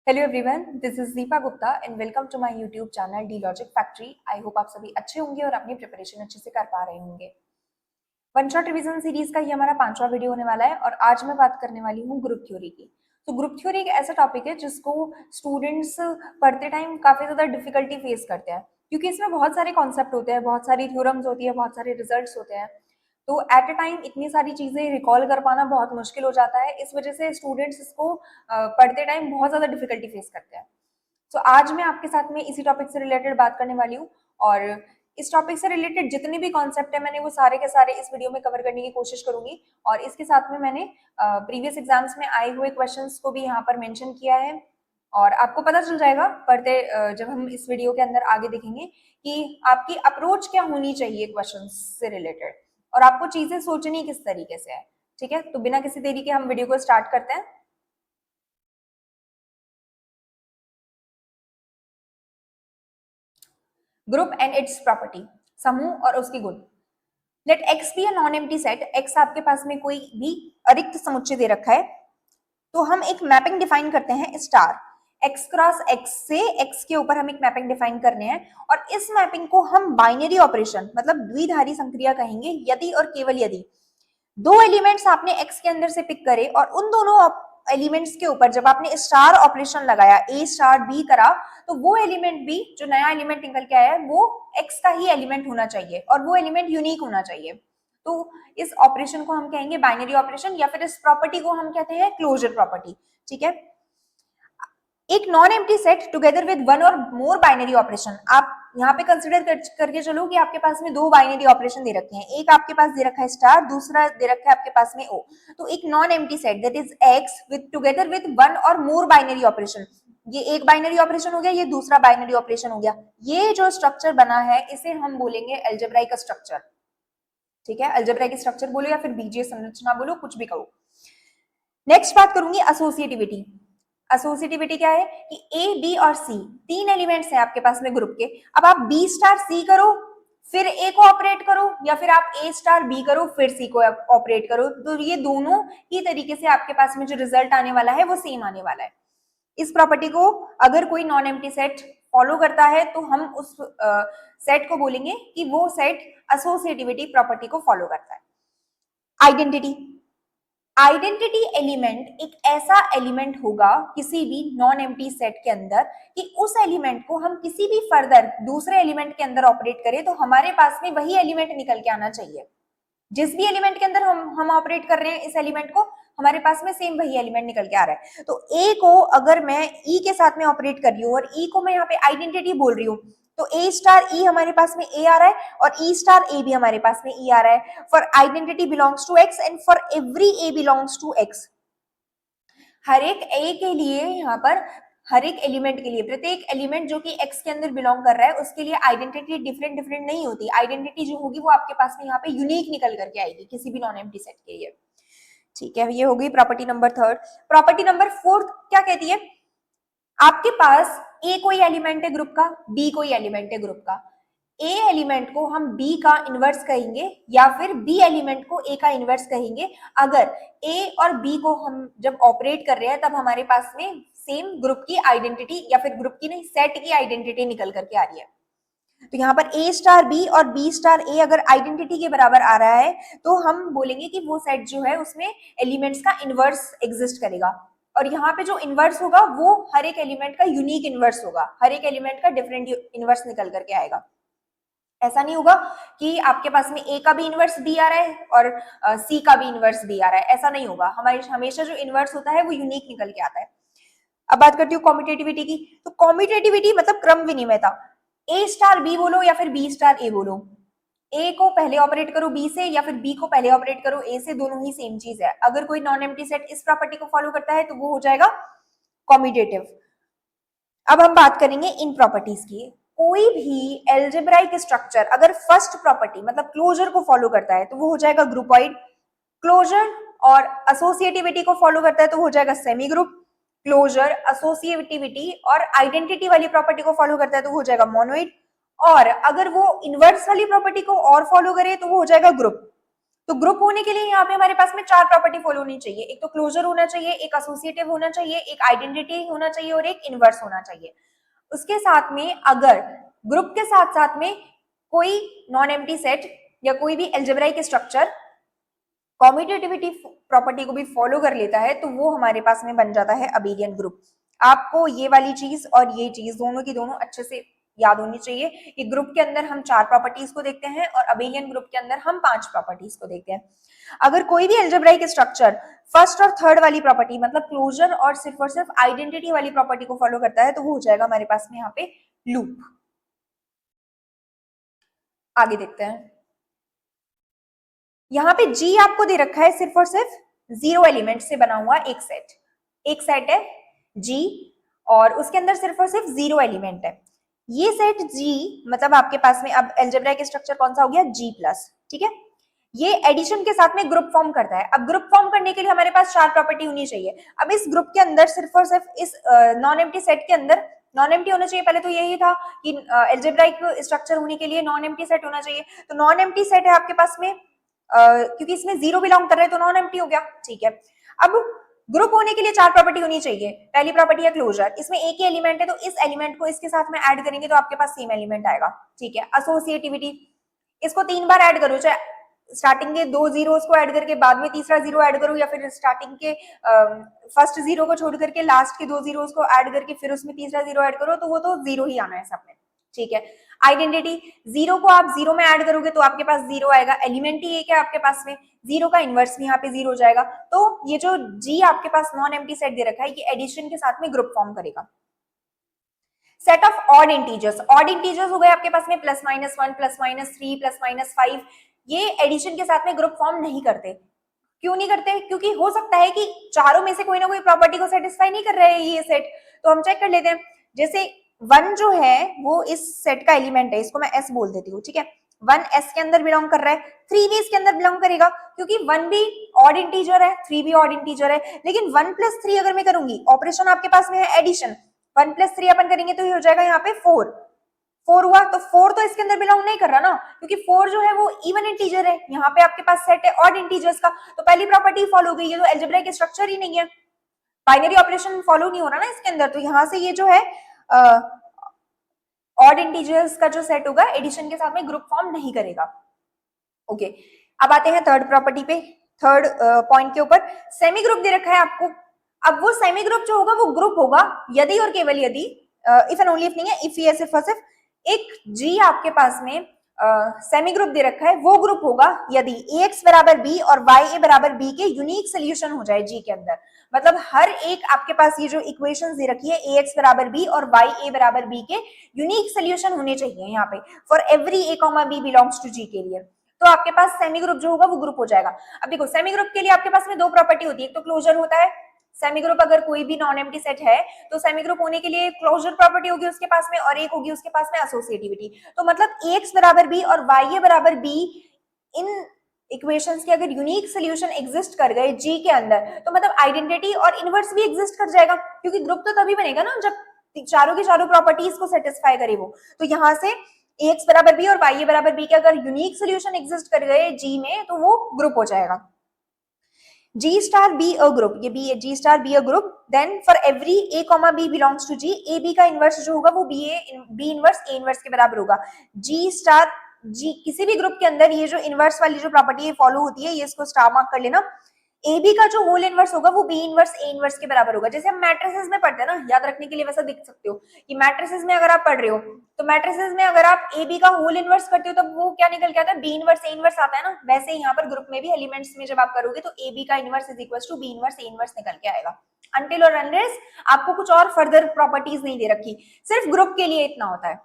Hello everyone, this is Deepa Gupta and welcome to my YouTube channel D logic factory. I hope आप सभी अच्छे होंगे और अपनी प्रिपरेशन अच्छे से कर पा रहे होंगे। वन शॉट रिवीजन सीरीज का ये हमारा 5वां वीडियो होने वाला है और आज मैं बात करने वाली हूँ ग्रुप थ्योरी की। तो ग्रुप थ्योरी एक ऐसा टॉपिक है जिसको स्टूडेंट्स पढ़ते टाइम काफी ज्यादा डिफिकल्टी फेस करते हैं, क्योंकि इसमें बहुत सारे कॉन्सेप्ट होते हैं, बहुत सारी थ्योरम्स होती है, बहुत सारे रिजल्ट्स होते हैं। तो एट अ टाइम इतनी सारी चीजें रिकॉल कर पाना बहुत मुश्किल हो जाता है। इस वजह से स्टूडेंट्स इसको पढ़ते टाइम बहुत ज्यादा डिफिकल्टी फेस करते हैं। तो आज मैं आपके साथ में इसी टॉपिक से रिलेटेड बात करने वाली हूँ और इस टॉपिक से रिलेटेड जितने भी कॉन्सेप्ट है मैंने वो सारे के सारे इस वीडियो में कवर करने की कोशिश करूंगी। और इसके साथ में मैंने प्रीवियस एग्जाम्स में आए हुए क्वेश्चंस को भी यहाँ पर मेंशन किया है और आपको पता चल जाएगा पढ़ते जब हम इस वीडियो के अंदर आगे देखेंगे कि आपकी अप्रोच क्या होनी चाहिए क्वेश्चंस से रिलेटेड और आपको चीजें सोचनी किस तरीके से है। ठीक है, तो बिना किसी देरी के हम वीडियो को स्टार्ट करते हैं। ग्रुप एंड इट्स प्रॉपर्टी, समूह और उसके गुण। Let X be a non empty set. X आपके पास में कोई भी अरिक्त समुच्चय दे रखा है, तो हम एक मैपिंग डिफाइन करते हैं स्टार एक्स क्रॉस एक्स से एक्स के ऊपर हम एक मैपिंग डिफाइन करने हैं और इस मैपिंग को हम बाइनरी ऑपरेशन मतलब द्विधारी संक्रिया कहेंगे यदि और केवल यदि दो एलिमेंट्स आपने एक्स के अंदर से पिक करे और उन दोनों एलिमेंट्स के ऊपर जब आपने स्टार ऑपरेशन लगाया, ए स्टार बी करा, तो वो एलिमेंट भी जो नया एलिमेंट निकल के आया है वो एक्स का ही एलिमेंट होना चाहिए और वो एलिमेंट यूनिक होना चाहिए। तो इस ऑपरेशन को हम कहेंगे बाइनरी ऑपरेशन या फिर इस प्रॉपर्टी को हम कहते हैं क्लोजर प्रॉपर्टी। ठीक है, एक non empty set together with one और मोर बाइनरी ऑपरेशन। आप यहाँ पे कंसिडर करके चलो कि आपके पास में दो बाइनरी ऑपरेशन दे रखे हैं, एक आपके पास दे रखा है स्टार, दूसरा दे रखा है आपके पास में ओ। तो एक non empty set that is x with together with one और मोर बाइनरी ऑपरेशन, ये एक बाइनरी ऑपरेशन हो गया, ये दूसरा बाइनरी ऑपरेशन हो गया। ये जो स्ट्रक्चर बना है इसे हम बोलेंगे अलजेब्राइक स्ट्रक्चर। ठीक है, अलजेब्राइक स्ट्रक्चर बोलो या फिर बीजीय संरचना बोलो, कुछ भी कहो। नेक्स्ट बात करूंगी एसोसिएटिविटी। एसोसिएटिविटी क्या है कि ए बी और सी तीन एलिमेंट्स हैं आपके पास में ग्रुप के। अब आप बी स्टार सी करो फिर ए को ऑपरेट करो या फिर आप ए स्टार बी करो फिर सी को ऑपरेट करो, तो ये दोनों ही तरीके से आपके पास में जो रिजल्ट आने वाला है वो सेम आने वाला है। इस प्रॉपर्टी को अगर कोई नॉन एम्प्टी सेट फॉलो करता है तो हम उस सेट को बोलेंगे कि वो सेट एसोसिएटिविटी प्रॉपर्टी को फॉलो करता है। आइडेंटिटी, आइडेंटिटी एलिमेंट एक ऐसा एलिमेंट होगा किसी भी नॉन एम्प्टी सेट के अंदर कि उस एलिमेंट को हम किसी भी फर्दर दूसरे एलिमेंट के अंदर ऑपरेट करें तो हमारे पास में वही एलिमेंट निकल के आना चाहिए। जिस भी एलिमेंट के अंदर हम ऑपरेट कर रहे हैं इस एलिमेंट को, हमारे पास में सेम वही एलिमेंट निकल के आ रहा है। तो ए को अगर मैं ई के साथ में ऑपरेट कर रही हूँ और ई को मैं यहाँ पे आइडेंटिटी बोल रही हूँ, तो ए स्टार ई हमारे पास में ए आ रहा है और ई स्टार ए भी हमारे पास में ई आ रहा है। For identity belongs to X and for every a belongs to X. हर एक ए के लिए यहाँ पर हर एक एलिमेंट के लिए प्रत्येक एलिमेंट जो कि एक्स के अंदर बिलोंग कर रहा है उसके लिए आइडेंटिटी डिफरेंट डिफरेंट नहीं होती। आइडेंटिटी जो होगी वो आपके पास में यहाँ पे यूनिक निकल करके आएगी किसी भी नॉन एम्प्टी सेट के लिए। ठीक है, ये हो गई property number third. Property number fourth क्या कहती है, आपके पास ए कोई एलिमेंट है ग्रुप का, बी कोई एलिमेंट है ग्रुप का। ए एलिमेंट को हम बी का इनवर्स कहेंगे या फिर बी एलिमेंट को ए का इनवर्स कहेंगे अगर ए और बी को हम जब ऑपरेट कर रहे हैं तब हमारे पास में सेम ग्रुप की आइडेंटिटी या फिर ग्रुप की नहीं सेट की आइडेंटिटी निकल करके आ रही है। तो यहाँ पर ए स्टार बी और बी स्टार ए अगर आइडेंटिटी के बराबर आ रहा है तो हम बोलेंगे कि वो सेट जो है उसमें एलिमेंट्स का इनवर्स एग्जिस्ट करेगा। और यहाँ पे जो इनवर्स होगा वो हर एक एलिमेंट का यूनिक इनवर्स होगा, हर एक एलिमेंट का डिफरेंट इनवर्स निकल करके आएगा। ऐसा नहीं होगा कि आपके पास में ए का भी इनवर्स बी आ रहा है और सी का भी इनवर्स बी आ रहा है, ऐसा नहीं होगा। हमारे हमेशा जो इनवर्स होता है वो यूनिक निकल के आता है। अब बात करती हूँ कॉम्यूटेटिविटी की। तो कॉम्यूटेटिविटी मतलब क्रम विनिमयता। ए स्टार बी बोलो या फिर बी स्टार ए बोलो, ए को पहले ऑपरेट करो बी से या फिर बी को पहले ऑपरेट करो ए से, दोनों ही सेम चीज है। अगर कोई नॉन एम्प्टी सेट इस प्रॉपर्टी को फॉलो करता है तो वो हो जाएगा कॉम्यूटेटिव। अब हम बात करेंगे इन प्रॉपर्टीज की। कोई भी एल्जेब्राइक स्ट्रक्चर अगर फर्स्ट प्रॉपर्टी मतलब क्लोजर को फॉलो करता है तो वो हो जाएगा ग्रुपॉइड। क्लोजर और एसोसिएटिविटी को फॉलो करता है तो हो जाएगा सेमी ग्रुप। क्लोजर, एसोसिएटिविटी और आइडेंटिटी वाली प्रॉपर्टी को फॉलो करता है तो हो जाएगा मोनोइड। और अगर वो इनवर्स वाली प्रॉपर्टी को और फॉलो करे तो वो हो जाएगा ग्रुप। तो ग्रुप होने के लिए यहाँ पे हमारे पास में 4 प्रॉपर्टी फॉलो होनी चाहिए। एक तो क्लोजर होना चाहिए, एक एसोसिएटिव होना चाहिए, एक आइडेंटिटी होना चाहिए और एक इनवर्स होना चाहिए। उसके साथ में अगर ग्रुप के साथ साथ में कोई नॉन एम्प्टी सेट या कोई भी अलजेब्राइक स्ट्रक्चर कॉम्यूटेटिविटी प्रॉपर्टी को भी फॉलो कर लेता है तो वो हमारे पास में बन जाता है अबेलियन ग्रुप। आपको ये वाली चीज और ये चीज दोनों की दोनों अच्छे से याद होनी चाहिए कि ग्रुप के अंदर हम 4 प्रॉपर्टीज को देखते हैं और अबेलियन ग्रुप के अंदर हम 5 प्रॉपर्टीज को देखते हैं। अगर कोई भी अलजेब्राइक स्ट्रक्चर फर्स्ट और थर्ड वाली प्रॉपर्टी मतलब क्लोजर और सिर्फ आइडेंटिटी वाली प्रॉपर्टी को फॉलो करता है तो वो हो जाएगा हमारे पास में यहाँ पे लूप। आगे देखते हैं। यहाँ पे जी आपको दे रखा है सिर्फ और सिर्फ 0 एलिमेंट से बना हुआ एक सेट है जी और उसके अंदर सिर्फ और सिर्फ 0 एलिमेंट है। ये सेट जी मतलब आपके पास में अब अलजेब्राइक स्ट्रक्चर कौन सा हो गया जी प्लस, ठीक है। ये एडिशन के साथ में ग्रुप फॉर्म करता है। अब ग्रुप फॉर्म करने के लिए हमारे पास 4 प्रॉपर्टी होनी चाहिए। अब इस ग्रुप के अंदर सिर्फ और सिर्फ इस नॉन एम्प्टी सेट के अंदर नॉन एम्प्टी होना चाहिए। पहले तो यही था कि अलजेब्राइक स्ट्रक्चर होने के लिए नॉन एम्प्टी सेट होना चाहिए। तो नॉन एम्प्टी सेट है आपके पास में क्योंकि इसमें 0 बिलोंग कर रहे हैं तो नॉन एम्प्टी हो गया, ठीक है। अब ग्रुप होने के लिए 4 प्रॉपर्टी होनी चाहिए। पहली प्रॉपर्टी है क्लोजर, इसमें एक ही एलिमेंट है तो इस एलिमेंट को इसके साथ में ऐड करेंगे तो आपके पास सेम एलिमेंट आएगा, ठीक है। एसोसिएटिविटी, इसको 3 बार ऐड करो, चाहे स्टार्टिंग के 2 जीरोस को ऐड करके बाद में तीसरा 0 ऐड करो या फिर स्टार्टिंग के फर्स्ट 0 को छोड़ करके लास्ट के 2 जीरोस को ऐड करके फिर उसमें तीसरा 0 ऐड करो तो वो तो 0 ही आना है सब में, ठीक है। आइडेंटिटी, 0 को आप 0 में ऐड करोगे तो आपके पास 0 आएगा। एलिमेंट ही एक है आपके पास में, 0 का इनवर्स भी यहाँ पे 0 हो जाएगा। तो ये जो जी आपके पास नॉन एम्प्टी सेट दे रखा है ये एडिशन के साथ में ग्रुप फॉर्म करेगा। सेट ऑफ ऑड इंटीजर्स हो गए आपके पास में +-1 +-3 +-5। ये एडिशन के साथ में ग्रुप फॉर्म नहीं करते। क्यों नहीं करते? क्योंकि हो सकता है कि चारों में से कोई ना कोई प्रॉपर्टी को सेटिस्फाई नहीं कर रहे हैं ये सेट, तो हम चेक कर लेते हैं। जैसे 1 जो है वो इस सेट का एलिमेंट है, इसको मैं S बोल देती हूँ, ठीक है। 1 S के अंदर बिलोंग कर रहा है, 3 भी इसके अंदर बिलोंग करेगा क्योंकि 1 भी ऑड इंटीजर है, 3 भी ऑड इंटीजर है। लेकिन 1 + 3 अगर मैं करूंगी, ऑपरेशन आपके पास में है एडिशन, 1 + 3 अपन करेंगे तो ये हो जाएगा यहाँ पे 4 हुआ। तो 4 तो इसके अंदर बिलोंग नहीं कर रहा ना, क्योंकि 4 जो है वो इवन इंटीजर है। यहाँ पे आपके पास सेट है ऑड इंटीजर्स का, तो पहली प्रॉपर्टी फॉलो हो गई। ये तो अलजेब्राइक स्ट्रक्चर ही नहीं है, बाइनरी ऑपरेशन फॉलो नहीं हो रहा ना इसके अंदर, तो यहाँ से ये जो है ऑड इंटीजर्स का जो सेट होगा एडिशन के साथ में ग्रुप फॉर्म नहीं करेगा। ओके, अब आते हैं थर्ड प्रॉपर्टी पे, थर्ड पॉइंट के ऊपर। सेमी ग्रुप दे रखा है आपको। अब वो सेमी ग्रुप जो होगा वो ग्रुप होगा यदि और केवल यदि, इफ एंड ओनली इफ नहीं है, इफ ये सिर्फ एक जी आपके पास में सेमी ग्रुप दे रखा है, वो ग्रुप होगा यदि ax बराबर b और ya बराबर b के यूनिक सोल्यूशन हो जाए जी के अंदर। मतलब हर एक आपके पास ये जो इक्वेशन दे रखी है ax बराबर b और ya बराबर b के यूनिक सोल्यूशन होने चाहिए यहाँ पे for every a, b belongs to g के लिए, तो आपके पास सेमी ग्रुप जो होगा वो ग्रुप हो जाएगा। अब देखो सेमी ग्रुप के लिए आपके पास में 2 प्रॉपर्टी होती है, एक तो क्लोजर होता है। सेमी ग्रुप अगर कोई भी नॉन एम्प्टी सेट है तो सेमी ग्रुप होने के लिए क्लोजर प्रॉपर्टी होगी उसके पास में और एक होगी उसके पास में एसोसिएटिविटी। तो मतलब ax बराबर b और ya बराबर b इन इक्वेशंस के अगर यूनिक सोल्यूशन एग्जिस्ट कर गए जी के अंदर तो मतलब आइडेंटिटी और इनवर्स भी एग्जिस्ट कर जाएगा, क्योंकि ग्रुप तो तभी बनेगा ना जब चारों की चारों प्रॉपर्टीज को सेटिस्फाई करे वो। तो यहाँ से ax बराबर b और ya बराबर b के अगर यूनिक सोल्यूशन एग्जिस्ट कर गए जी में तो वो ग्रुप हो जाएगा। G star be a group, ये G star be a group, then for every a, b belongs to G, a b का इनवर्स जो होगा वो b इनवर्स a इनवर्स के बराबर होगा। G star G किसी भी ग्रुप के अंदर ये जो इनवर्स वाली जो प्रॉपर्टी फॉलो होती है ये इसको स्टार मार्क कर लेना। ए बी का जो होल इनवर्स होगा वो बी इनवर्स ए इनवर्स के बराबर होगा। जैसे हम मैट्रिसेस में पढ़ते हैं ना, याद रखने के लिए वैसा देख सकते हो कि मैट्रिसेस में अगर आप पढ़ रहे हो तो मैट्रिसेस में अगर आप ए बी का होल इनवर्स करते हो तब वो क्या निकल के आता है, बी इनवर्स ए इनवर्स आता है ना। वैसे ही यहाँ पर ग्रुप में भी एलिमेंट्स में जब आप करोगे तो ए बी का inverse is equal to B inverse A inverse निकल के आएगा। अनटिल और अनलेस आपको कुछ और फर्दर प्रॉपर्टीज नहीं दे रखी, सिर्फ ग्रुप के लिए इतना होता है।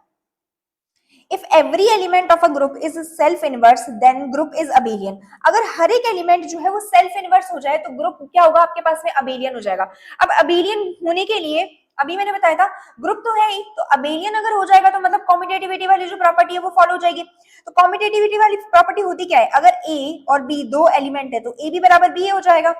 If every element of a group is self inverse, then group is abelian. अगर हर एक एलिमेंट जो है वो सेल्फ इनवर्स हो जाए तो ग्रुप क्या होगा आपके पास में, अबेलियन हो जाएगा। अब अबेलियन होने के लिए अभी मैंने बताया था ग्रुप तो है ही, तो अबेलियन अगर हो जाएगा तो मतलब कॉम्यूटेटिविटी वाली जो प्रॉपर्टी है वो फॉलो हो जाएगी। तो कॉम्यूटेटिविटी वाली प्रॉपर्टी होती क्या है, अगर a और b दो एलिमेंट है तो a भी बराबर b हो जाएगा।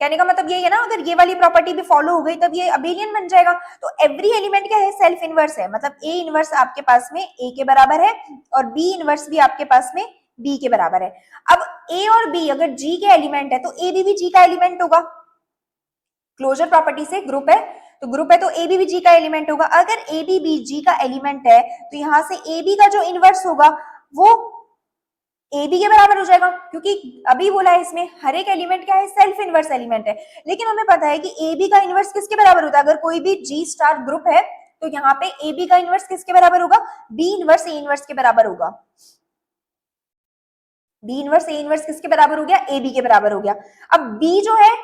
कहने का मतलब ये है ना, अगर ये वाली प्रॉपर्टी भी फॉलो हो गई तब ये अबेलियन बन जाएगा। तो एवरी एलिमेंट क्या है, सेल्फ इनवर्स है, मतलब ए इनवर्स आपके पास में ए के बराबर है और बी इनवर्स भी आपके पास में बी के बराबर है। अब ए और बी अगर जी के एलिमेंट है तो ए भी जी का एलिमेंट होगा। क्लोजर प्रॉपर्टी से ग्रुप है तो ग्रुप है तो ए बी जी का एलिमेंट होगा। अगर ए बी जी का एलिमेंट है तो यहां से ए बी का जो इनवर्स होगा वो ए बी के बराबर हो जाएगा, क्योंकि अभी बोला है इसमें हर एक एलिमेंट क्या है, सेल्फ इनवर्स एलिमेंट है। लेकिन हमें पता है कि ए बी का इनवर्स किसके बराबर होता है, अगर कोई भी जी स्टार ग्रुप है तो यहाँ पे ए बी का इनवर्स किसके बराबर होगा, बी इनवर्स ए इनवर्स के बराबर होगा। बी इनवर्स ए इनवर्स किसके बराबर हो गया, ए बी के बराबर हो गया। अब बी जो है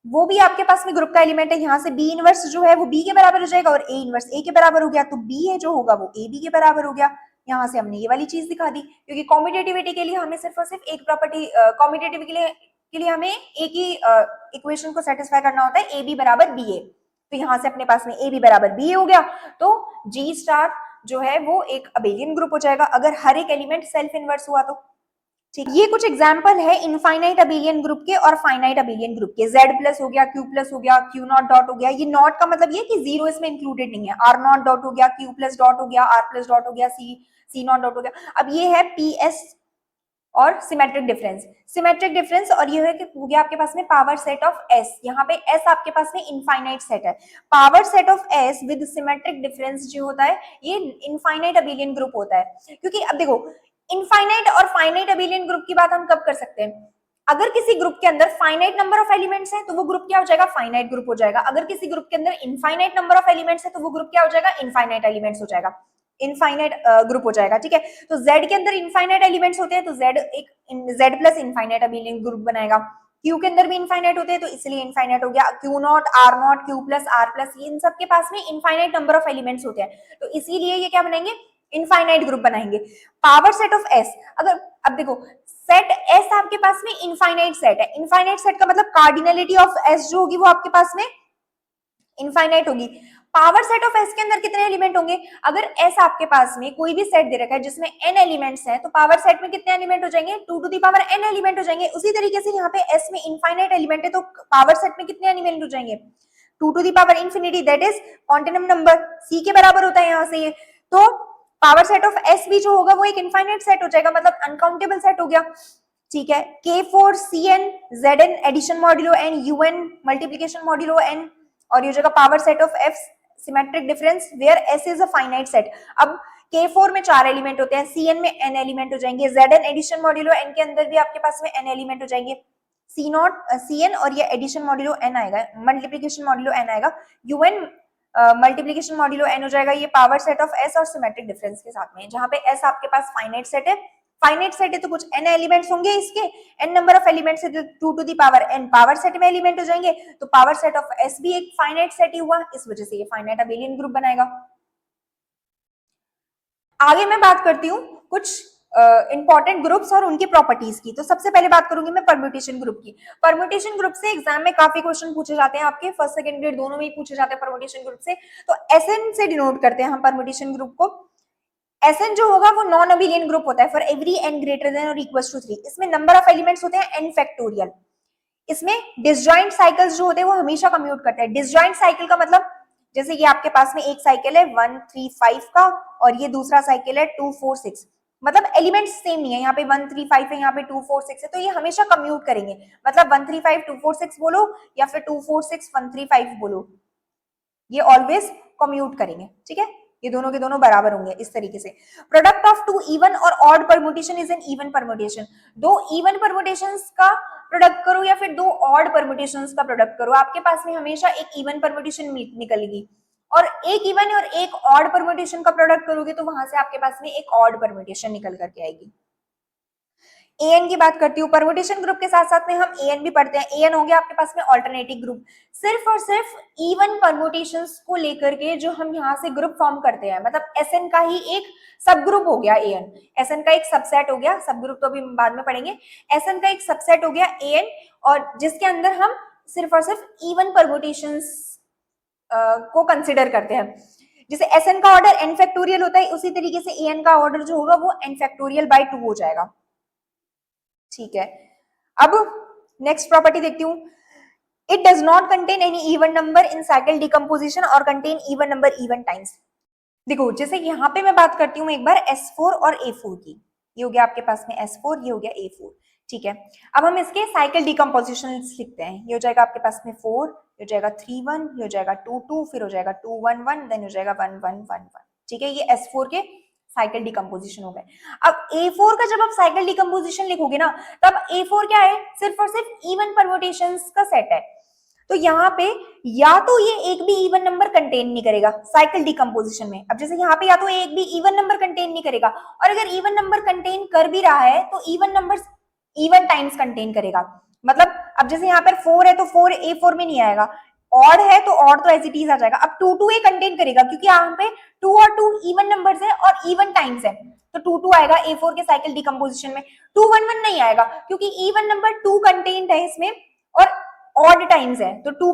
वो भी आपके पास में ग्रुप का एलिमेंट है, यहाँ से बी इनवर्स जो है वो बी के बराबर हो जाएगा और ए इनवर्स ए के बराबर हो गया, तो बी है जो होगा वो ए बी के बराबर हो गया। यहाँ से हमने ये वाली चीज दिखा दी, क्योंकि कॉम्पिटेटिविटी के लिए हमें सिर्फ और सिर्फ एक प्रॉपर्टी, कॉम्पिटेटिविटी के लिए हमें एक ही इक्वेशन को सेटिस्फाई करना होता है, ए बी बराबर बी ए। तो यहाँ से अपने पास में ए बी बराबर बी ए हो गया, तो जी स्टार जो है वो एक अबेलियन ग्रुप हो जाएगा अगर हर एक एलिमेंट सेल्फ इनवर्स हुआ तो। ठीक, ये कुछ एग्जांपल है इनफाइनाइट अबेलियन ग्रुप के और फाइनाइट अबेलियन ग्रुप के। Z प्लस हो गया, Q प्लस हो गया, Q नॉट डॉट हो गया। ये नॉट का मतलब ये कि जीरो इसमें इंक्लूडेड नहीं है। R नॉट डॉट हो गया, Q प्लस डॉट हो गया, R प्लस डॉट हो गया, C नॉट डॉट हो गया। अब ये है PS और सिमेट्रिक डिफरेंस, सिमेट्रिक डिफरेंस, और ये है कि हो गया आपके पास में पावर सेट ऑफ S। यहाँ पे S आपके पास में इनफाइनाइट सेट है। Power set of S with symmetric difference जो होता है ये इनफाइनाइट अबेलियन ग्रुप होता है। क्योंकि अब देखो इनफाइनाइट और फाइनाइट अबेलियन ग्रुप की बात हम कब कर सकते हैं, अगर किसी ग्रुप के अंदर फाइनाइट नंबर ऑफ एलिमेंट्स है तो वो ग्रुप क्या हो जाएगा, फाइनाइट ग्रुप हो जाएगा। अगर किसी ग्रुप के अंदर इनफाइनाइट नंबर ऑफ एलिमेंट्स है तो वो ग्रुप क्या हो जाएगा, इनफाइनाइट एलिमेंट्स हो जाएगा, इनफाइनाइट ग्रुप हो जाएगा। ठीक है, तो Z के अंदर इनफाइनाइट एलिमेंट्स होते हैं तो Z एक Z plus infinite abelian group बनाएगा। Q के अंदर भी इनफाइनाइट होते हैं तो इसलिए इनफाइनाइट हो गया। Q naught, R naught, Q plus, R plus, इन सब के पास में इनफाइनाइट नंबर ऑफ एलिमेंट्स होते हैं तो इसीलिए ये क्या बनाएंगे, इनफाइनाइट ग्रुप बनाएंगे। पावर सेट ऑफ S, अगर अब देखो सेट S आपके पास में इनफाइनाइट सेट है, इनफाइनाइट सेट का मतलब कार्डिनलिटी ऑफ S जो होगी वो आपके पास में इनफाइनाइट होगी। पावर सेट ऑफ S के अंदर कितने एलिमेंट होंगे, अगर S आपके पास में कोई भी सेट दे रखा है जिसमें n एलिमेंट्स हैं तो पावर सेट में कितने एलिमेंट हो जाएंगे, 2 to the power n element हो जाएंगे। उसी तरीके से यहाँ पे S में इनफाइनाइट एलिमेंट है तो पावर सेट में कितने एलिमेंट हो जाएंगे, 2 to the power infinity, that is continuum number C के बराबर होता है यहाँ से ये। तो पावर सेट ऑफ S भी जो होगा वो एक इनफाइनाइट सेट हो जाएगा, मतलब अनकाउंटेबल सेट हो गया। ठीक है, K4 CN ZN addition modulo n UN multiplication modulo n, और ये जगह power set of F symmetric difference where S is a finite set. अब K4 में 4 एलिमेंट होते हैं, CN में n एलिमेंट हो जाएंगे, ZN एडिशन मॉड्यूलो n के अंदर भी आपके पास में n एलिमेंट हो जाएंगे, C नॉट CN और ये एडिशन मॉड्यूलो n आएगा, मल्टीप्लिकेशन मॉड्यूलो n आएगा, UN मल्टीप्लिकेशन मॉड्यूलो n हो जाएगा। ये पावर सेट ऑफ S और सिमेट्रिक डिफरेंस के साथ में, जहां पे S आपके पास फाइनाइट सेट है, फाइनाइट सेट है तो कुछ n एलिमेंट्स होंगे, इसके n नंबर ऑफ एलिमेंट्स है तो 2 to the power n power set में एलिमेंट हो जाएंगे, तो पावर सेट ऑफ S भी एक फाइनाइट सेट ही हुआ, इस वजह से ये फाइनाइट अबेलियन ग्रुप बनाएगा। आगे मैं बात करती हूँ कुछ इंपॉर्टेंट ग्रुप्स और उनकी प्रॉपर्टीज की। तो सबसे पहले बात करूंगी मैं परम्यूटेशन ग्रुप की। परम्यूटेशन ग्रुप से एग्जाम में काफी क्वेश्चन पूछे जाते हैं, आपके फर्स्ट सेकंड ग्रेड दोनों में ही पूछे जाते हैं परम्यूटेशन ग्रुप से। तो SN से डिनोट करते हैं हम परम्यूटेशन ग्रुप को। SN जो होगा वो नॉन अबेलियन ग्रुप होता है for every n greater than और इक्वल टू 3। इसमें नंबर ऑफ एलिमेंट्स होते हैं n फैक्टोरियल। इसमें डिसजॉइंट साइकिल्स जो होते हैं वो हमेशा कम्यूट करते हैं। डिसजॉइंट साइकिल का मतलब जैसे ये आपके पास में एक साइकिल है 1 3 5 का और ये दूसरा साइकिल है 2 4 6, मतलब एलिमेंट्स सेम नहीं है, यहाँ पे 1 3 5 है, यहाँ पे 2 4 6 है, तो ये हमेशा कम्यूट करेंगे, मतलब 1 3 5 2 4 6 बोलो या फिर 2 4 6 1 3 5 बोलो, ये ऑलवेज कम्यूट करेंगे। ठीक है, ये दोनों के दोनों बराबर होंगे इस तरीके से। प्रोडक्ट ऑफ टू इवन और odd permutation is an even permutation. दो इवन परम्यूटेशंस का प्रोडक्ट करो या फिर दो ऑड परम्यूटेशंस का प्रोडक्ट करो, आपके पास में हमेशा एक इवन परम्यूटेशन निकलेगी, और एक इवन और एक ऑड परम्यूटेशन का प्रोडक्ट करोगे तो वहां से आपके पास में एक ऑड परम्यूटेशन निकल करके आएगी। AN की बात करती हूँ, परम्यूटेशन ग्रुप के साथ साथ में हम AN भी पढ़ते हैं। AN हो गया आपके पास में ऑल्टरनेटिव ग्रुप, सिर्फ और सिर्फ इवन परम्यूटेशंस को लेकर के जो हम यहाँ से ग्रुप फॉर्म करते हैं, मतलब SN का ही एक सब ग्रुप हो गया AN, SN का एक सबसेट हो गया, सब ग्रुप तो अभी बाद में पढ़ेंगे। SN का एक सबसेट हो गया AN, और जिसके अंदर हम सिर्फ और सिर्फ इवन परम्यूटेशंस को कंसिडर करते हैं। जैसे SN का ऑर्डर n फैक्टोरियल होता है, उसी तरीके से AN का ऑर्डर जो होगा वो n फैक्टोरियल बाय 2 हो जाएगा। ठीक है, अब नेक्स्ट प्रॉपर्टी देखती हूँ। It does not contain any even number in cycle decomposition और contain even number even times. देखो जैसे यहाँ पे मैं बात करती हूँ एक बार S4 और A4 की, ये हो गया आपके पास में S4, ये हो गया A4, ठीक है। अब हम इसके साइकिल डिकम्पोजिशन लिखते हैं। ये हो जाएगा आपके पास में 4, ये हो जाएगा 3 1, ये हो जाएगा 2 2, फिर हो जाएगा 2 1 1, देन हो जाएगा 1 1 1 1, ठीक है। ये S4 के साइकिल डिकम्पोजिशन हो गए। अब A4 का जब आप साइकिल डिकम्पोजिशन लिखोगे ना, तब A4 क्या है, सिर्फ और सिर्फ इवन परम्यूटेशंस का सेट है। तो यहाँ पे या तो ये एक भी इवन नंबर कंटेन नहीं करेगा साइकिल डिकम्पोजिशन में। अब जैसे यहाँ पे या तो एक भी इवन नंबर कंटेन नहीं करेगा, और अगर इवन नंबर कंटेन कर भी रहा है तो even numbers even times contain करेगा। मतलब अब जैसे यहाँ पर 4 है तो 4 A4 में नहीं आएगा, ऑड है तो ऑड तो एज इट इज आ जाएगा। अब 2 2 ए कंटेन करेगा क्योंकि यहाँ पे 2 और 2 इवन नंबर्स है और इवन टाइम्स है, तो 2 2 आएगा A4 के साइकिल डिकम्पोजिशन में। 2 1 1 नहीं आएगा क्योंकि इवन नंबर 2 कंटेन्ड है इसमें और ऑड टाइम्स है, तो 2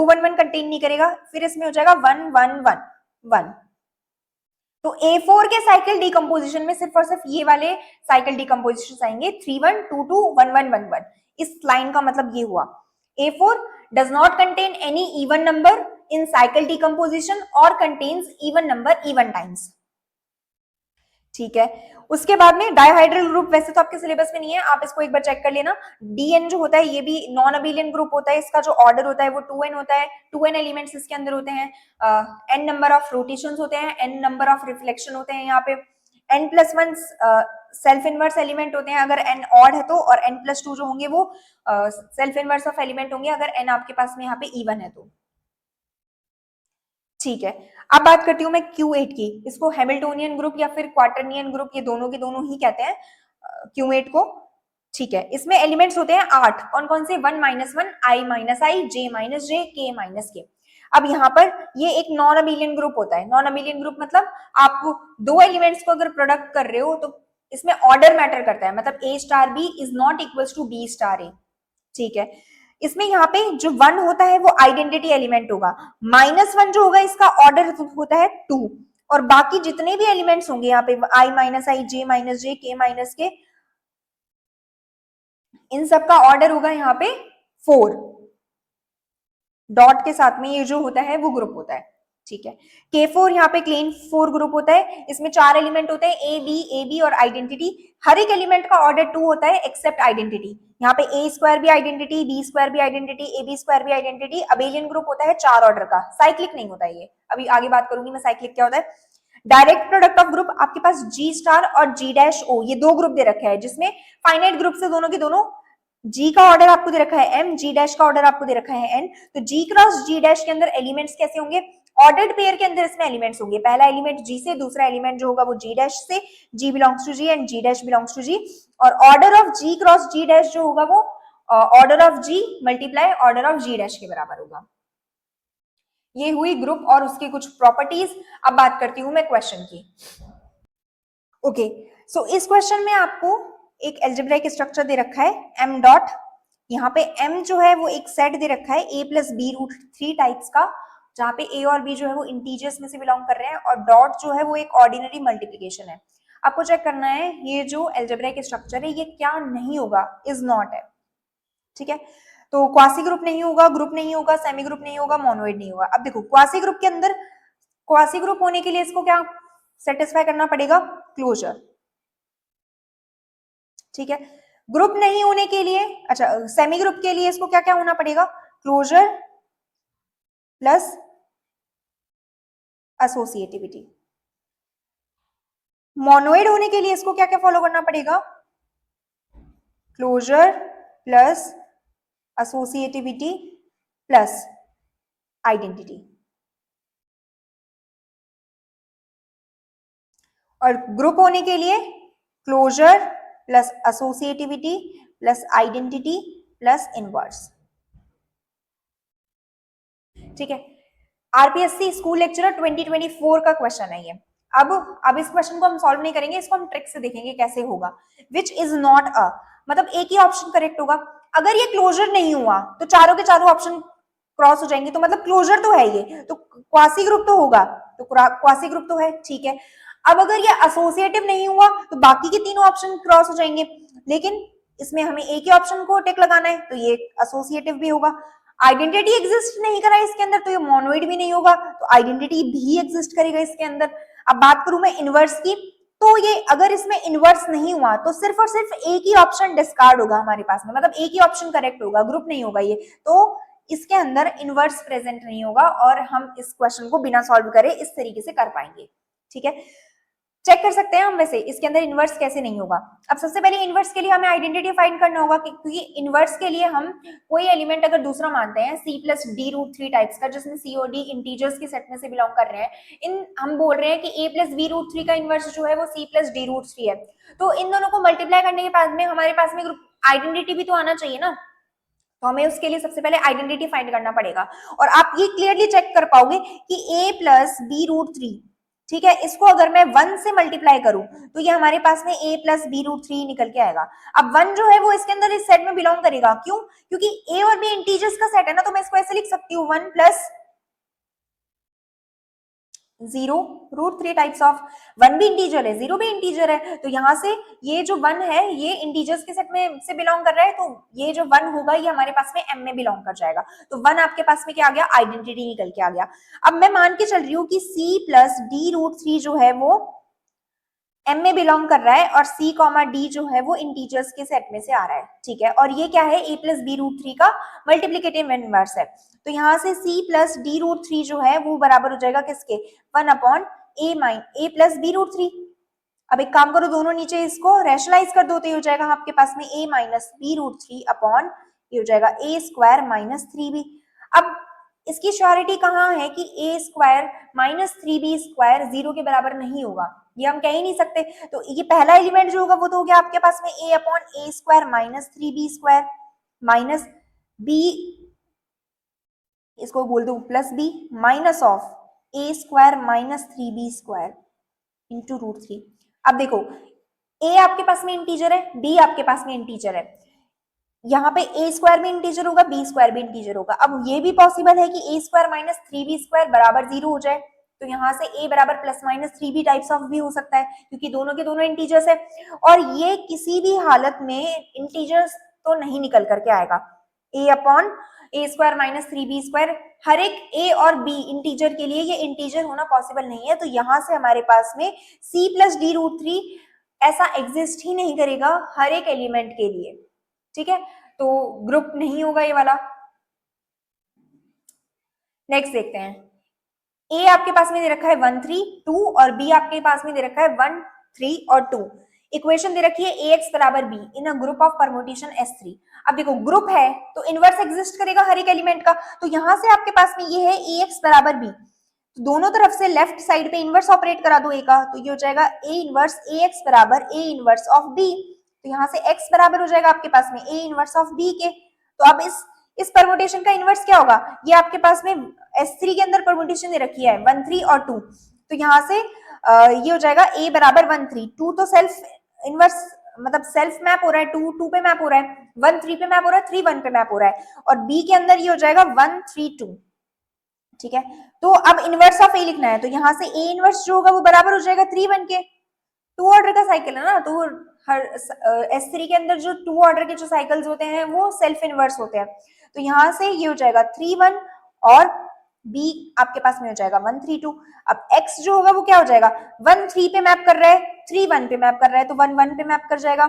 1 1 कंटेन नहीं करेगा। फिर इसमें हो जाएगा 1 1 1 1। तो A4 के साइकिल डिकम्पोजिशन में सिर्फ और सिर्फ ये वाले साइकिल डिकम्पोजिशन आएंगे, 3 1 2 2 1 1 1 1। इस लाइन का मतलब ये हुआ A4 does not contain any even number in cycle decomposition or contains even number even times, ठीक है। उसके बाद में डायहाइड्रल ग्रुप वैसे तो आपके सिलेबस में नहीं है, आप इसको एक बार चेक कर लेना। डीएन जो होता है ये भी नॉन अबेलियन ग्रुप होता है, इसका जो ऑर्डर होता है वो 2n होता है। 2n एलिमेंट्स इसके अंदर होते हैं, n नंबर ऑफ रोटेशंस होते हैं, n नंबर ऑफ रिफ्लेक्शन होते हैं। यहाँ पे n+1 सेल्फ इनवर्स एलिमेंट होते हैं अगर n ऑड है तो, और n+2 जो होंगे वो सेल्फ इनवर्स ऑफ एलिमेंट होंगे अगर n आपके पास में यहाँ पे इवन है तो, ठीक है। अब बात करती हूँ मैं Q8 की। इसको हैमिल्टोनियन ग्रुप या फिर क्वार्टरनियन ग्रुप, ये दोनों के दोनों ही कहते हैं Q8 को, ठीक है। इसमें एलिमेंट्स होते हैं 8, कौन कौन से, 1 -1, I - I, J - J, K - K। अब यहाँ पर ये एक नॉन अबेलियन ग्रुप होता है। नॉन अबेलियन ग्रुप मतलब आप दो एलिमेंट्स को अगर प्रोडक्ट कर रहे हो तो इसमें ऑर्डर मैटर करता है, मतलब A*B is not equal to B*A, ठीक है। इसमें यहाँ पे जो 1 होता है वो आइडेंटिटी एलिमेंट होगा, -1 जो होगा इसका ऑर्डर होता है 2, और बाकी जितने भी एलिमेंट्स होंगे यहाँ पे I - I, J - J, K - K, इन सब का ऑर्डर होगा यहाँ पे 4। डॉट के साथ में ये जो होता है वो ग्रुप होता है, ठीक है। K4 यहाँ पे क्लेन 4 ग्रुप होता है। इसमें 4 एलिमेंट होते हैं, A B और आइडेंटिटी। हर एक एलिमेंट का ऑर्डर 2 होता है एक्सेप्ट आइडेंटिटी। यहाँ पे A² भी आइडेंटिटी, B² भी आइडेंटिटी, AB² भी आइडेंटिटी। अबेलियन ग्रुप होता है 4 ऑर्डर का, साइक्लिक नहीं होता ये। अभी आगे बात करूंगी मैं साइक्लिक क्या होता है। डायरेक्ट प्रोडक्ट ऑफ ग्रुप आपके पास G* और G'O, ये दो ग्रुप दे रखे हैं जिसमें फाइनाइट ग्रुप से दोनों के दोनों। G का ऑर्डर आपको दे रखा है M, G' का ऑर्डर आपको दे रखा है N। तो G क्रॉस G' के अंदर एलिमेंट्स कैसे होंगे, ऑर्डर्ड पेयर के अंदर इसमें एलिमेंट्स होंगे। पहला एलिमेंट G से, दूसरा एलिमेंट जो होगा वो G' से, G belongs to G and G' belongs to G। और order of G cross G' जो होगा वो order of G multiply order of G' के बराबर होगा। ये हुई ग्रुप और उसकी कुछ प्रॉपर्टीज। अब बात करती हूं मैं क्वेश्चन की। ओके, सो इस क्वेश्चन में आपको एक एल्जेब्राइक स्ट्रक्चर दे रखा है m डॉट। यहाँ पे m जो है वो एक सेट दे रखा है a + b√3 टाइप्स का, जहाँ पे a और b जो है वो इंटीजर्स में से बिलोंग कर रहे हैं, और डॉट जो है वो एक ऑर्डिनरी मल्टीप्लीकेशन है। आपको चेक करना है ये जो एल्जेब्राइक स्ट्रक्चर है ये क्या नहीं होगा, इज नॉट है, ठीक है। तो क्वासी ग्रुप नहीं होगा, ग्रुप नहीं होगा, सेमी ग्रुप नहीं होगा, मोनोइड नहीं होगा। अब देखो क्वासी ग्रुप के अंदर, क्वासी ग्रुप होने के लिए इसको क्या सेटिस्फाई करना पड़ेगा, क्लोजर, ठीक है। ग्रुप नहीं होने के लिए, अच्छा सेमी ग्रुप के लिए इसको क्या क्या होना पड़ेगा, क्लोजर प्लस एसोसिएटिविटी। मोनोइड होने के लिए इसको क्या क्या फॉलो करना पड़ेगा, closure plus associativity plus identity. और ग्रुप होने के लिए closure plus associativity plus identity plus inverse, ठीक है। आरपीएससी स्कूल लेक्चरर 2024 का क्वेश्चन है ये। अब इस क्वेश्चन को हम सॉल्व नहीं करेंगे, इसको हम ट्रिक से देखेंगे कैसे होगा। विच इज नॉट अ, मतलब एक ही ऑप्शन करेक्ट होगा। अगर ये क्लोजर नहीं हुआ तो चारों के चारों ऑप्शन क्रॉस हो जाएंगे, तो मतलब क्लोजर तो है ये, तो क्वासी ग्रुप तो होगा, तो क्वासी ग्रुप तो है, ठीक है। अब अगर ये एसोसिएटिव नहीं हुआ तो बाकी के तीनों ऑप्शन क्रॉस हो जाएंगे, लेकिन इसमें हमें एक ही ऑप्शन को टिक लगाना है, तो ये एसोसिएटिव भी होगा। आइडेंटिटी एग्जिस्ट नहीं करा इसके अंदर तो ये मोनोइड भी नहीं होगा, तो आइडेंटिटी भी एग्जिस्ट करेगा इसके अंदर। अब बात करूं मैं इनवर्स की, तो ये अगर इसमें इनवर्स नहीं हुआ तो सिर्फ और सिर्फ एक ही ऑप्शन डिस्कार्ड होगा हमारे पास में, मतलब एक ही ऑप्शन करेक्ट होगा, ग्रुप नहीं होगा ये, तो इसके अंदर इनवर्स प्रेजेंट नहीं होगा और हम इस क्वेश्चन को बिना सॉल्व करे इस तरीके से कर पाएंगे। ठीक है, चेक कर सकते हैं हम वैसे इसके अंदर इनवर्स कैसे नहीं होगा। अब सबसे पहले इनवर्स के लिए हमें आइडेंटिटी फाइंड करना होगा, क्योंकि इनवर्स के लिए हम कोई एलिमेंट अगर दूसरा मानते हैं C plus D root three types का, जिसमें सी और डी इंटीजर्स के सेट में से बिलोंग कर रहे हैं, इन हम बोल रहे हैं कि A plus B root three का इनवर्स जो है वो C plus D root three है, तो इन दोनों को मल्टीप्लाई करने के बाद में हमारे पास में ग्रुप आइडेंटिटी भी तो आना चाहिए ना, तो हमें उसके लिए सबसे पहले आइडेंटिटी फाइंड करना पड़ेगा। और आप ये क्लियरली चेक कर पाओगे कि a plus B root three, ठीक है, इसको अगर मैं 1 से मल्टीप्लाई करूं तो ये हमारे पास में a plus B root three निकल के आएगा। अब 1 जो है वो इसके अंदर इस सेट में बिलोंग करेगा, क्यों? क्योंकि a और b इंटीजर्स का सेट है ना, तो मैं इसको ऐसे लिख सकती हूँ 1 plus 0 root three types of, 1 भी इंटीजर है 0 भी इंटीजर है, तो यहां से ये जो 1 है ये इंटीजर्स के सेट में से बिलोंग कर रहा है, तो ये जो 1 होगा ये हमारे पास में m में बिलोंग कर जाएगा, तो 1 आपके पास में क्या आ गया, आइडेंटिटी निकल के आ गया। अब मैं मान के चल रही हूँ कि c plus D root three जो है वो m में बिलोंग कर रहा है और c कॉमा d जो है वो इंटीजर्स के सेट में से आ रहा है, ठीक है, और ये क्या है, a plus B root three का मल्टीप्लीकेटिव इनवर्स है, तो यहाँ से c plus D root three जो है वो बराबर हो जाएगा किसके, 1 upon a plus B root three. अब एक काम करो, दोनों नीचे इसको रैशनलाइज कर दो, तो ये हो जाएगा आपके पास में a minus B root three upon ये हो जाएगा a square minus three B. अब इसकी श्योरिटी कहाँ है कि a square minus three B square zero के बराबर नहीं होगा, ये हम कह ही नहीं सकते, तो ये पहला एलिमेंट जो होगा वो तो हो गया आपके पास में a upon a square minus three B square minus b, इसको बोल दो plus b minus of a square minus three B square into root three. अब देखो a आपके पास में इंटीजर है, b आपके पास में इंटीजर है, यहाँ पे a स्क्वायर भी इंटीजर होगा b स्क्वायर भी इंटीजर होगा। अब ये भी पॉसिबल है कि a square minus three B square बराबर जीरो हो जाए, तो यहाँ से a बराबर plus minus three B types of भी हो सकता है, क्योंकि दोनों के दोनों इंटीजर्स है, और ये किसी भी हालत में इंटीजर्स तो नहीं निकल करके आएगा, a upon a square minus three B square, हर एक a और b इंटीजर के लिए ये इंटीजर होना पॉसिबल नहीं है, तो यहाँ से हमारे पास में c plus D root three ऐसा एग्जिस्ट ही नहीं करेगा हर एक एलिमेंट के लिए, ठीक है, तो ग्रुप नहीं होगा ये वाला। नेक्स्ट देखते हैं, ए आपके पास में दे रखा है 1 3 2 और बी आपके पास में दे रखा है 1 3 और 2। इक्वेशन दे रखी है ax बराबर b in a group of permutation s3। अब देखो ग्रुप है तो इनवर्स एग्जिस्ट करेगा हर एक एलिमेंट का, तो यहां से आपके पास में ये है ax बराबर b, तो दोनों तरफ से लेफ्ट साइड पे इनवर्स ऑपरेट करा दो a का, तो ये हो जाएगा a इनवर्स ax बराबर a इनवर्स ऑफ b, तो यहाँ से x बराबर हो जाएगा आपके पास में a इनवर्स ऑफ b के। तो अब इस परमुटेशन का इनवर्स क्या होगा, ये आपके पास में S3 के अंदर परमुटेशन दे रखी है 1 3 और 2, तो यहाँ से ये हो जाएगा a बराबर 1 3, 2 तो सेल्फ इनवर्स मतलब सेल्फ मैप हो रहा है, 2 2 पे मैप हो रहा है, 1 3 पे मैप हो रहा है, 3 1 पे मैप हो रहा है, और b के अंदर ये हो जाएगा 1 3 2, ठीक है। तो अब इनवर्स ऑफ a लिखना है, तो यहाँ से a इनवर्स जो होगा वो बराबर हो जाएगा 3 1 के, 2 ऑर्डर का साइकिल है ना, तो हर S3 के अंदर जो 2 ऑर्डर के जो साइकिल्स होते हैं वो सेल्फ इनवर्स होते हैं, तो यहाँ से ये हो जाएगा 3 1 और b आपके पास में हो जाएगा 1 3 2। अब x जो होगा वो क्या हो जाएगा, 1 3 पे मैप कर रहा है, 3 1 पे मैप कर रहा है, तो 1 1 पे मैप कर जाएगा,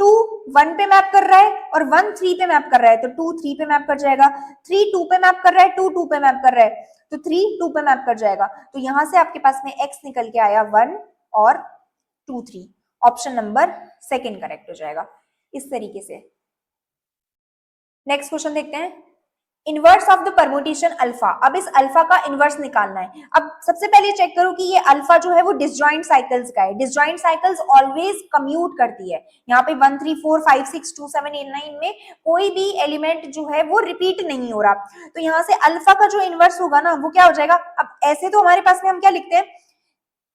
2 1 पे मैप कर रहा है और 1 3 पे मैप कर रहा है, तो 2 3 पे मैप कर जाएगा, 3 2 पे मैप कर रहा है, 2 2 पे मैप कर रहा है, तो 3 2 पे मैप कर जाएगा, तो यहाँ से आपके पास में x निकल के आया 1 और 2 3, ऑप्शन नंबर सेकंड करेक्ट हो जाएगा इस तरीके से। नेक्स्ट क्वेश्चन देखते हैं, inverse of the permutation alpha. अब इस अल्फा का इनवर्स निकालना है। अब सबसे पहले चेक करो कि ये अल्फा जो है वो डिसजॉइंट साइकिल्स का है, डिसजॉइंट साइकिल्स ऑलवेज कम्यूट करती है, यहाँ पे 1 3 4 5 6 2 7 8 9 में कोई भी एलिमेंट जो है वो रिपीट नहीं हो रहा, तो यहाँ से अल्फा का जो इनवर्स होगा ना वो क्या हो जाएगा। अब ऐसे तो हमारे पास में हम क्या लिखते हैं,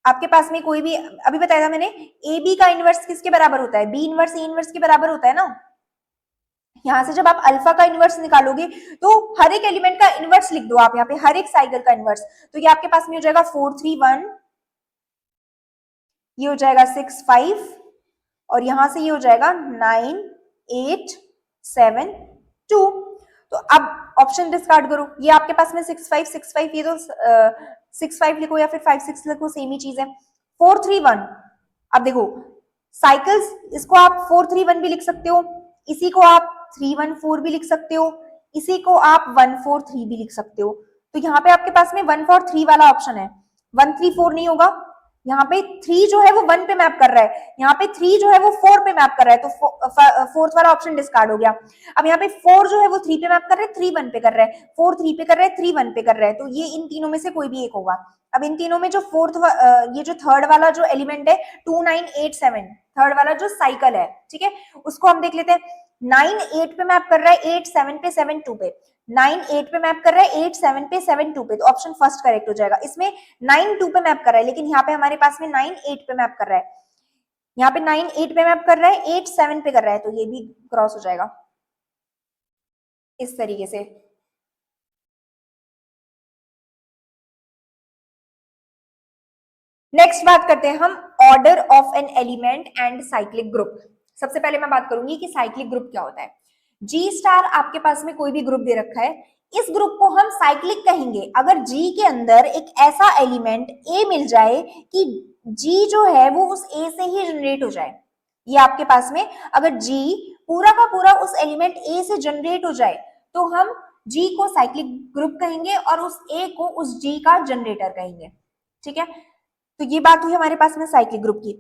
आपके पास में कोई भी अभी बताया था मैंने, ए बी का इनवर्स किसके बराबर होता है, बी इनवर्स ए इनवर्स के बराबर होता है ना, यहां से जब आप अल्फा का इनवर्स निकालोगे तो हर एक एलिमेंट का इनवर्स लिख दो आप यहाँ पे, हर एक साइकिल का इनवर्स, तो ये आपके पास में हो जाएगा 4 3 1, ये हो जाएगा 6 5 और यहां से ये हो जाएगा 9 8 7 2। तो अब ऑप्शन डिस्कार्ड करो, ये आपके पास में 6 5 ये तो 6 5 लिखो या फिर 5 6 लिखो, सेम ही चीज है। 4 3 1 अब देखो साइकिल्स, इसको आप 431 भी लिख सकते हो, इसी को आप 314 भी लिख सकते हो, इसी को आप 143 भी लिख सकते हो। तो यहाँ पे आपके पास में 143 वाला ऑप्शन है, 134 नहीं होगा। यहाँ पे 3 जो है वो 1 पे मैप कर रहा है, यहाँ पे 3 जो है वो 4 पे मैप कर रहा है, तो फोर्थ वाला ऑप्शन डिस्कार्ड हो गया। अब यहाँ पे 4 जो है वो 3 पे मैप कर रहा है, 3 1 पे कर रहा है, 4 3 पे कर रहा है, 3 1 पे कर रहा है, तो ये इन तीनों में से कोई भी एक होगा। अब इन तीनों में जो ये जो थर्ड वाला जो एलिमेंट है 2987, थर्ड वाला जो साइकिल है, ठीक है, उसको हम देख लेते हैं। 9 8 पे मैप कर रहा है, 8 7 पे, 7 2 पे, 9 8 पे मैप कर रहा है, 8 7 पे, 7 2 पे, तो ऑप्शन फर्स्ट करेक्ट हो जाएगा। इसमें 9 2 पे मैप कर रहा है, लेकिन यहाँ पे हमारे पास में 9 8 पे मैप कर रहा है, यहाँ पे 9 8 पे मैप कर रहा है, 8 7 पे कर रहा है, तो ये भी क्रॉस हो जाएगा इस तरीके से। नेक्स्ट बात करते हैं हम order of an element and cyclic group. सबसे पहले मैं बात करूंगी कि साइक्लिक ग्रुप क्या होता है। जी स्टार आपके पास में कोई भी ग्रुप दे रखा है, इस ग्रुप को हम साइक्लिक कहेंगे अगर जी के अंदर एक ऐसा एलिमेंट ए मिल जाए कि जी जो है वो उस ए से ही जनरेट हो जाए। ये आपके पास में अगर जी पूरा का पूरा उस एलिमेंट ए से जनरेट हो जाए तो हम जी को साइक्लिक ग्रुप कहेंगे और उस ए को उस जी का जनरेटर कहेंगे। ठीक है, तो ये बात हुई हमारे पास में साइक्लिक ग्रुप की।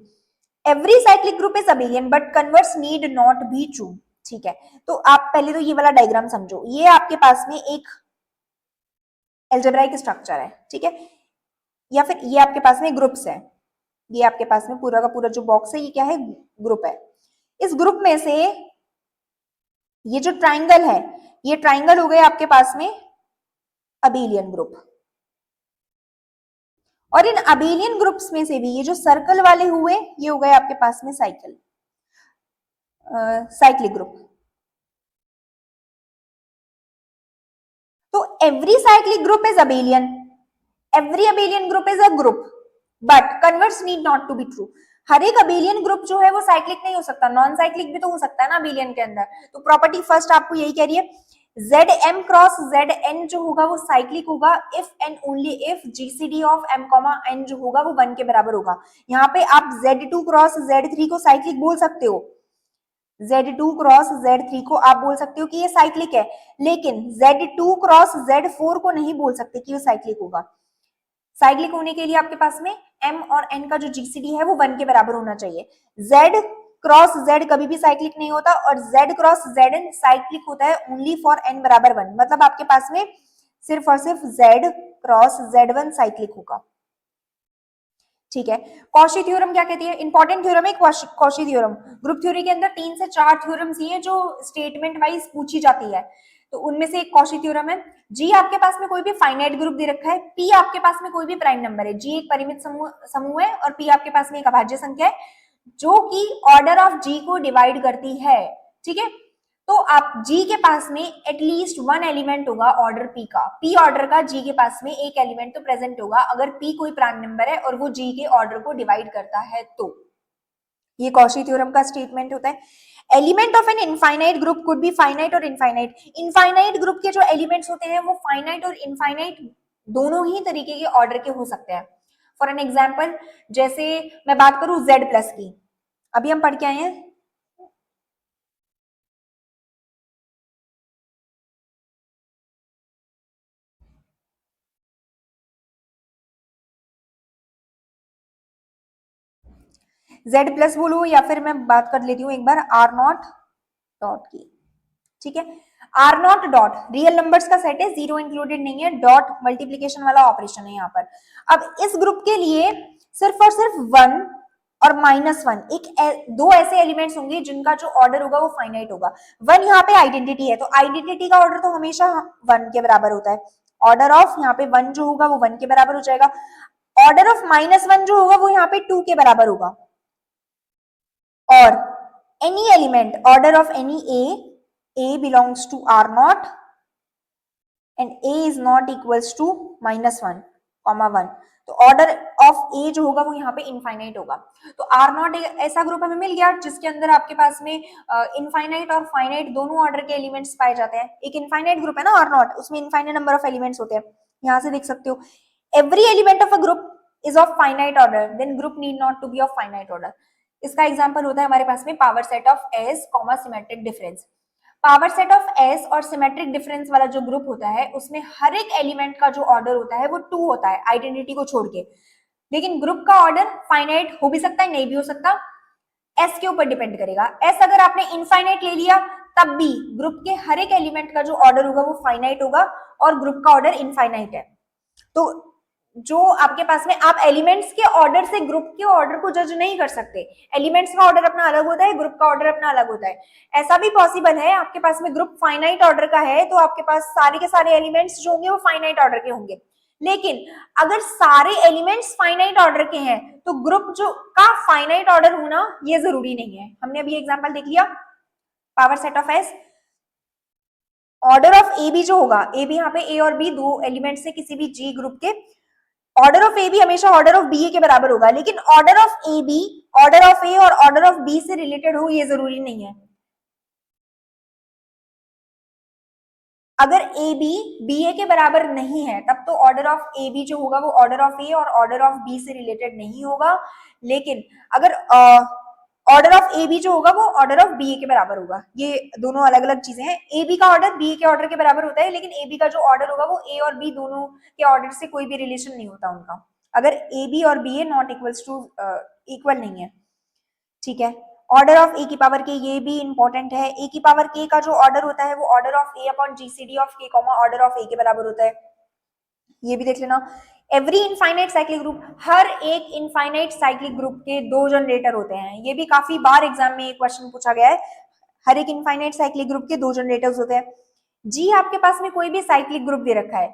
Every cyclic group is abelian but converse need not be true. ठीक है, तो आप पहले तो ये वाला डायग्राम समझो। ये आपके पास में एक एल्जेब्राइक स्ट्रक्चर है, ठीक है, या फिर ये आपके पास में ग्रुप्स है। ये आपके पास में पूरा का पूरा जो बॉक्स है ये क्या है, ग्रुप है। इस ग्रुप में से ये जो ट्राइंगल है, ये ट्राइंगल हो गए आपके पास में अबेलियन ग्रुप, और इन अबेलियन ग्रुप्स में से भी ये जो सर्कल वाले हुए ये हो गए आपके पास में साइक्लिक ग्रुप। तो every cyclic group is abelian, every abelian group is a group but converse need not to be true. हर एक अबेलियन ग्रुप जो है वो साइक्लिक नहीं हो सकता, नॉन साइक्लिक भी तो हो सकता है ना अबेलियन के अंदर। तो प्रॉपर्टी फर्स्ट आपको यही कह रही है, Z M cross Z N जो होगा वो साइक्लिक होगा if and only if GCD of M comma N जो होगा वो 1 के बराबर होगा। यहाँ पे आप Z2 क्रॉस Z3 को साइक्लिक बोल सकते हो, Z2 क्रॉस Z3 को आप बोल सकते हो कि ये साइक्लिक है, लेकिन Z2 क्रॉस Z4 को नहीं बोल सकते कि ये साइक्लिक होगा। साइक्लिक होने के लिए आपके पास में M और N का जो जीसीडी है वो 1 के बराबर होना चाहिए। Z क्रॉस Z कभी भी साइक्लिक नहीं होता, और Z क्रॉस Zn साइक्लिक होता है ओनली फॉर n बराबर 1। मतलब आपके पास में सिर्फ और सिर्फ Z क्रॉस Z1 साइक्लिक होगा। ठीक है, कॉशी थ्योरम क्या कहती है, इंपॉर्टेंट थ्योरम है कॉशी थ्योरम। ग्रुप थ्योरी के अंदर 3 से 4 थ्योरम्स ही है जो स्टेटमेंट वाइज पूछी जाती है, तो उनमें से एक कॉशी थ्योरम है। जी आपके पास में कोई भी फाइनाइट ग्रुप दे रखा है, पी आपके पास में कोई भी प्राइम नंबर है, जी एक परिमित समूह है और पी आपके पास में एक अभाज्य संख्या है जो कि ऑर्डर ऑफ जी को डिवाइड करती है। ठीक है, तो आप जी के पास में एटलीस्ट 1 एलिमेंट होगा ऑर्डर पी का, पी ऑर्डर का जी के पास में एक एलिमेंट तो प्रेजेंट होगा अगर पी कोई प्राइम नंबर है और वो जी के ऑर्डर को डिवाइड करता है तो। ये कॉशी थ्योरम का स्टेटमेंट होता है। Element of an infinite group could be finite और इनफाइनाइट। इनफाइनाइट ग्रुप के जो एलिमेंट्स होते हैं वो फाइनाइट और इनफाइनाइट दोनों ही तरीके के ऑर्डर के हो सकते हैं। फॉर एन एग्जाम्पल, जैसे मैं बात करूं Z प्लस की, अभी हम पढ़ के आए हैं Z प्लस बोलो, या फिर मैं बात कर लेती हूँ एक बार R नॉट डॉट की। ठीक है, R not dot real numbers का सेट है, जीरो इंक्लूडेड नहीं है, डॉट मल्टीप्लीकेशन वाला ऑपरेशन है यहाँ पर। अब इस ग्रुप के लिए सिर्फ और सिर्फ 1 और -1 दो ऐसे एलिमेंट्स होंगे जिनका जो ऑर्डर होगा वो फाइनाइट होगा। 1 यहाँ पे आइडेंटिटी है, तो आइडेंटिटी का ऑर्डर तो हमेशा 1 के बराबर होता है। ऑर्डर ऑफ यहाँ पे 1 जो होगा वो 1 के बराबर हो जाएगा। ऑर्डर ऑफ -1 जो होगा वो यहाँ पे 2 के बराबर होगा। और any element order of any a belongs to R naught and a is not equals to -1, 1। तो ऑर्डर ऑफ ए जो होगा वो यहाँ पे इनफाइनाइट होगा। तो आर नॉट ऐसा ग्रुप हमें मिल गया जिसके अंदर आपके पास में इनफाइनाइट और फाइनाइट दोनों ऑर्डर के एलिमेंट्स पाए जाते हैं। एक इनफाइनाइट ग्रुप है ना आर नॉट, उसमें इनफाइनाइट नंबर ऑफ एलिमेंट्स होते हैं, यहाँ से देख सकते हो। Every element of a group is of finite order, then group need not to be of finite order. इसका एग्जांपल होता है हमारे पास में power set of S, symmetric difference. Power set of S और सिमेट्रिक डिफरेंस वाला जो group होता है उसमें हर एक एलिमेंट का जो ऑर्डर होता है वो 2 होता है, आइडेंटिटी को छोड़ के। लेकिन ग्रुप का ऑर्डर फाइनाइट हो भी सकता है, नहीं भी हो सकता, S के ऊपर डिपेंड करेगा। S अगर आपने इनफाइनाइट ले लिया तब भी ग्रुप के हर एक एलिमेंट का जो ऑर्डर होगा वो फाइनाइट होगा और ग्रुप का ऑर्डर इनफाइनाइट है। तो जो आपके पास में, आप एलिमेंट्स के ऑर्डर से ग्रुप के ऑर्डर को जज नहीं कर सकते। एलिमेंट्स का ऑर्डर अपना अलग होता है, ग्रुप का ऑर्डर अपना अलग होता है। ऐसा भी पॉसिबल है आपके पास में ग्रुप फाइनाइट ऑर्डर का है तो आपके पास सारे के सारे एलिमेंट्स जो होंगे वो फाइनाइट ऑर्डर के होंगे। लेकिन अगर सारे एलिमेंट्स फाइनाइट ऑर्डर के हैं तो ग्रुप जो का फाइनाइट ऑर्डर होना ये जरूरी नहीं है। हमने अभी एग्जांपल देख लिया, power set of S, order of A B जो होगा, ए बी यहाँ पे ए और बी दो एलिमेंट से किसी भी जी ग्रुप के, ऑर्डर ऑफ ए बी हमेशा ऑर्डर ऑफ बी ए के बराबर होगा। लेकिन order of A b order of a और ऑर्डर ऑफ बी से रिलेटेड हो ये जरूरी नहीं है। अगर ए बी बी ए के बराबर नहीं है तब तो ऑर्डर ऑफ ए बी जो होगा वो ऑर्डर ऑफ ए और ऑर्डर ऑफ बी से रिलेटेड नहीं होगा। लेकिन अगर ऑर्डर ऑफ ए बी जो होगा वो ऑर्डर ऑफ बी ए के बराबर होगा। ये दोनों अलग अलग चीजें हैं। ए बी का ऑर्डर बी ए के ऑर्डर के बराबर होता है, लेकिन ए बी का जो ऑर्डर होगा वो ए और बी दोनों के ऑर्डर से कोई भी रिलेशन नहीं होता उनका, अगर ए बी और B A not equals to equal नहीं है। ठीक है, ऑर्डर ऑफ ए की पावर के, ये भी इंपॉर्टेंट है। ए की पावर के का जो ऑर्डर होता है वो order of A upon GCD of के कॉमा ऑर्डर ऑफ ए के बराबर होता है, ये भी देख लेना। एवरी इनफाइनाइट साइक्लिक ग्रुप, हर एक इनफाइनाइट साइक्लिक ग्रुप के 2 जनरेटर होते हैं। ये भी काफी बार एग्जाम में एक क्वेश्चन पूछा गया है। हर एक इनफाइनाइट साइक्लिक ग्रुप के 2 जनरेटर्स होते हैं। जी आपके पास में कोई भी साइक्लिक ग्रुप दे रखा है,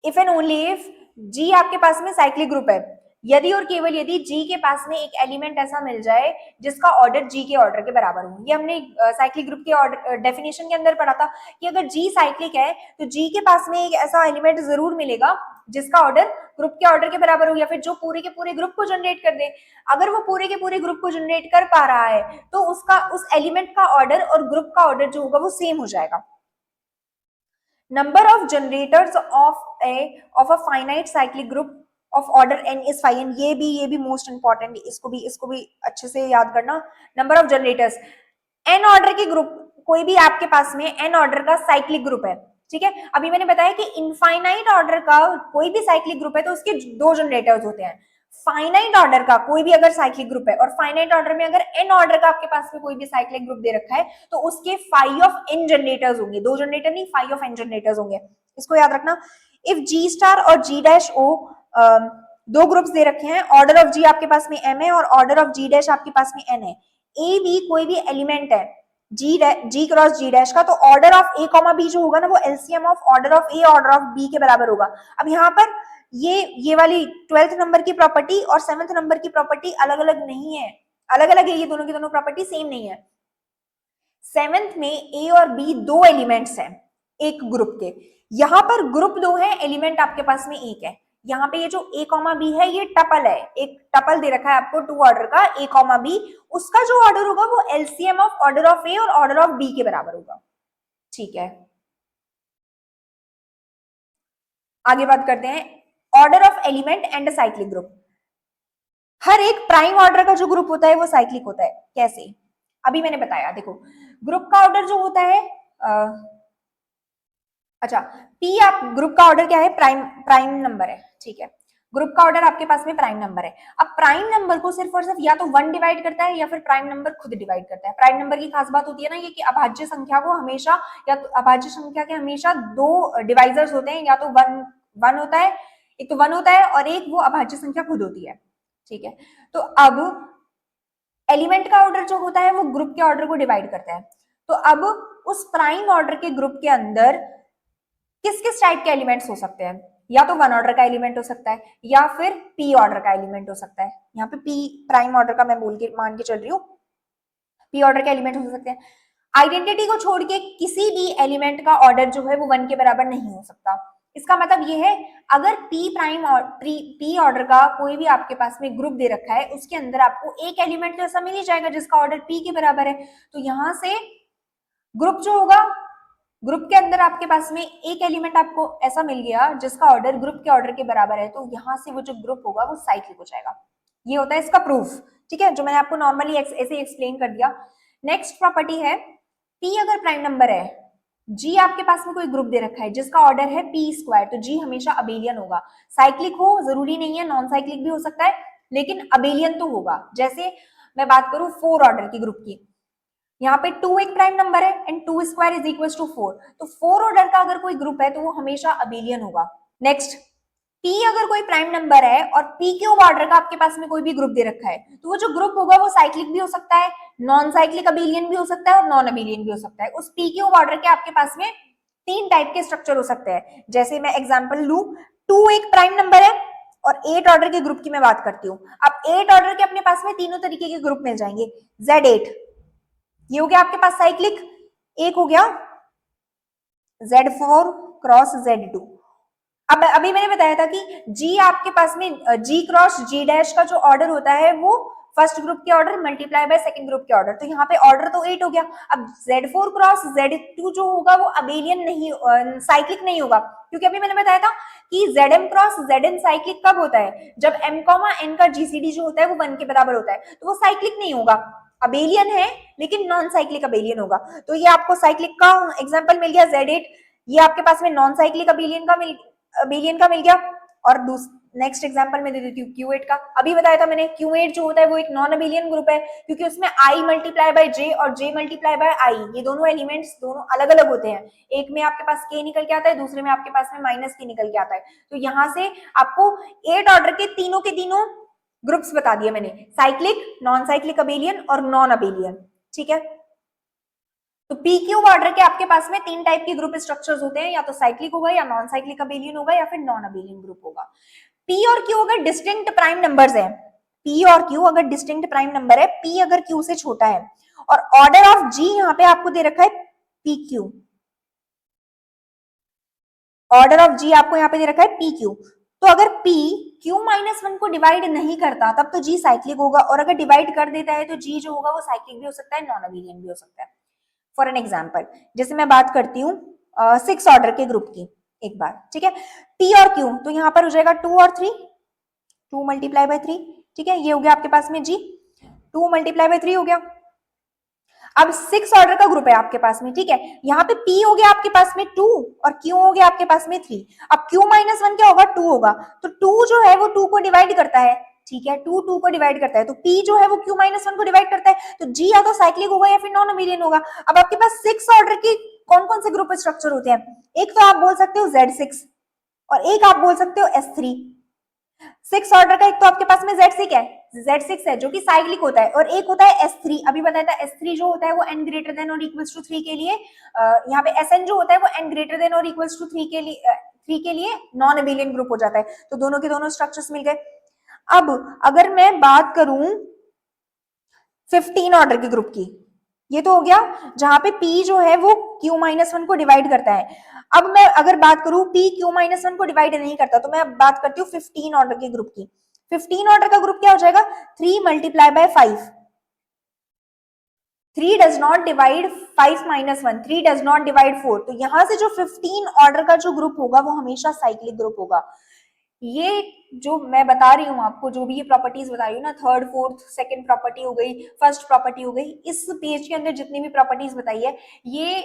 इफ एंड ओनली इफ जी आपके पास में साइक्लिक ग्रुप है, यदि और केवल यदि जी के पास में एक एलिमेंट ऐसा मिल जाए जिसका ऑर्डर जी के ऑर्डर के बराबर हो। ये हमने साइक्लिक ग्रुप के ऑर्डर डेफिनेशन के अंदर पढ़ा था कि अगर जी साइक्लिक है तो जी के पास में एक ऐसा एलिमेंट जरूर मिलेगा जिसका ऑर्डर ग्रुप के ऑर्डर के बराबर हो, या फिर जो पूरे के पूरे ग्रुप को जनरेट कर दे। अगर वो पूरे के पूरे ग्रुप को जनरेट कर पा रहा है तो उसका उस एलिमेंट का ऑर्डर और ग्रुप का ऑर्डर जो होगा वो सेम हो जाएगा। Number of generators of a finite cyclic group of order n is 5n। ये भी मोस्ट इंपॉर्टेंट, इसको भी अच्छे से याद करना। Number of generators, n order के ग्रुप, कोई भी आपके पास में n ऑर्डर का साइक्लिक ग्रुप है, ठीक है। अभी मैंने बताया कि इनफाइनाइट ऑर्डर का कोई भी साइक्लिक ग्रुप है तो उसके 2 जनरेटर्स होते हैं। फाइनाइट ऑर्डर का कोई भी अगर साइक्लिक ग्रुप है और फाइनाइट ऑर्डर में अगर n ऑर्डर का आपके पास में कोई भी साइक्लिक ग्रुप दे रखा है तो उसके 5 ऑफ n जनरेटर्स होंगे, 2 जनरेटर नहीं 5 ऑफ n जनरेटर्स होंगे, इसको याद रखना। इफ जी स्टार और जी डैश ओ 2 ग्रुप्स दे रखे हैं, ऑर्डर ऑफ जी आपके पास में m है और ऑर्डर ऑफ जी डैश आपके पास में n है। ए बी कोई भी एलिमेंट है जी क्रॉस जी डैश का, तो order of A comma B जो होगा ना वो LCM of order of A order of B के बराबर होगा। अब यहाँ पर ये वाली 12th नंबर की प्रॉपर्टी और 7th नंबर की प्रॉपर्टी अलग अलग नहीं है, अलग अलग है, ये दोनों की दोनों प्रॉपर्टी सेम नहीं है। 7th में ए और बी 2 एलिमेंट्स हैं एक ग्रुप के, यहां पर ग्रुप 2 है, एलिमेंट आपके पास में एक है। यहाँ पे ये जो ए कॉमा बी है ये टपल है, एक टपल दे रखा है आपको 2 ऑर्डर का ए कॉमा बी, उसका जो ऑर्डर होगा वो LCM of order of a और ऑर्डर ऑफ बी के बराबर होगा। ठीक है, आगे बात करते हैं order of element and cyclic group. हर एक प्राइम ऑर्डर का जो ग्रुप होता है वो साइक्लिक होता है। कैसे? अभी मैंने बताया, देखो ग्रुप का ऑर्डर जो होता है अच्छा पी, आप ग्रुप का ऑर्डर क्या है? प्राइम नंबर है, ठीक है। ग्रुप का ऑर्डर आपके पास में प्राइम नंबर है। अब प्राइम नंबर को सिर्फ और सिर्फ या तो 1 डिवाइड करता है या फिर प्राइम नंबर खुद डिवाइड करता है। प्राइम नंबर की खास बात होती है ना ये कि अभाज्य संख्या को हमेशा, या तो अभाज्य संख्या के हमेशा 2 डिवाइजर्स होते हैं, या तो वन होता है, एक तो 1 होता है और एक वो अभाज्य संख्या खुद होती है, ठीक है। तो अब एलिमेंट का ऑर्डर जो होता है वो ग्रुप के ऑर्डर को डिवाइड करता है। तो अब उस प्राइम ऑर्डर के ग्रुप के अंदर किस किस टाइप के एलिमेंट्स हो सकते हैं? या तो 1 ऑर्डर का एलिमेंट हो सकता है या फिर पी ऑर्डर का एलिमेंट हो सकता है। यहाँ पे पी प्राइम ऑर्डर का मैं मान के चल रही हूँ, पी ऑर्डर के एलिमेंट हो सकते हैं। आइडेंटिटी को छोड़ के किसी भी एलिमेंट का ऑर्डर जो है वो 1 के बराबर नहीं हो सकता। इसका मतलब ये है अगर पी प्राइम और पी ऑर्डर का कोई भी आपके पास में ग्रुप दे रखा है उसके अंदर आपको एक एलिमेंट तो ऐसा मिल ही जाएगा जिसका ऑर्डर पी के बराबर है। तो यहां से ग्रुप जो होगा ग्रुप के अंदर आपके पास में एक एलिमेंट आपको ऐसा मिल गया जिसका ऑर्डर ग्रुप के ऑर्डर के बराबर है, तो यहां से वो जो ग्रुप होगा वो साइक्लिक हो जाएगा। ये होता है इसका प्रूफ, ठीक है, जो मैंने आपको नॉर्मली ऐसे एक्सप्लेन कर दिया। नेक्स्ट प्रॉपर्टी है, पी अगर प्राइम नंबर है, जी आपके पास में कोई ग्रुप दे रखा है जिसका ऑर्डर है पी स्क्वायर, तो जी हमेशा अबेलियन होगा। साइक्लिक हो जरूरी नहीं है, नॉन साइक्लिक भी हो सकता है, लेकिन अबेलियन तो होगा। जैसे मैं बात करूं 4 ऑर्डर की ग्रुप की, यहाँ पे 2 एक प्राइम नंबर है and 2 square is equal to 4, तो 4 ऑर्डर का अगर कोई ग्रुप है तो वो हमेशा अबेलियन होगा। नेक्स्ट, P अगर कोई प्राइम नंबर है और P क्यूब ऑर्डर का आपके पास में कोई भी ग्रुप दे रखा है, तो वो जो ग्रुप होगा वो साइक्लिक भी हो सकता है, नॉन साइक्लिक अबेलियन भी हो सकता है और नॉन अबेलियन भी हो सकता है। उस P क्यूब ऑर्डर के आपके पास में 3 टाइप के स्ट्रक्चर हो सकते हैं। जैसे मैं एग्जांपल लू, 2 एक प्राइम नंबर है और 8 ऑर्डर के ग्रुप की मैं बात करती हूँ। अब 8 ऑर्डर के अपने पास में तीनों तरीके के ग्रुप मिल जाएंगे। Z8 ये हो गया आपके पास साइक्लिक, एक हो गया Z4 क्रॉस Z2। अब अभी मैंने बताया था कि G आपके पास में G क्रॉस G डैश का जो ऑर्डर होता है वो फर्स्ट ग्रुप के order multiply by second group के ऑर्डर, तो यहाँ पे ऑर्डर तो 8 हो गया। अब Z4 क्रॉस Z2 जो होगा वो अबेलियन नहीं, साइक्लिक नहीं होगा, क्योंकि अभी मैंने बताया था कि Zm क्रॉस Zn साइक्लिक कब होता है, जब m n का GCD जो होता है वो 1 के बराबर होता है, तो वो साइक्लिक नहीं होगा, अबेलियन है लेकिन नॉन साइक्लिक अबेलियन होगा। तो ये आपको साइक्लिक का एग्जांपल मिल गया Z8, ये आपके पास में नॉन साइक्लिक अबेलियन का मिल गया। और नेक्स्ट एग्जांपल में दे देती हूँ Q8 का। अभी बताया था मैंने Q8 जो होता है वो एक नॉन अबेलियन ग्रुप है, क्योंकि उसमें I मल्टीप्लाई बाय J और J मल्टीप्लाई बाय I, ये दोनों एलिमेंट्स दोनों अलग अलग होते हैं। एक में आपके पास K निकल के आता है, दूसरे में आपके पास में माइनस K निकल के आता है। तो यहाँ से आपको 8 ऑर्डर के तीनों ग्रुप्स बता दिए मैंने, साइक्लिक, नॉन साइक्लिक अबेलियन और नॉन अबेलियन, ठीक है। तो पी क्यूब ऑर्डर के आपके पास में 3 टाइप के ग्रुप स्ट्रक्चर्स होते हैं, या तो साइक्लिक होगा या नॉन साइक्लिक अबेलियन होगा या फिर नॉन अबेलियन ग्रुप होगा। पी और क्यू अगर डिस्टिंक्ट प्राइम नंबर्स हैं, पी और क्यू अगर डिस्टिंक्ट प्राइम नंबर है, पी अगर क्यू से छोटा है और ऑर्डर ऑफ जी यहाँ पे आपको दे रखा है पी क्यू, ऑर्डर ऑफ जी आपको यहाँ पे दे रखा है पी क्यू, तो अगर P Q-1 को डिवाइड नहीं करता तब तो G साइक्लिक होगा, और अगर डिवाइड कर देता है तो G जो होगा वो साइक्लिक भी हो सकता है, नॉन अबेलियन भी हो सकता है। फॉर एन एग्जाम्पल, जैसे मैं बात करती हूँ 6 ऑर्डर के ग्रुप की एक बार, ठीक है, P और Q, तो यहाँ पर हो जाएगा 2 और 3, 2 मल्टीप्लाई बाय 3, ठीक है, ये हो गया आपके पास में G, 2 मल्टीप्लाई बाय 3 हो गया। अब 6 ऑर्डर का ग्रुप है आपके पास में, ठीक है, यहाँ पे P हो गया आपके पास में 2 और Q हो गया आपके पास में 3। अब Q-1 क्या होगा, 2 होगा, तो 2 जो है वो 2 को डिवाइड करता है, ठीक है, 2 को डिवाइड करता है, तो P जो है वो Q-1 को डिवाइड करता है, तो G या तो साइक्लिक होगा या फिर नॉन अबेलियन होगा। अब आपके पास 6 ऑर्डर के कौन कौन से ग्रुप स्ट्रक्चर होते हैं, एक तो आप बोल सकते हो Z6 और एक आप बोल सकते हो S3। 6 ऑर्डर का एक तो आपके पास में Z6 है जो कि साइक्लिक होता है, और एक होता है S3। अभी बताया था S3 जो होता है वो n ग्रेटर देन और इक्वल्स टू 3 के लिए, यहाँ पे Sn जो होता है वो n ग्रेटर देन और इक्वल्स टू 3 के लिए नॉन अबेलियन ग्रुप हो जाता है। तो दोनों के दोनों स्ट्रक्चर्स मिल गए। अब अगर मैं बात करूं 15 ऑर्डर के ग्रुप की, ये तो हो गया जहां पे P जो है वो Q-1 को डिवाइड करता है। अब मैं अगर बात करूं P Q-1 को डिवाइड नहीं करता, तो मैं बात करती हूँ 15 ऑर्डर के ग्रुप की। 15 ऑर्डर का ग्रुप क्या हो जाएगा, 3 multiply by 5, 3 does not divide 5 minus 1, 3 does not divide 4, तो यहां से जो 15 ऑर्डर का जो ग्रुप होगा वो हमेशा साइक्लिक ग्रुप होगा। ये जो मैं बता रही हूँ आपको, जो भी ये प्रॉपर्टीज बता रही हूँ ना, थर्ड फोर्थ सेकंड प्रॉपर्टी हो गई, फर्स्ट प्रॉपर्टी हो गई, इस पेज के अंदर जितनी भी प्रॉपर्टीज बताई है ये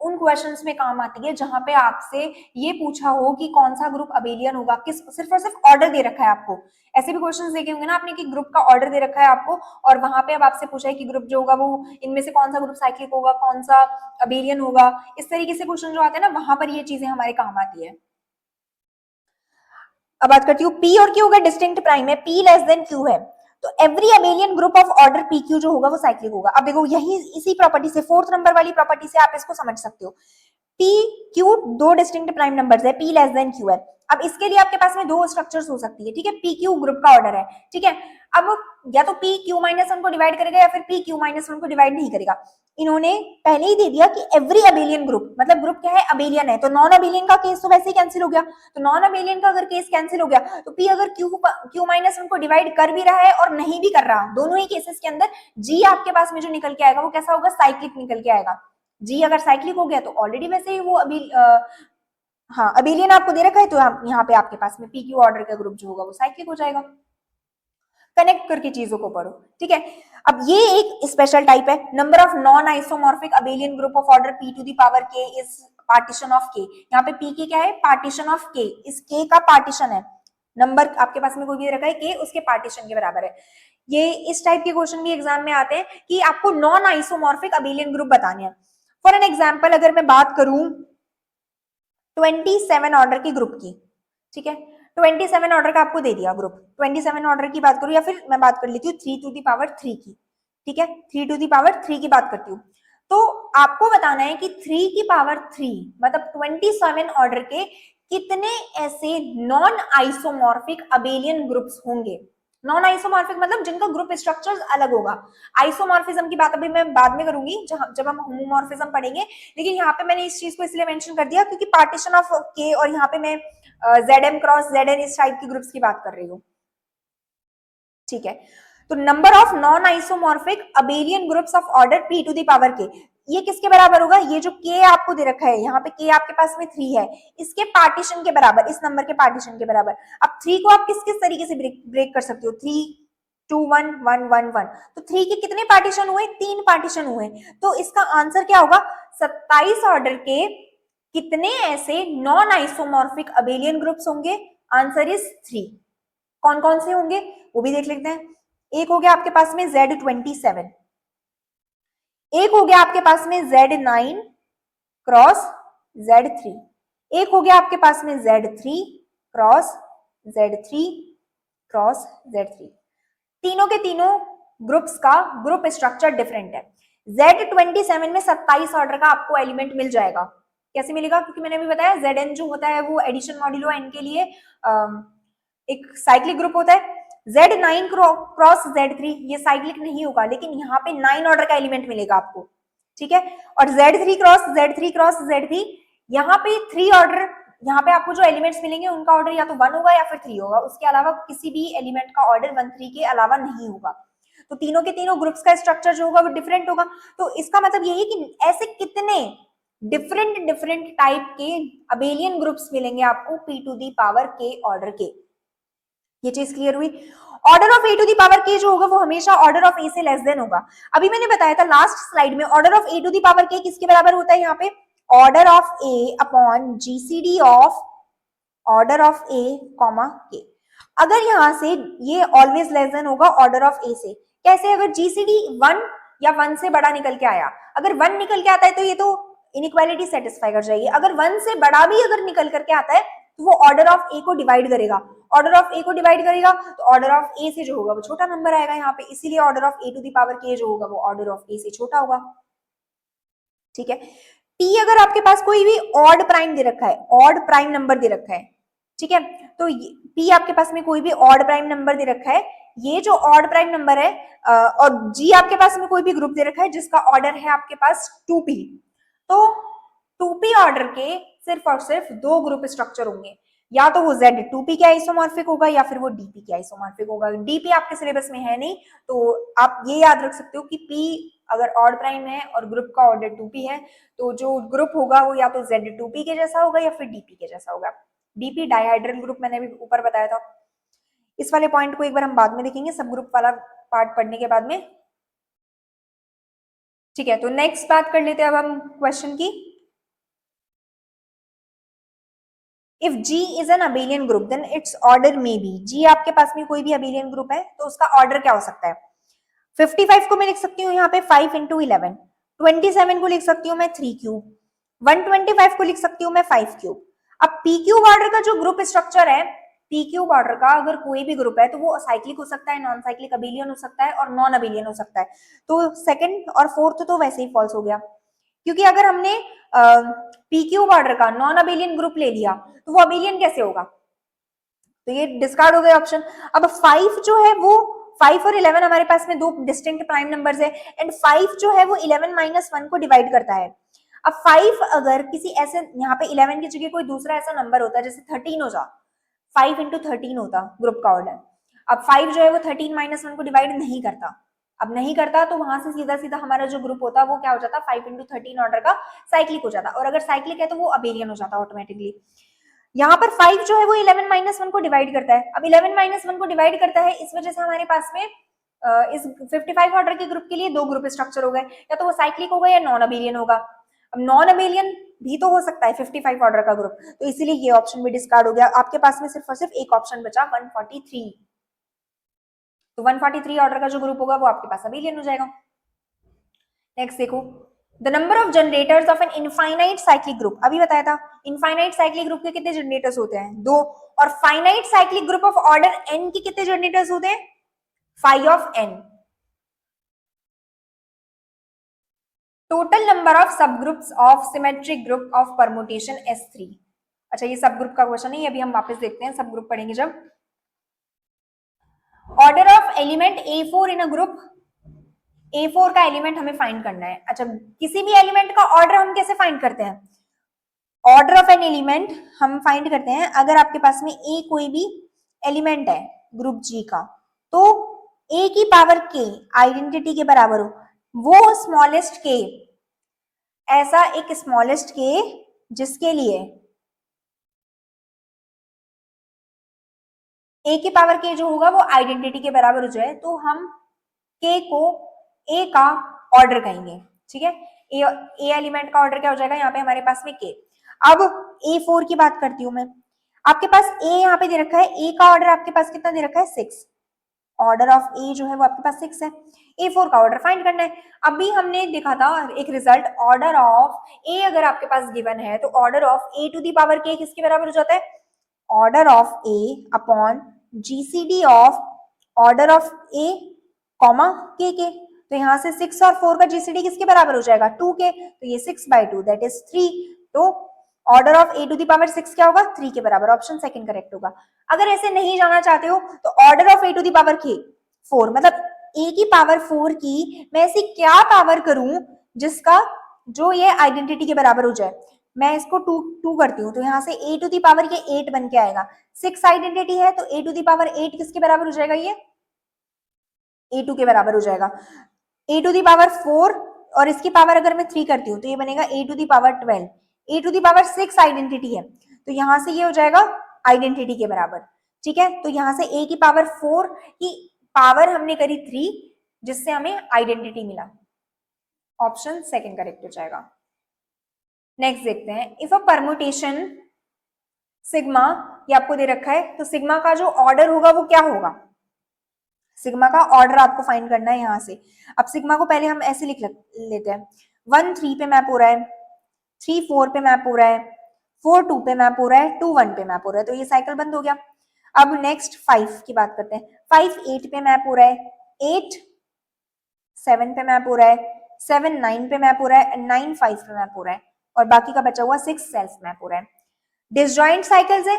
उन क्वेश्चंस में काम आती है जहां पे आपसे ये पूछा हो कि कौन सा ग्रुप अबेलियन होगा, किस, सिर्फ और सिर्फ ऑर्डर दे रखा है आपको। ऐसे भी क्वेश्चंस देखे होंगे ना आपने कि ग्रुप का ऑर्डर दे रखा है आपको, और वहां पे अब आपसे पूछा है कि ग्रुप जो होगा वो इनमें से कौन सा ग्रुप साइक्लिक होगा, कौन सा अबेलियन होगा। इस तरीके से क्वेश्चन जो आते हैं ना, वहां पर ये चीजें हमारे काम आती है। अब बात करती हूँ P और Q अगर डिस्टिंक्ट प्राइम है, P लेस देन Q है, तो every abelian group of order PQ जो होगा वो साइक्लिक होगा। अब देखो यही इसी प्रॉपर्टी से, फोर्थ नंबर वाली प्रॉपर्टी से आप इसको समझ सकते हो। P Q दो डिस्टिंक्ट प्राइम नंबर्स है, P लेस देन Q है। अब इसके लिए आपके पास में दो स्ट्रक्चर्स हो सकती है, ठीक है, P Q ग्रुप का ऑर्डर है, ठीक है। अब या तो P Q-1 को डिवाइड करेगा या फिर P Q-1 को डिवाइड नहीं करेगा। इन्होंने पहले ही दे दिया कि एवरी अबेलियन ग्रुप, मतलब ग्रुप क्या है, अबेलियन है, तो नॉन अबेलियन का केस तो वैसे ही कैंसिल हो गया। तो नॉन अबेलियन का अगर केस कैंसिल हो गया तो P अगर Q-1 को डिवाइड कर भी रहा है और नहीं भी कर रहा, दोनों ही केसेस के अंदर G आपके पास में जो निकल के आएगा वो कैसा होगा, साइक्लिक निकल के आएगा। जी अगर साइक्लिक हो गया तो ऑलरेडी वैसे ही वो अभी हाँ अबेलियन आपको दे रखा है तो यहाँ पे आपके पास में पी क्यू ऑर्डर का ग्रुप जो होगा वो साइक्लिक हो जाएगा। कनेक्ट करके चीजों को पढ़ो, ठीक है। अब ये एक स्पेशल टाइप है। Number of non isomorphic abelian group of order P to the power K is partition of K. यहाँ पे पी के क्या है, पार्टीशन ऑफ के, इस के का पार्टीशन है। नंबर आपके पास में कोई भी रखा है के, उसके पार्टीशन के बराबर है। ये इस टाइप के क्वेश्चन भी एग्जाम में आते हैं कि आपको नॉन आइसोमॉर्फिक अबेलियन ग्रुप बताने हैं। फॉर एन एग्जाम्पल अगर मैं बात करूं 27 ऑर्डर के ग्रुप की, ठीक है, 27 ऑर्डर का आपको दे दिया ग्रुप, 27 ऑर्डर की बात करूं या फिर मैं बात कर लेती हूँ 3 टू दी पावर 3 की, ठीक है, 3 टू दी पावर 3 की बात करती हूँ। तो आपको बताना है कि 3 की पावर 3 मतलब 27 ऑर्डर के कितने ऐसे नॉन आइसोमॉर्फिक अबेलियन ग्रुप्स होंगे। नॉन आइसोमॉर्फिक मतलब जिनका ग्रुप स्ट्रक्चर अलग होगा। आइसोमॉर्फिज्म की बात अभी मैं बाद में करूंगी जब हम होमोमॉर्फिज्म पढ़ेंगे, लेकिन यहाँ पे मैंने इस चीज को इसलिए मेंशन कर दिया क्योंकि पार्टीशन ऑफ के और यहाँ पे मैं ZM क्रॉस ZN इस टाइप की ग्रुप्स की बात कर रही हूँ, ठीक है। तो number of non isomorphic abelian groups of order p to the power K, ये किसके बराबर होगा, ये जो k आपको दे रखा है यहाँ पे k आपके पास में 3 है, इसके पार्टीशन के बराबर, इस नंबर के पार्टीशन के बराबर। अब 3 को आप किस किस तरीके से ब्रेक कर सकते हो, 3 2 1 1 1 1, तो 3 के कितने पार्टीशन हुए, 3 पार्टीशन हुए। तो इसका आंसर क्या होगा, 27 ऑर्डर के कितने ऐसे नॉन आइसोमॉर्फिक अबेलियन ग्रुप्स होंगे, आंसर इज 3। कौन कौन से होंगे वो भी देख लेते हैं। एक हो गया आपके पास में Z27, एक हो गया आपके पास में Z9 क्रॉस Z3, एक हो गया आपके पास में Z3 cross Z3 cross Z3। तीनों के तीनों ग्रुप्स का ग्रुप स्ट्रक्चर डिफरेंट है। Z27 में 27 ऑर्डर का आपको एलिमेंट मिल जाएगा। कैसे मिलेगा, क्योंकि मैंने अभी बताया Zn जो होता है वो एडिशन मॉड्यूलो n के लिए एक साइक्लिक ग्रुप होता है। Z9 क्रॉस Z3 ये साइक्लिक नहीं होगा, लेकिन यहाँ पे 9 ऑर्डर का एलिमेंट मिलेगा आपको, ठीक है। और Z3 क्रॉस Z3 यहाँ पे 3 ऑर्डर, यहाँ पे आपको जो एलिमेंट्स मिलेंगे उनका ऑर्डर या तो 1 होगा या फिर 3 होगा, उसके अलावा किसी भी एलिमेंट का ऑर्डर 1 3 के अलावा नहीं होगा। तो तीनों के तीनों ग्रुप्स का स्ट्रक्चर जो होगा वो डिफरेंट होगा। तो इसका मतलब यही कि ऐसे कितने डिफरेंट टाइप के अबेलियन ग्रुप्स मिलेंगे आपको p to the power k order के। ये चीज क्लियर हुई। Order of a to the power k जो होगा वो हमेशा ऑर्डर ऑफ a से लेस देन होगा। अभी मैंने बताया था लास्ट स्लाइड में order of a to the power k किसके बराबर होता है, यहाँ पे order of a upon GCD of order of a comma k। अगर यहां से ये ऑलवेज लेस देन होगा ऑर्डर ऑफ a से, कैसे, अगर GCD 1 या 1 से बड़ा निकल के आया, अगर 1 निकल के आता है तो ये तो इनइक्वालिटी सेटिस्फाई कर जाएगी। अगर 1 से बड़ा भी अगर निकल करके आता है तो वो ऑर्डर ऑफ a को डिवाइड करेगा, ऑर्डर ऑफ a को डिवाइड करेगा तो ऑर्डर ऑफ a से जो होगा वो छोटा नंबर आएगा यहाँ पे, इसीलिए order of a to the power k जो होगा वो ऑर्डर ऑफ a से छोटा होगा, ठीक है। p अगर आपके पास कोई भी ऑड प्राइम दे रखा है, ऑड प्राइम नंबर दे रखा है, ठीक है, तो p आपके पास में कोई भी ऑड प्राइम नंबर दे रखा है, ये जो ऑड प्राइम नंबर है और g आपके पास में कोई भी ग्रुप दे रखा है जिसका ऑर्डर है आपके पास 2p, तो 2p ऑर्डर के सिर्फ और सिर्फ दो ग्रुप स्ट्रक्चर होंगे, या तो वो Z2p के आइसोमॉर्फिक होगा या फिर वो dp के आइसोमॉर्फिक होगा। dp आपके सिलेबस में है नहीं, तो आप ये याद रख सकते हो कि p अगर ऑड प्राइम है और ग्रुप का ऑर्डर 2p है तो जो ग्रुप होगा वो या तो Z2p के जैसा होगा या फिर dp के जैसा होगा। dp डाइहाइड्रल ग्रुप मैंने भी ऊपर बताया था। इस वाले पॉइंट को एक बार हम बाद में देखेंगे, सब ग्रुप वाला पार्ट पढ़ने के बाद में, ठीक है। तो नेक्स्ट बात कर लेते हैं अब हम क्वेश्चन की। If G is an abelian group then its order may be, G आपके पास में कोई भी अबेलियन ग्रुप है तो उसका ऑर्डर क्या हो सकता है। 55 को मैं लिख सकती हूँ यहाँ पे 5 इंटू 11, 27 को लिख सकती हूँ मैं 3 क्यूब, 125 को लिख सकती हूँ मैं 5 क्यूब। अब p क्यूब ऑर्डर का जो ग्रुप स्ट्रक्चर है, p क्यूब ऑर्डर का अगर कोई भी ग्रुप है तो वो साइक्लिक हो सकता है, नॉन साइक्लिक अबेलियन हो सकता है और नॉन अबेलियन हो सकता है। तो सेकंड और फोर्थ तो वैसे ही फॉल्स हो गया, क्योंकि अगर हमने p क्यूब ऑर्डर का नॉन अबेलियन ग्रुप ले लिया तो वो अबेलियन कैसे होगा, तो ये डिस्कार्ड हो गया ऑप्शन। अब 5 जो है वो 5 और 11 हमारे पास में दो डिस्टिंक्ट प्राइम नंबर्स है एंड 5 जो है वो 11 माइनस 1 को डिवाइड करता है। अब 5 अगर किसी ऐसे, यहाँ पे 11 की जगह कोई दूसरा ऐसा नंबर होता है जैसे 13 हो जा, 5 इंटू 13 होता ग्रुप का ऑर्डर। अब 5 जो है वो 13 माइनस 1 को डिवाइड नहीं करता। अब नहीं करता तो वहां से सीधा सीधा हमारा जो ग्रुप होता वो क्या हो जाता, 5 × 13 ऑर्डर का साइक्लिक हो जाता, और अगर साइक्लिक है तो वो अबेलियन हो जाता ऑटोमेटिकली। यहाँ पर 5 जो है वो 11 - 1 को डिवाइड करता है। अब 11 - 1 को डिवाइड करता है, इस वजह से हमारे पास में इस 55 ऑर्डर के ग्रुप के लिए दो ग्रुप स्ट्रक्चर हो गए, या तो वो साइक्लिक होगा या नॉन अबेलियन होगा। अब नॉन अबेलियन भी तो हो सकता है 55 ऑर्डर का ग्रुप, तो इसीलिए ये ऑप्शन भी डिस्कार्ड हो गया। आपके पास में सिर्फ और सिर्फ एक ऑप्शन बचा 143, तो 143 ऑर्डर का जो ग्रुप होगा वो आपके पास अबेलियन हो जाएगा। नेक्स्ट देखो, the number of generators of an infinite cyclic group, अभी बताया था इनफाइनाइट साइक्लिक ग्रुप के कितने जनरेटर्स होते हैं, 2, और finite cyclic group of order n के कितने जनरेटर्स होते हैं, phi of n। Total number of subgroups of symmetric group of permutation S3। अच्छा ये सब ग्रुप का क्वेश्चन है, अभी हम वापस देखते हैं, सब ग्रुप पढ़ेंगे जब। Order of element A4 in a group, A4 का एलिमेंट हमें फाइंड करना है। अच्छा किसी भी एलिमेंट का ऑर्डर हम कैसे फाइंड करते हैं, ऑर्डर ऑफ एन एलिमेंट हम फाइंड करते हैं अगर आपके पास में A कोई भी एलिमेंट है ग्रुप G का, तो A की पावर K आइडेंटिटी के बराबर हो, वो स्मॉलेस्ट K, ऐसा एक स्मॉलेस्ट K जिसके लिए A की पावर K जो होगा वो आइडेंटिटी के बराबर हो जाए, तो हम K को A का ऑर्डर कहेंगे, ठीक है। ए एलिमेंट का ऑर्डर क्या हो जाएगा यहाँ पे हमारे पास में K। अब A4 की बात करती हूं मैं, आपके पास A यहाँ पे दे रखा है, A का ऑर्डर आपके पास कितना दे रखा है, 6, ऑर्डर ऑफ A जो है वो आपके पास 6 है, A4 का ऑर्डर फाइंड करना है। अभी हमने देखा था एक रिजल्ट, ऑर्डर ऑफ A अगर आपके पास गिवन है तो order of A to the power K किसके बराबर हो जाता है, order of A upon GCD of order of A comma K। तो यहाँ से 6 और 4 का GCD किसके बराबर हो जाएगा, 2K, तो ये 6/2 दैट इज 3, तो order of A to the power 6 क्या होगा, 3 के बराबर, ऑप्शन सेकंड करेक्ट होगा। अगर ऐसे नहीं जाना चाहते हो तो order of A to the power K 4, मतलब A की पावर 4 की मैं ऐसी क्या पावर करूं जिसका जो ये आइडेंटिटी के बराबर हो जाए, मैं इसको 2 करती हूँ, तो यहाँ से A टू दी पावर ये 8 बन के आएगा, 6 आइडेंटिटी है तो A टू दी पावर 8 किसके बराबर हो जाएगा, ये A2 के बराबर हो जाएगा। A टू दी पावर 4 और इसकी पावर अगर मैं 3 करती हूँ तो ये बनेगा A to the power 12, A to the power 6 identity है, तो यहाँ से ये हो जाएगा आइडेंटिटी के बराबर, ठीक है। तो यहाँ से A की पावर 4 की पावर हमने करी 3, जिससे हमें आइडेंटिटी मिला, ऑप्शन सेकंड करेक्ट हो जाएगा। नेक्स्ट देखते हैं, इफ अ परमुटेशन सिग्मा, ये आपको दे रखा है, तो सिग्मा का जो ऑर्डर होगा वो क्या होगा, सिग्मा का ऑर्डर आपको फाइंड करना है यहाँ से। अब सिग्मा को पहले हम ऐसे लिख लेते हैं, 1 3 पे मैप हो रहा है, 3 4 पे मैप हो रहा है, 4 2 पे मैप हो रहा है, 2 1 पे मैप हो रहा है, तो ये साइकिल बंद हो गया। अब नेक्स्ट 5 की बात करते हैं, 5 8 पे मैप हो रहा है, 8 7 पे मैप हो रहा है, 7 9 पे मैप हो रहा है, 9 5 पे मैप हो रहा है, और बाकी का बचा हुआ 6 सेल्फ मैप हो रहा है। डिसजॉइंट साइकिल्स है,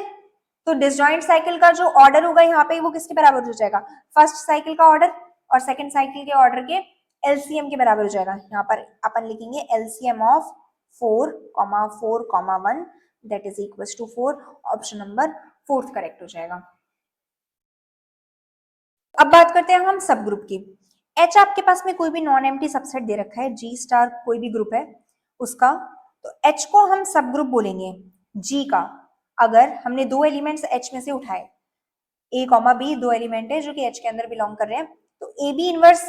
तो डिसजॉइंट साइकिल का जो ऑर्डर होगा यहाँ पे वो किसके बराबर हो जाएगा, फर्स्ट साइकिल का ऑर्डर और सेकंड साइकिल के ऑर्डर के एलसीएम के बराबर हो जाएगा। यहाँ पर अपन लिखेंगे LCM of 4, 4, 1 that is equals to 4, option number 4 correct हो जाएगा। अब बात करते हैं हम सब ग्रुप की। H आपके पास में कोई भी नॉन एम्प्टी सबसेट दे रखा है, G स्टार कोई भी ग्रुप है उसका, तो H को हम सब ग्रुप बोलेंगे G का, अगर हमने दो एलिमेंट्स H में से उठाए, A, B दो एलिमेंट है जो कि H के अंदर बिलोंग कर रहे हैं, तो A B इनवर्स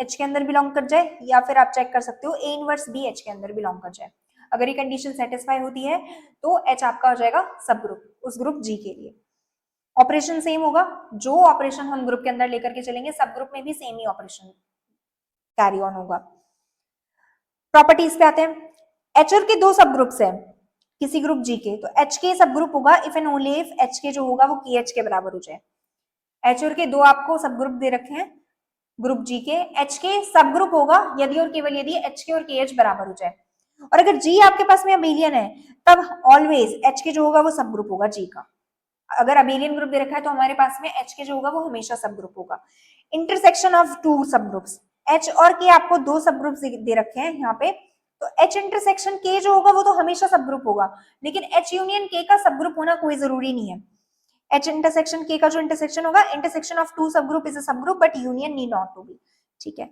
H के अंदर बिलोंग कर जाए, या फिर आप चेक कर सकते हो A इनवर्स B H के अंदर बिलोंग कर जाए। अगर ये कंडीशन सेटिस्फाई होती है तो H आपका हो जाएगा सब ग्रुप, उस ग्रुप G के लिए। ऑपरेशन सेम होगा, जो ऑपरेशन हम ग्रुप के अंदर लेकर के चलेंगे सब ग्रुप में भी same he operation carry on होगा। प्रॉपर्टीज पे आते हैं, H और के दो सब ग्रुप्स हैं किसी ग्रुप G के, तो H के सब ग्रुप होगा if and only if H के जो होगा वो KH के बराबर हो जाए। H और के दो आपको सब ग्रुप दे रखे हैं ग्रुप G के, H के सब ग्रुप होगा यदि और केवल यदि H के और KH बराबर हो जाए, और अगर G आपके पास में अबेलियन है तब ऑलवेज H के जो होगा वो सब ग्रुप होगा G का। अगर अबेलियन ग्रुप दे रखा है तो हमारे पास में H के जो होगा वो हमेशा सब ग्रुप होगा। इंटरसेक्शन ऑफ टू सब ग्रुप्स, H और K आपको दो सब ग्रुप्स दे रखे हैं यहाँ पे, तो H इंटरसेक्शन K जो होगा वो तो हमेशा सब ग्रुप होगा, लेकिन H यूनियन K का सब ग्रुप होना कोई जरूरी नहीं है। H इंटरसेक्शन K का जो इंटरसेक्शन होगा, intersection of two subgroup is a subgroup but union need not to be, ठीक है।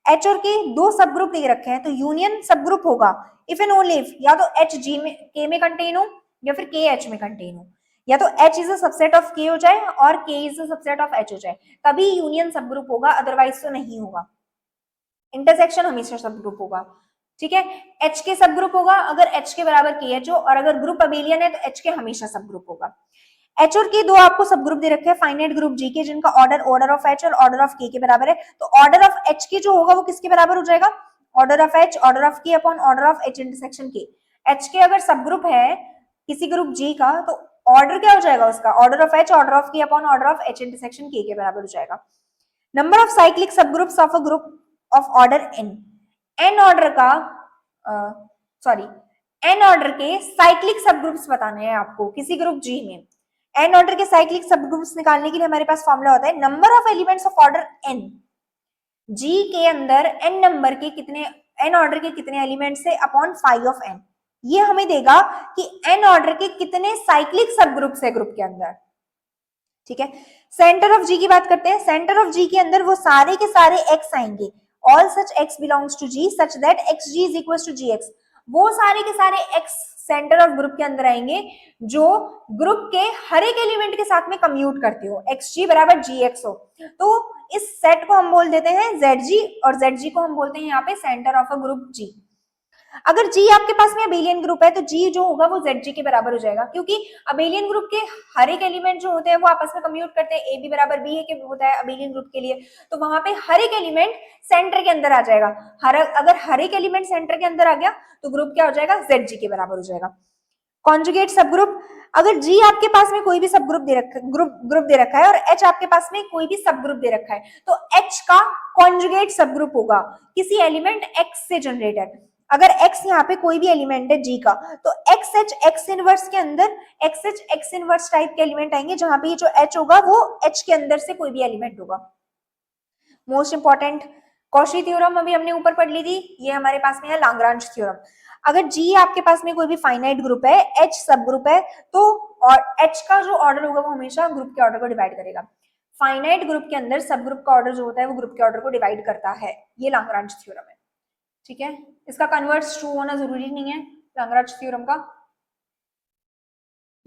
H और K दो सब ग्रुप दे रखे हैं तो यूनियन सब ग्रुप होगा इफ एंड ओनली इफ या तो H G में K में कंटेन हो या फिर K H में कंटेन हो, या तो H is a subset of K हो जाए और K is a subset of H हो जाए, तभी यूनियन सब ग्रुप होगा, अदरवाइज तो नहीं होगा। इंटरसेक्शन हमेशा सब ग्रुप होगा, ठीक है। H के सब ग्रुप होगा अगर H के बराबर KH हो, और अगर ग्रुप अबेलियन है तो H के हमेशा सब ग्रुप होगा। H और K दो आपको सब ग्रुप दे रखे हैं फाइनाइट ग्रुप G के, जिनका ऑर्डर ऑफ H और ऑर्डर ऑफ K के बराबर है, तो ऑर्डर ऑफ H के जो होगा वो किसके बराबर हो जाएगा, order of H order of K upon order of H intersection K। H के अगर सब ग्रुप है किसी ग्रुप G का तो ऑर्डर क्या हो जाएगा उसका, order of H order of K upon order of H intersection K के बराबर हो जाएगा। नंबर ऑफ साइक्लिक सब groups of a group of order n order का सॉरी n ऑर्डर के साइक्लिक सब ग्रुप्स बताने हैं आपको किसी ग्रुप G में। n ऑर्डर के साइक्लिक सब ग्रुप्स निकालने के लिए हमारे पास फॉर्मूला होता है number of elements of order n, G के अंदर n नंबर के कितने, n ऑर्डर के कितने एलिमेंट्स है अपॉन फाइव ऑफ n, ये हमें देगा कि n ऑर्डर के कितने साइक्लिक सब ग्रुप्स है ग्रुप के अंदर, ठीक है। सेंटर ऑफ G की बात करते हैं, सेंटर ऑफ G के अंदर वो सारे के सारे x आएंगे, all such x belongs to G such that xg is equal to gx, वो सारे के सारे x सेंटर ऑफ ग्रुप के अंदर आएंगे जो ग्रुप के हर एक एलिमेंट के साथ में कम्यूट करते हो, xg बराबर gx हो, तो इस सेट को हम बोल देते हैं zg और zg को हम बोलते हैं यहाँ पे centre of a group G। अगर G आपके पास में अबेलियन ग्रुप है तो G जो होगा वो ZG के बराबर हो जाएगा, क्योंकि अबेलियन ग्रुप के हर एक एलिमेंट जो होते हैं वो आपस में कम्यूट करते हैं, AB बराबर BA के होता है अबेलियन ग्रुप के लिए, तो वहां पे हर एक एलिमेंट सेंटर के अंदर आ जाएगा, अगर हर एक एलिमेंट सेंटर के अंदर आ गया तो ग्रुप क्या हो जाएगा, ZG के बराबर हो जाएगा। कॉन्जुगेट सब ग्रुप, अगर G आपके पास में कोई भी सब ग्रुप दे रखा है और H आपके पास में कोई भी सब ग्रुप दे रखा है तो H का कॉन्जुगेट सब ग्रुप होगा किसी एलिमेंट X से जनरेटेड। अगर X यहाँ पे कोई भी एलिमेंट है G का तो XH X इनवर्स के अंदर XH X इनवर्स टाइप के एलिमेंट आएंगे, जहां पे ये जो H होगा वो H के अंदर से कोई भी एलिमेंट होगा। मोस्ट इंपॉर्टेंट कॉशी थ्योरम अभी हमने ऊपर पढ़ ली थी, ये हमारे पास में है लाग्रांज थ्योरम। अगर G आपके पास में कोई भी फाइनाइट ग्रुप है, H सब ग्रुप है, तो और H का जो ऑर्डर होगा वो हमेशा ग्रुप के ऑर्डर को डिवाइड करेगा। फाइनाइट ग्रुप के अंदर सब ग्रुप का ऑर्डर जो होता है वो ग्रुप के ऑर्डर को डिवाइड करता है, ये लाग्रांज थ्योरम है, ठीक है। इसका कन्वर्स ट्रू होना जरूरी नहीं है लाग्रांज थ्योरम का।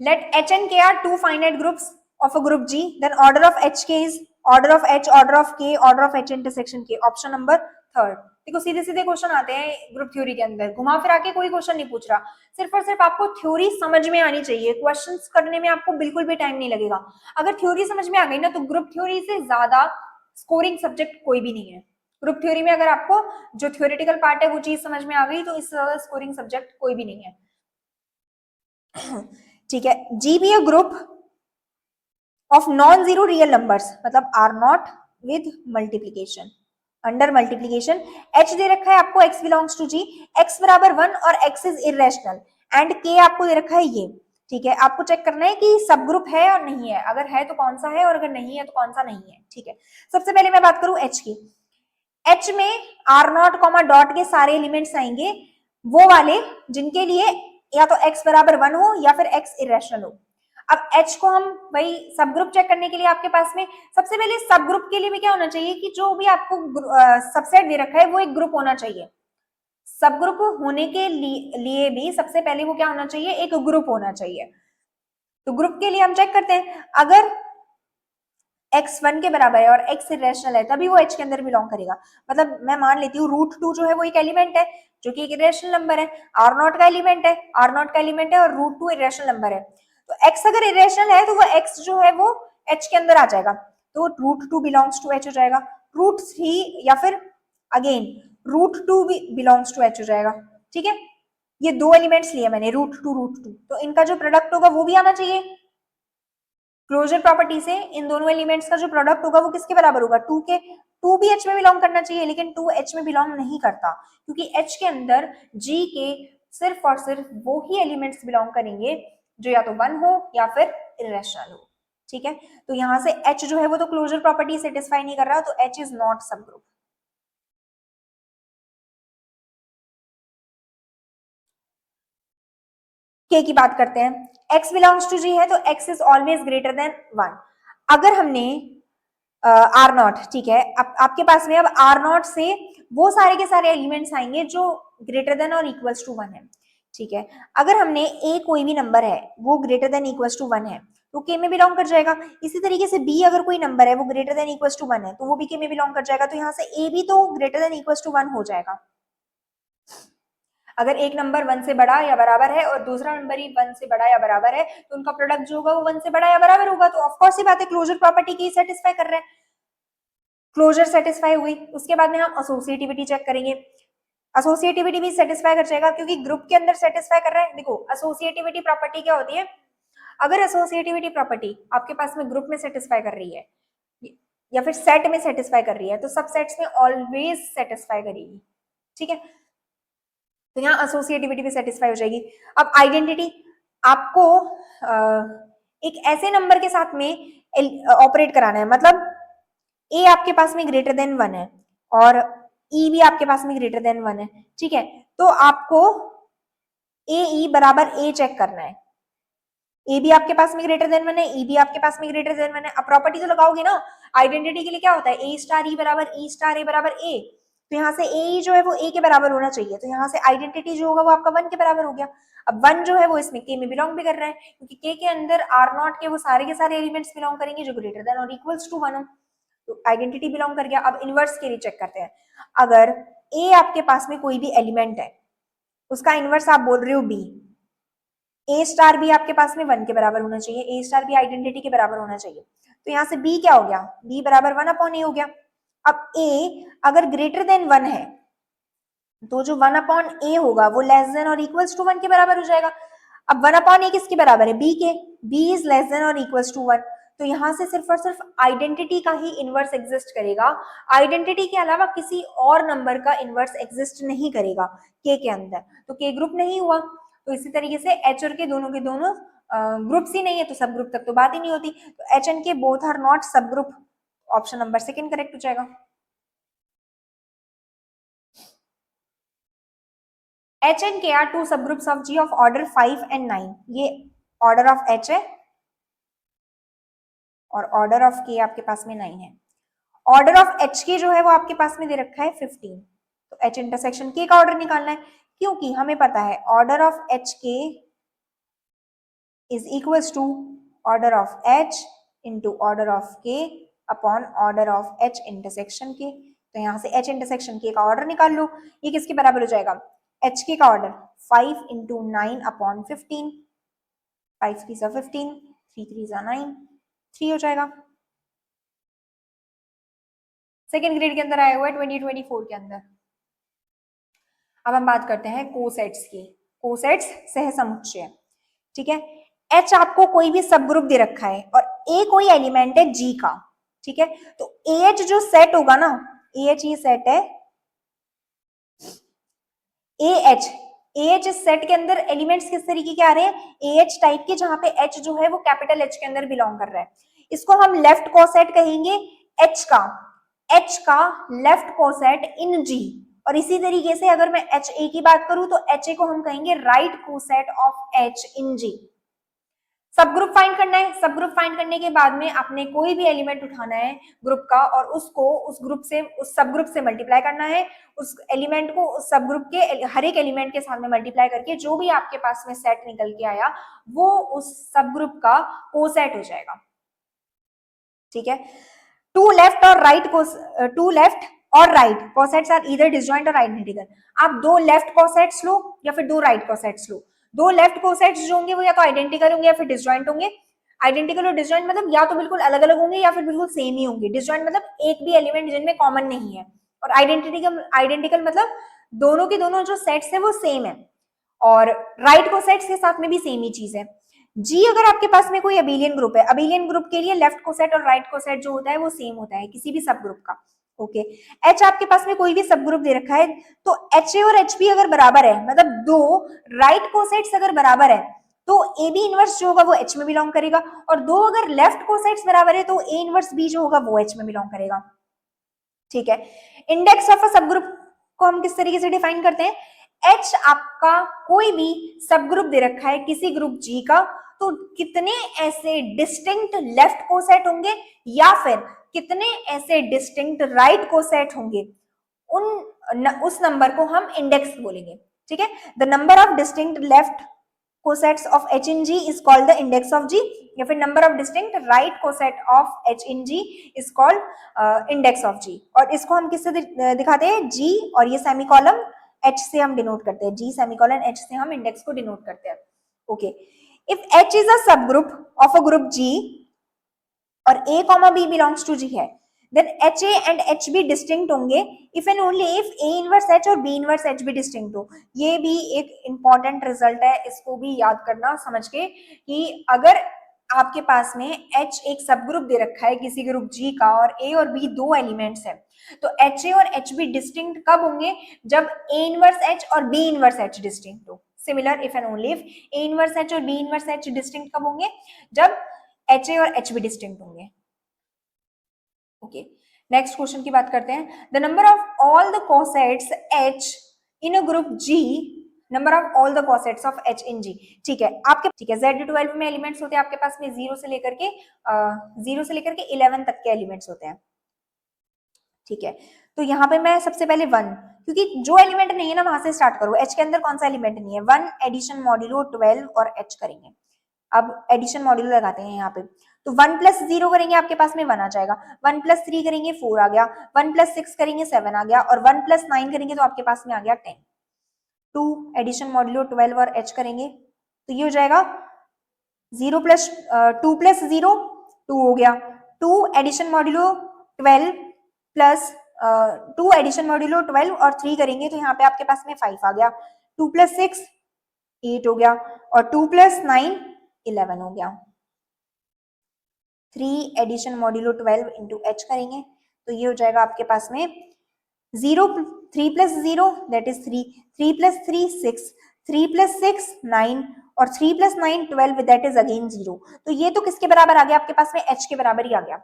Let H and K are two finite groups of a group G, then order of HK is order of H, order of K, order of H intersection K, option number third. देखो सीधे सीधे question आते हैं group theory के अंदर, घुमा फिरा के कोई क्वेश्चन नहीं पूछ रहा, सिर्फ और सिर्फ आपको थ्योरी समझ में आनी चाहिए, क्वेश्चंस करने में आपको बिल्कुल भी टाइम नहीं लगेगा। अगर थ्योरी समझ में आ गई ना तो ग्रुप थ्योरी से ज्यादा स्कोरिंग सब्जेक्ट कोई भी नहीं है। ग्रुप थ्योरी में अगर आपको जो थ्योरेटिकल पार्ट है वो चीज समझ में आ गई तो इससे ज्यादा स्कोरिंग सब्जेक्ट कोई भी नहीं है, ठीक है। G भी a group of non zero real numbers, मतलब R naught with multiplication, under multiplication. H दे रखा है आपको x belongs to G, x बराबर 1 और x is irrational, and K आपको दे रखा है ये, ठीक है। आपको चेक करना है कि सब ग्रुप है और नहीं है, अगर है तो कौन सा है और अगर नहीं है तो कौन सा नहीं है, ठीक है। सबसे पहले मैं बात करूं H की, H में आर नॉट कॉमा डॉट के सारे एलिमेंट्स आएंगे वो वाले जिनके लिए या तो x बराबर 1 हो या फिर x इरेशनल हो। अब H को हम भाई सब ग्रुप चेक करने के लिए आपके पास में सबसे पहले सब ग्रुप के लिए भी क्या होना चाहिए कि जो भी आपको सबसेट दे रखा है वो एक ग्रुप होना चाहिए। सब ग्रुप होने के लिए भी सबसे पहले वो क्या होना चाहिए, एक ग्रुप होना चाहिए। तो ग्रुप के लिए हम चेक करते हैं, अगर x 1 के बराबर है और x इरेशनल है तभी वो h के अंदर बिलोंग करेगा। मतलब मैं मान लेती हूँ रूट 2 जो है वो एक एलिमेंट है जो कि एक इरेशनल नंबर है, r नॉट का एलिमेंट है, r नॉट का एलिमेंट है और रूट 2 इरेशनल नंबर है, तो x अगर इरेशनल है तो वो x जो है वो h के अंदर आ जाएगा, तो रूट 2 बिलोंग्स टू h हो जाएगा। रूट 3 या फिर अगेन रूट 2 भी बिलोंग्स टू h हो जाएगा, ठीक है। ये दो एलिमेंट्स लिए मैंने रूट 2, तो इनका जो प्रोडक्ट होगा वो भी आना चाहिए। क्लोजर प्रॉपर्टी से इन दोनों एलिमेंट्स का जो प्रोडक्ट होगा वो किसके बराबर होगा, 2 के। 2 भी h में बिलोंग करना चाहिए लेकिन 2 h में बिलोंग नहीं करता, क्योंकि h के अंदर g के सिर्फ और सिर्फ वो ही एलिमेंट्स बिलोंग करेंगे जो या तो 1 हो या फिर इरेशनल हो, ठीक है। तो यहां से h जो है वो तो क्लोजर प्रॉपर्टी सेटिस्फाई नहीं कर रहा, तो h इज नॉट सब ग्रुप। k की बात करते हैं, x बिलोंग्स टू g है तो x is always greater than 1। अगर हमने आर नॉट, ठीक है। अब आपके पास में अब आर नॉट से वो सारे के सारे एलिमेंट्स आएंगे जो ग्रेटर देन और इक्वल्स टू 1 है, ठीक है। अगर हमने ए कोई भी नंबर है वो ग्रेटर देन इक्वल्स टू 1 है तो के में बिलोंग कर जाएगा। इसी तरीके से बी अगर कोई नंबर है वो ग्रेटर देन इक्वल्स टू 1 है तो वो भी के में बिलोंग कर जाएगा। तो यहाँ से ए भी तो ग्रेटर देन इक्वल्स टू 1 हो जाएगा। अगर एक नंबर 1 से बड़ा या बराबर है और दूसरा नंबर ही 1 से बड़ा या बराबर है तो उनका प्रोडक्ट जो होगा वो 1 से बड़ा या बराबर होगा। तो ऑफकोर्स ही बात है क्लोजर प्रॉपर्टी की सेटिस्फाई कर रहे हैं। क्लोजर सेटिस्फाई हुई, उसके बाद में हम एसोसिएटिविटी चेक करेंगे। एसोसिएटिविटी भी सेटिस्फाई कर जाएगा क्योंकि ग्रुप के अंदर सेटिस्फाई कर रहा है। देखो एसोसिएटिविटी प्रॉपर्टी क्या होती है, अगर एसोसिएटिविटी प्रॉपर्टी आपके पास में ग्रुप में सेटिस्फाई कर रही है या फिर सेट में सेटिस्फाई कर रही है तो सब सेट्स में ऑलवेज सेटिस्फाई करेगी, ठीक है। तो यहाँ एसोसिएटिविटी भी सेटिस्फाई हो जाएगी। अब आइडेंटिटी, आपको एक ऐसे नंबर के साथ में ऑपरेट कराना है, मतलब ए आपके पास में ग्रेटर देन 1 है और ई भी आपके पास में ग्रेटर देन 1 है, ठीक है। तो आपको ए ई बराबर ए चेक करना है। ए भी आपके पास में ग्रेटर देन 1 है, ई भी आपके पास में ग्रेटर देन 1 है। अब प्रॉपर्टी तो लगाओगे ना, आइडेंटिटी के लिए क्या होता है, ए स्टार ई बराबर ई स्टार ए बराबर ए। तो यहाँ से ए जो है वो ए के बराबर होना चाहिए, तो यहाँ से आइडेंटिटी जो होगा वो आपका 1 के बराबर हो गया। अब 1 जो है वो इसमें के में बिलोंग भी कर रहा है क्योंकि के अंदर आर नॉट के वो सारे के सारे एलिमेंट्स बिलोंग करेंगे जो ग्रेटर देन और इक्वल्स टू 1 हो, तो आइडेंटिटी बिलोंग कर गया। अब इनवर्स के लिए चेक करते हैं। अगर ए आपके पास में कोई भी एलिमेंट है उसका इनवर्स आप बोल रहे हो बी, ए स्टार भी आपके पास में 1 के बराबर होना चाहिए, ए स्टार भी आइडेंटिटी के बराबर होना चाहिए। तो यहाँ से बी क्या हो गया, बी बराबर 1 अपॉन ए हो गया। अब ए अगर ग्रेटर देन 1 है तो जो 1 अपॉन ए होगा वो लेस देन और इक्वल्स टू 1 के बराबर हो जाएगा। अब 1 अपॉन ए किसके बराबर है, बी के, बी इज लेस देन और इक्वल्स टू 1। तो यहाँ से सिर्फ और सिर्फ आइडेंटिटी का ही इनवर्स एग्जिस्ट करेगा, आइडेंटिटी के अलावा किसी और नंबर का इनवर्स एग्जिस्ट नहीं करेगा के अंदर, तो के ग्रुप नहीं हुआ। तो इसी तरीके से एच और के दोनों ग्रुप्स ही नहीं है तो सब ग्रुप तक तो बात ही नहीं होती। तो H and K both are not subgroup, option number second correct हो जाएगा। H and K are two subgroups of G of order 5 and 9। ये ऑर्डर ऑफ एच है और ऑर्डर ऑफ के आपके पास में 9 है। ऑर्डर ऑफ एच के जो है वो आपके पास में दे रखा है 15। तो एच इंटरसेक्शन के का ऑर्डर निकालना है क्योंकि हमें पता है order of H K is equals to order of H into order of K upon order of H intersection K. तो यहाँ से एच इंटरसेक्शन के का ऑर्डर निकाल लो, ये किसके बराबर हो जाएगा, एच के का ऑर्डर 5 इंटू 9 अपॉन 15, 5 3 सा 15, 3 3 सा 9, 3 हो जाएगा। सेकेंड ग्रेड के अंदर आया हुआ है 2024 के अंदर। अब हम बात करते हैं कोसेट्स की। कोसेट्स सहसमुच्चय, ठीक है। एच आपको कोई भी सब ग्रुप दे रखा है और ए कोई एलिमेंट है जी का, ठीक है। तो ए एच जो सेट होगा ना, ए एच ये सेट है, ए एच इस सेट के अंदर एलिमेंट्स किस तरीके के आ रहे हैं, ए एच टाइप के, जहां पे एच जो है वो कैपिटल एच के अंदर बिलोंग कर रहा है। इसको हम लेफ्ट कोसेट कहेंगे एच का लेफ्ट कोसेट इन जी। और इसी तरीके से अगर मैं एच ए की बात करूं तो एच ए को हम कहेंगे right coset of H in जी। सब ग्रुप फाइंड करना है, सब ग्रुप फाइंड करने के बाद में आपने कोई भी एलिमेंट उठाना है ग्रुप का और उसको उस ग्रुप से, उस सब ग्रुप से मल्टीप्लाई करना है। उस एलिमेंट को उस सब ग्रुप के हर एक एलिमेंट के सामने मल्टीप्लाई करके जो भी आपके पास में सेट निकल के आया वो उस सब ग्रुप का कोसेट हो जाएगा, ठीक है। टू लेफ्ट और right cosets are either disjoint और आइडेंटिकल। आप दो लेफ्ट कोसेट्स लो या फिर दो राइट कोसेट्स लो। दो लेफ्ट कोसेट्स जो होंगे वो या तो आइडेंटिकल होंगे या फिर डिसजॉइंट होंगे। आइडेंटिकल और डिसजॉइंट मतलब या तो बिल्कुल अलग अलग होंगे या फिर बिल्कुल सेम ही होंगे। डिसजॉइंट मतलब एक भी एलिमेंट जिनमें कॉमन नहीं है। और आइडेंटिकल मतलब दोनों के दोनों जो सेट्स है वो सेम है। और राइट कोसेट्स के साथ में भी सेम ही चीज है। जी अगर आपके पास में कोई अबेलियन ग्रुप है, अबेलियन ग्रुप के लिए लेफ्ट कोसेट और राइट कोसेट जो होता है वो सेम होता है किसी भी सब ग्रुप का, ओके। एच आपके पास में कोई भी सब ग्रुप दे रखा है तो एच ए और एच बी अगर बराबर है, मतलब दो राइट कोसेट्स अगर बराबर है तो ए बी इनवर्स जो होगा वो एच में बिलोंग करेगा। और दो अगर लेफ्ट कोसेट्स बराबर है तो ए इनवर्स बी जो होगा वो एच में बिलोंग करेगा, ठीक है। इंडेक्स ऑफ अ सब ग्रुप को हम किस तरीके से डिफाइन करते हैं, एच आपका कोई भी सब ग्रुप दे रखा है किसी ग्रुप जी का तो कितने ऐसे डिस्टिंक्ट लेफ्ट कोसेट होंगे या फिर कितने ऐसे डिस्टिंक्ट राइट कोसेट होंगे उस नंबर को हम इंडेक्स बोलेंगे, ठीक है। The number of distinct left cosets of H in G is called the index of G, या फिर number of distinct right coset of H in G is called index of G। और इसको हम किससे दिखाते हैं? G और ये सेमीकोलन H से हम डिनोट करते हैं, G सेमीकोलन H से हम इंडेक्स को डिनोट करते हैं। Okay, if H is a subgroup of a group G और A, B belongs to G है, then HA and HB distinct होंगे if and only if A inverse H और B inverse H भी distinct हो। ये भी एक important result है, इसको भी याद करना समझ के कि अगर आपके पास में H एक सब ग्रुप दे रखा है किसी ग्रुप G का और A और B दो एलिमेंट्स है, तो HA और HB डिस्टिंक्ट कब होंगे? जब A इनवर्स H और B इनवर्स H डिस्टिंक्ट हो। Similar if and only if A inverse H और B इनवर्स H डिस्टिंक्ट कब होंगे? जब HA और HB डिस्टिंक्ट होंगे। ओके, नेक्स्ट क्वेश्चन की बात करते हैं। The number of all the cosets H in a group G, number of all the cosets of H in G, ठीक है। आपके ठीक है Z12 में एलिमेंट्स होते हैं आपके पास में 0 से लेकर के 11 तक के एलिमेंट्स होते हैं, ठीक है। तो यहाँ पे मैं सबसे पहले 1, क्योंकि जो एलिमेंट नहीं है ना वहां से स्टार्ट करो। H के अंदर कौन सा एलिमेंट नहीं है? 1 एडिशन मॉड्यूलो 12 और H करेंगे। अब एडिशन मॉड्यूलो लगाते हैं यहाँ पे, तो 1 प्लस 0 करेंगे आपके पास में 1 आ जाएगा, 1 प्लस 3 करेंगे 4 आ गया, 1 प्लस 6 करेंगे 7 आ गया, और 1 प्लस 9 करेंगे तो आपके पास में आ गया 10। 2 एडिशन मॉड्यूलो 12 और H करेंगे तो ये हो जाएगा 0 प्लस 2 प्लस 0 2 हो गया, 2 addition modulo 12 plus 2 addition modulo 12 और 3 करेंगे तो यहाँ पे आपके पास में 5 आ गया, 2 प्लस 6 8 हो गया, और 2 प्लस 9 11 हो गया। 3 एडिशन मॉड्यूलो 12 इंटू H करेंगे तो ये हो जाएगा आपके पास में 0 3 plus 0 that is 3, 3 plus 3 6, 3 plus 6 9, और 3 प्लस 9 12 दैट इज अगेन 0। तो ये तो किसके बराबर आ गया? आपके पास में H के बराबर ही आ गया,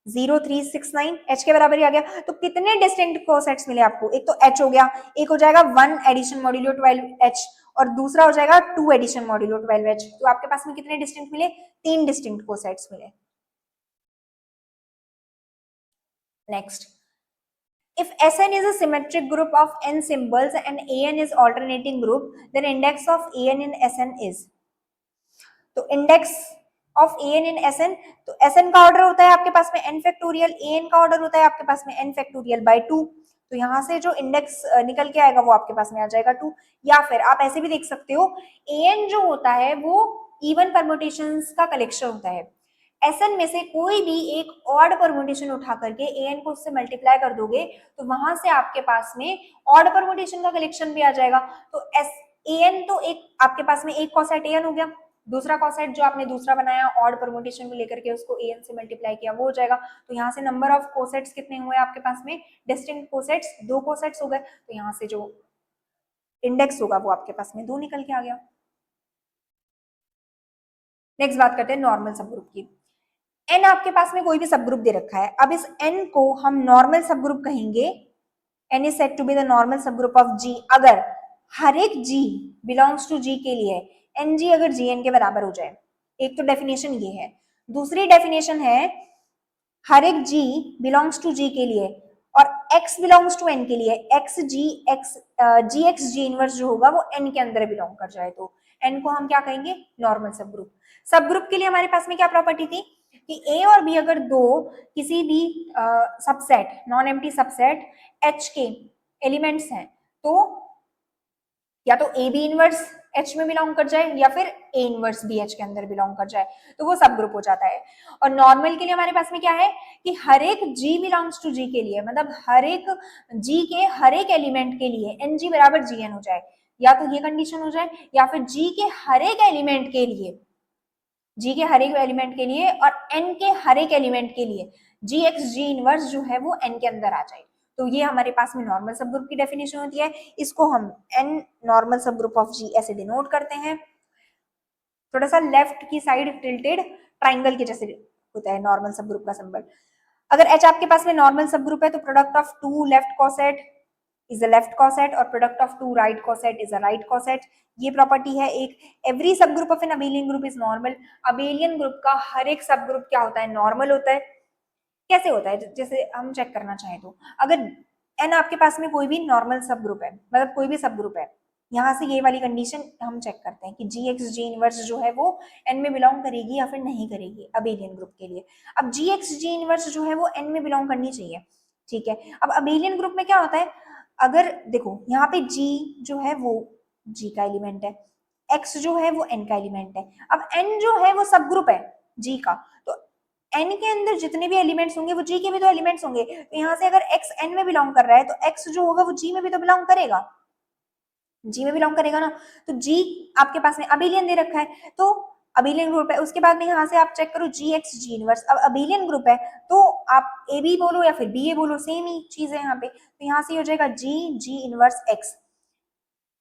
0 3 6 9 H के बराबर ही आ गया। तो कितने डिस्टिंक्ट कोसेट्स मिले आपको? एक तो H हो गया, एक हो जाएगा 1 एडिशन मॉड्यूलो 12 H, और दूसरा हो जाएगा 2 एडिशन मॉड्यूलो 12 H। तो आपके पास में कितने डिस्टिंक्ट मिले? 3 डिस्टिंक्ट कोसेट्स मिले। Next, if Sn is a symmetric group of n symbols and An is alternating group, then index of An in Sn is, तो index of An in Sn, तो Sn का order होता है आपके पास में n factorial, An का order होता है आपके पास में n फैक्टोरियल बाय 2, तो यहाँ से जो इंडेक्स निकल के आएगा वो आपके पास में आ जाएगा 2। या फिर आप ऐसे भी देख सकते हो, An जो होता है वो इवन परम्यूटेशंस का कलेक्शन होता है। Sn में से कोई भी एक ऑड परम्यूटेशन उठा करके An को उससे मल्टीप्लाई कर दोगे तो वहां से आपके पास में ऑड परम्यूटेशन का कलेक्शन भी आ जाएगा। तो An तो एक आपके पास में एक कॉसेट An हो गया, दूसरा कॉसेट जो आपने दूसरा बनाया ऑड परम्यूटेशन में लेकर के उसको An से मल्टीप्लाई किया वो हो जाएगा। तो यहाँ से नंबर ऑफ कोसेट्स कितने हुए आपके पास में? डिस्टिंक्ट कोसेट्स 2 कोसेट्स हो गए, तो यहाँ से जो इंडेक्स होगा वो आपके पास में 2 निकल के आ गया। नेक्स्ट बात करते हैं नॉर्मल सब ग्रुप की। n आपके पास में कोई भी सब ग्रुप दे रखा है, अब इस n को हम नॉर्मल सब ग्रुप कहेंगे। n is said to be the normal subgroup of G अगर हर एक G belongs to G के लिए Ng अगर Gn के बराबर हो जाए। एक तो डेफिनेशन ये है, दूसरी डेफिनेशन है हर एक G belongs to G के लिए और X belongs to N के लिए Gx G इनवर्स जो होगा वो N के अंदर बिलोंग कर जाए तो N को हम क्या कहेंगे? नॉर्मल सब ग्रुप। सब ग्रुप के लिए हमारे पास में क्या प्रॉपर्टी थी कि A और B अगर दो किसी भी subset non empty subset H के एलिमेंट्स हैं तो या तो A B इनवर्स H में बिलोंग कर जाए या फिर A इनवर्स B H के अंदर बिलोंग कर जाए तो वो सब ग्रुप हो जाता है। और नॉर्मल के लिए हमारे पास में क्या है कि हर एक G बिलोंग्स टू G के लिए मतलब हर एक G के हर एक एलिमेंट के लिए Ng बराबर Gn हो जाए, या तो ये कंडीशन हो जाए या फिर G के हर एक एलिमेंट के लिए G के हर एक एलिमेंट के लिए और N के हर एक एलिमेंट के लिए Gx G इनवर्स जो है वो N के अंदर आ जाए। तो ये हमारे पास में नॉर्मल सब ग्रुप की डेफिनेशन होती है। इसको हम N normal subgroup of G ऐसे डिनोट करते हैं। थोड़ा सा लेफ्ट की साइड टिल्टेड ट्राइंगल के जैसे होता है नॉर्मल सब ग्रुप का सिंबल। अगर H आपके पास में नॉर्मल सब ग्रुप है तो product of 2 left coset is a left coset और product of 2 right coset is a right coset. ये प्रॉपर्टी है एक। Every subgroup of an abelian group is normal. Abelian group का हर एक सब ग्रुप क्या होता है? नॉर्मल होता है। कैसे होता है, जैसे हम चेक करना चाहें तो अगर एन आपके पास में कोई भी नॉर्मल सब ग्रुप है, मतलब कोई भी सब ग्रुप है, यहाँ से ये वाली कंडीशन हम चेक करते हैं कि जी एक्स जी इनवर्स जो है वो एन में बिलोंग करेगी या फिर नहीं करेगी अबेलियन ग्रुप के लिए। अब जी एक्स जी इनवर्स जो है वो एन में बिलोंग करनी चाहिए, ठीक है। अब अबेलियन ग्रुप में क्या होता है, अगर देखो यहाँ पे जी जो है वो जी का एलिमेंट है, एक्स जो है वो एन का एलिमेंट है, अब एन जो है वो सब ग्रुप है जी का, तो एन के अंदर जितने भी एलिमेंट्स होंगे वो जी के भी तो एलिमेंट्स होंगे, तो यहाँ से अगर एक्स एन में बिलोंग कर रहा है तो एक्स जो होगा वो जी में भी तो बिलोंग करेगा, जी में बिलोंग करेगा ना। तो जी आपके पास में अबेलियन दे रखा है, तो अबेलियन ग्रुप है, उसके बाद में यहाँ से आप चेक करो जी एक्स जी इनवर्स, अब अबेलियन ग्रुप है तो आप ए बी बोलो या फिर बी ए बोलो, सेम ही चीज है यहाँ पे, तो यहाँ से हो जाएगा जी जी इनवर्स एक्स,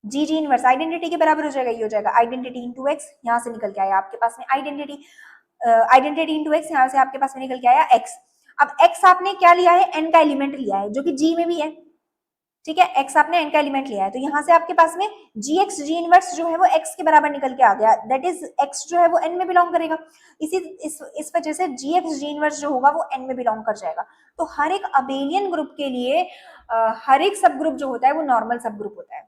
जी जी इनवर्स आइडेंटिटी के बराबर हो जाएगा, ये हो जाएगा आइडेंटिटी इंटू एक्स, यहाँ से निकल के आया आपके पास में आइडेंटिटी, आइडेंटिटी इंटू एक्स, यहाँ से आपके पास में निकल के आया एक्स। अब एक्स आपने क्या लिया है, एन का एलिमेंट लिया है जो कि जी में भी है, ठीक है, एक्स आपने एन का एलिमेंट लिया है, तो यहाँ से आपके पास में जी एक्स जी इनवर्स जो है वो एक्स के बराबर निकल के आ गया, दैट इज एक्स जो है वो एन में बिलोंग करेगा, इस वजह से जी एक्स जी इनवर्स जो होगा वो एन में बिलोंग कर जाएगा। तो हर एक अबेलियन ग्रुप के लिए हर एक सब ग्रुप जो होता है वो नॉर्मल सब ग्रुप होता है।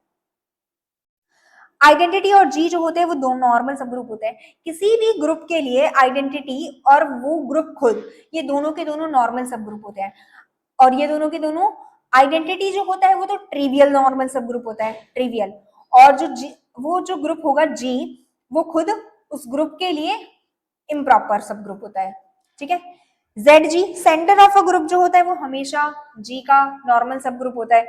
आइडेंटिटी और जी जो होते हैं वो दो नॉर्मल सब ग्रुप होते हैं, किसी भी ग्रुप के लिए आइडेंटिटी और वो ग्रुप खुद, ये दोनों के दोनों नॉर्मल सब ग्रुप होते हैं, और ये दोनों के दोनों, आइडेंटिटी जो होता है वो तो ट्रिवियल नॉर्मल सब ग्रुप होता है, ट्रिवियल, और जो जी, वो जो ग्रुप होगा जी, वो खुद उस ग्रुप के लिए इम्प्रॉपर सब ग्रुप होता है, ठीक है। Z G centre of a group जो होता है वो हमेशा जी का नॉर्मल सब ग्रुप होता है,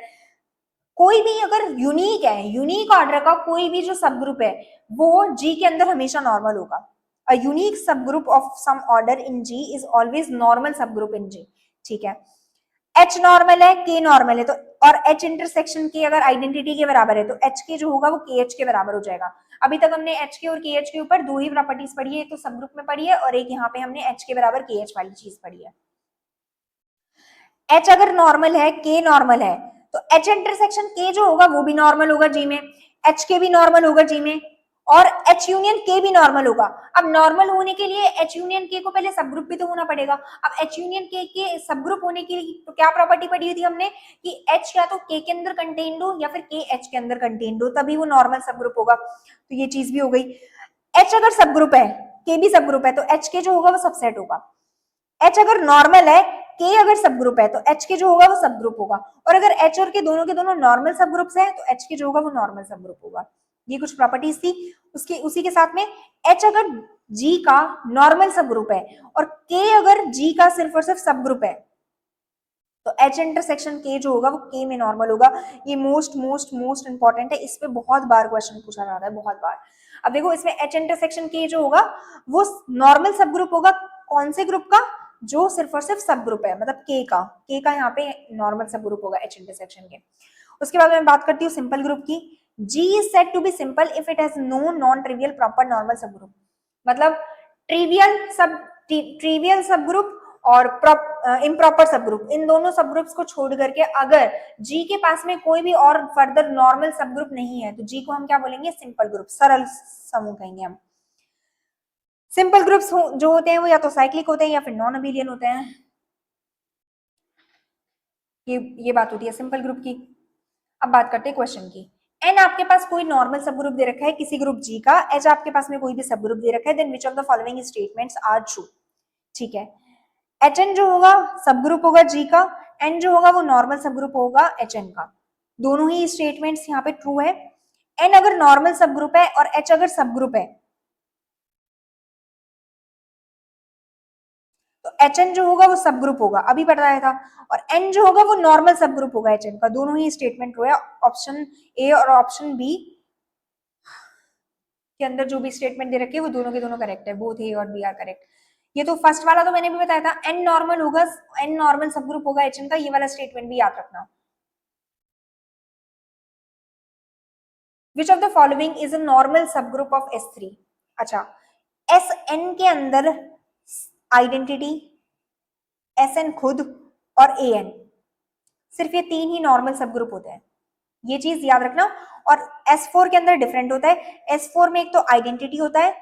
कोई भी अगर यूनिक है, यूनिक ऑर्डर का कोई भी जो सब ग्रुप है वो जी के अंदर हमेशा नॉर्मल होगा, a unique subgroup of some order in G is always normal subgroup in G, ठीक है। एच नॉर्मल है, के नॉर्मल है, तो और एच इंटरसेक्शन के अगर आइडेंटिटी के बराबर है तो एच के जो होगा वो के एच के बराबर हो जाएगा। अभी तक हमने एच के और के एच के ऊपर दो ही प्रॉपर्टीज पढ़ी है, एक तो सब ग्रुप में पढ़ी है और एक यहाँ पे हमने एच के बराबर के एच वाली चीज पढ़ी है। एच अगर नॉर्मल है, के नॉर्मल है, तो एच इंटरसेक्शन के जो होगा वो भी नॉर्मल होगा जी में, एच के भी नॉर्मल होगा जी में, और एच यूनियन के भी नॉर्मल होगा। अब नॉर्मल होने के लिए एच यूनियन के को पहले सब ग्रुप भी तो होना पड़ेगा, अब एच यूनियन के सब ग्रुप होने के लिए तो क्या प्रॉपर्टी पढ़ी हुई थी हमने कि एच या तो के अंदर कंटेन्ड हो या फिर के एच के अंदर कंटेन्ड हो, तभी वो नॉर्मल सब ग्रुप होगा, तो ये चीज भी हो गई। एच अगर सब ग्रुप है, के भी सब ग्रुप है, तो एच के जो होगा वो सबसेट होगा। एच अगर नॉर्मल है, के अगर सब ग्रुप है, तो एच के जो होगा वो सब ग्रुप होगा, और अगर एच और के दोनों नॉर्मल सब ग्रुप्स हैं तो एच के जो होगा वो नॉर्मल सब ग्रुप होगा। ये कुछ प्रॉपर्टीज थी, उसके उसी के साथ में एच अगर जी का नॉर्मल सब ग्रुप है और के अगर जी का सिर्फ और सिर्फ सब ग्रुप है, तो एच इंटरसेक्शन के जो होगा वो के में नॉर्मल होगा। ये मोस्ट मोस्ट मोस्ट इंपॉर्टेंट है, इस पे बहुत बार क्वेश्चन पूछा जाता है, बहुत बार। अब देखो इसमें एच इंटरसेक्शन के जो होगा वो नॉर्मल सब ग्रुप होगा, कौन से ग्रुप का, जो सिर्फ और सिर्फ सब ग्रुप है, मतलब के का यहाँ पे नॉर्मल सब ग्रुप होगा एच इंटरसेक्शन के। उसके बाद मैं बात करती हूँ सिंपल ग्रुप की। G is said to be simple if it has no non trivial proper normal subgroup, मतलब ट्रिवियल सब ग्रुप और इम्प्रॉपर सब ग्रुप, इन दोनों सब ग्रुप्स को छोड़ करके अगर जी के पास में कोई भी और फर्दर नॉर्मल सब ग्रुप नहीं है तो जी को हम क्या बोलेंगे, सिंपल ग्रुप, सरल समूह कहेंगे हम। सिंपल ग्रुप्स जो होते हैं वो या तो साइक्लिक होते हैं या फिर नॉन अबेलियन होते हैं, ये बात होती है सिंपल ग्रुप की। अब बात करते हैं क्वेश्चन की। एन आपके पास कोई नॉर्मल सब ग्रुप दे रखा है किसी ग्रुप जी का, एच आपके पास में कोई भी सब ग्रुप दे रखा है, then which of the following statements are true, ठीक है। एच एन जो होगा सब ग्रुप होगा जी का, एन जो होगा वो नॉर्मल सब ग्रुप होगा एच एन का, दोनों ही स्टेटमेंट्स यहाँ पे ट्रू है। एन अगर नॉर्मल सब ग्रुप है और एच अगर सब ग्रुप है तो एच एन जो होगा वो सब ग्रुप होगा, अभी बताया था, और एन जो होगा वो नॉर्मल सब ग्रुप होगा एच एन का, दोनों ही स्टेटमेंट ट्रू है। ऑप्शन ए और ऑप्शन बी के अंदर जो भी स्टेटमेंट दे रखे हैं वो दोनों के दोनों करेक्ट है, बोथ ए और बी आर करेक्ट। ये तो फर्स्ट वाला तो मैंने भी बताया था, एन नॉर्मल होगा, एन नॉर्मल सब ग्रुप होगा एच एन का, ये वाला स्टेटमेंट भी याद रखना। विच of the following is a normal subgroup of S3, अच्छा एस एन के अंदर आइडेंटिटी, एस एन खुद और ए एन, सिर्फ ये तीन ही नॉर्मल सब ग्रुप होते हैं, ये चीज याद रखना। और S4 के अंदर डिफरेंट होता है, S4 में एक तो आइडेंटिटी होता है,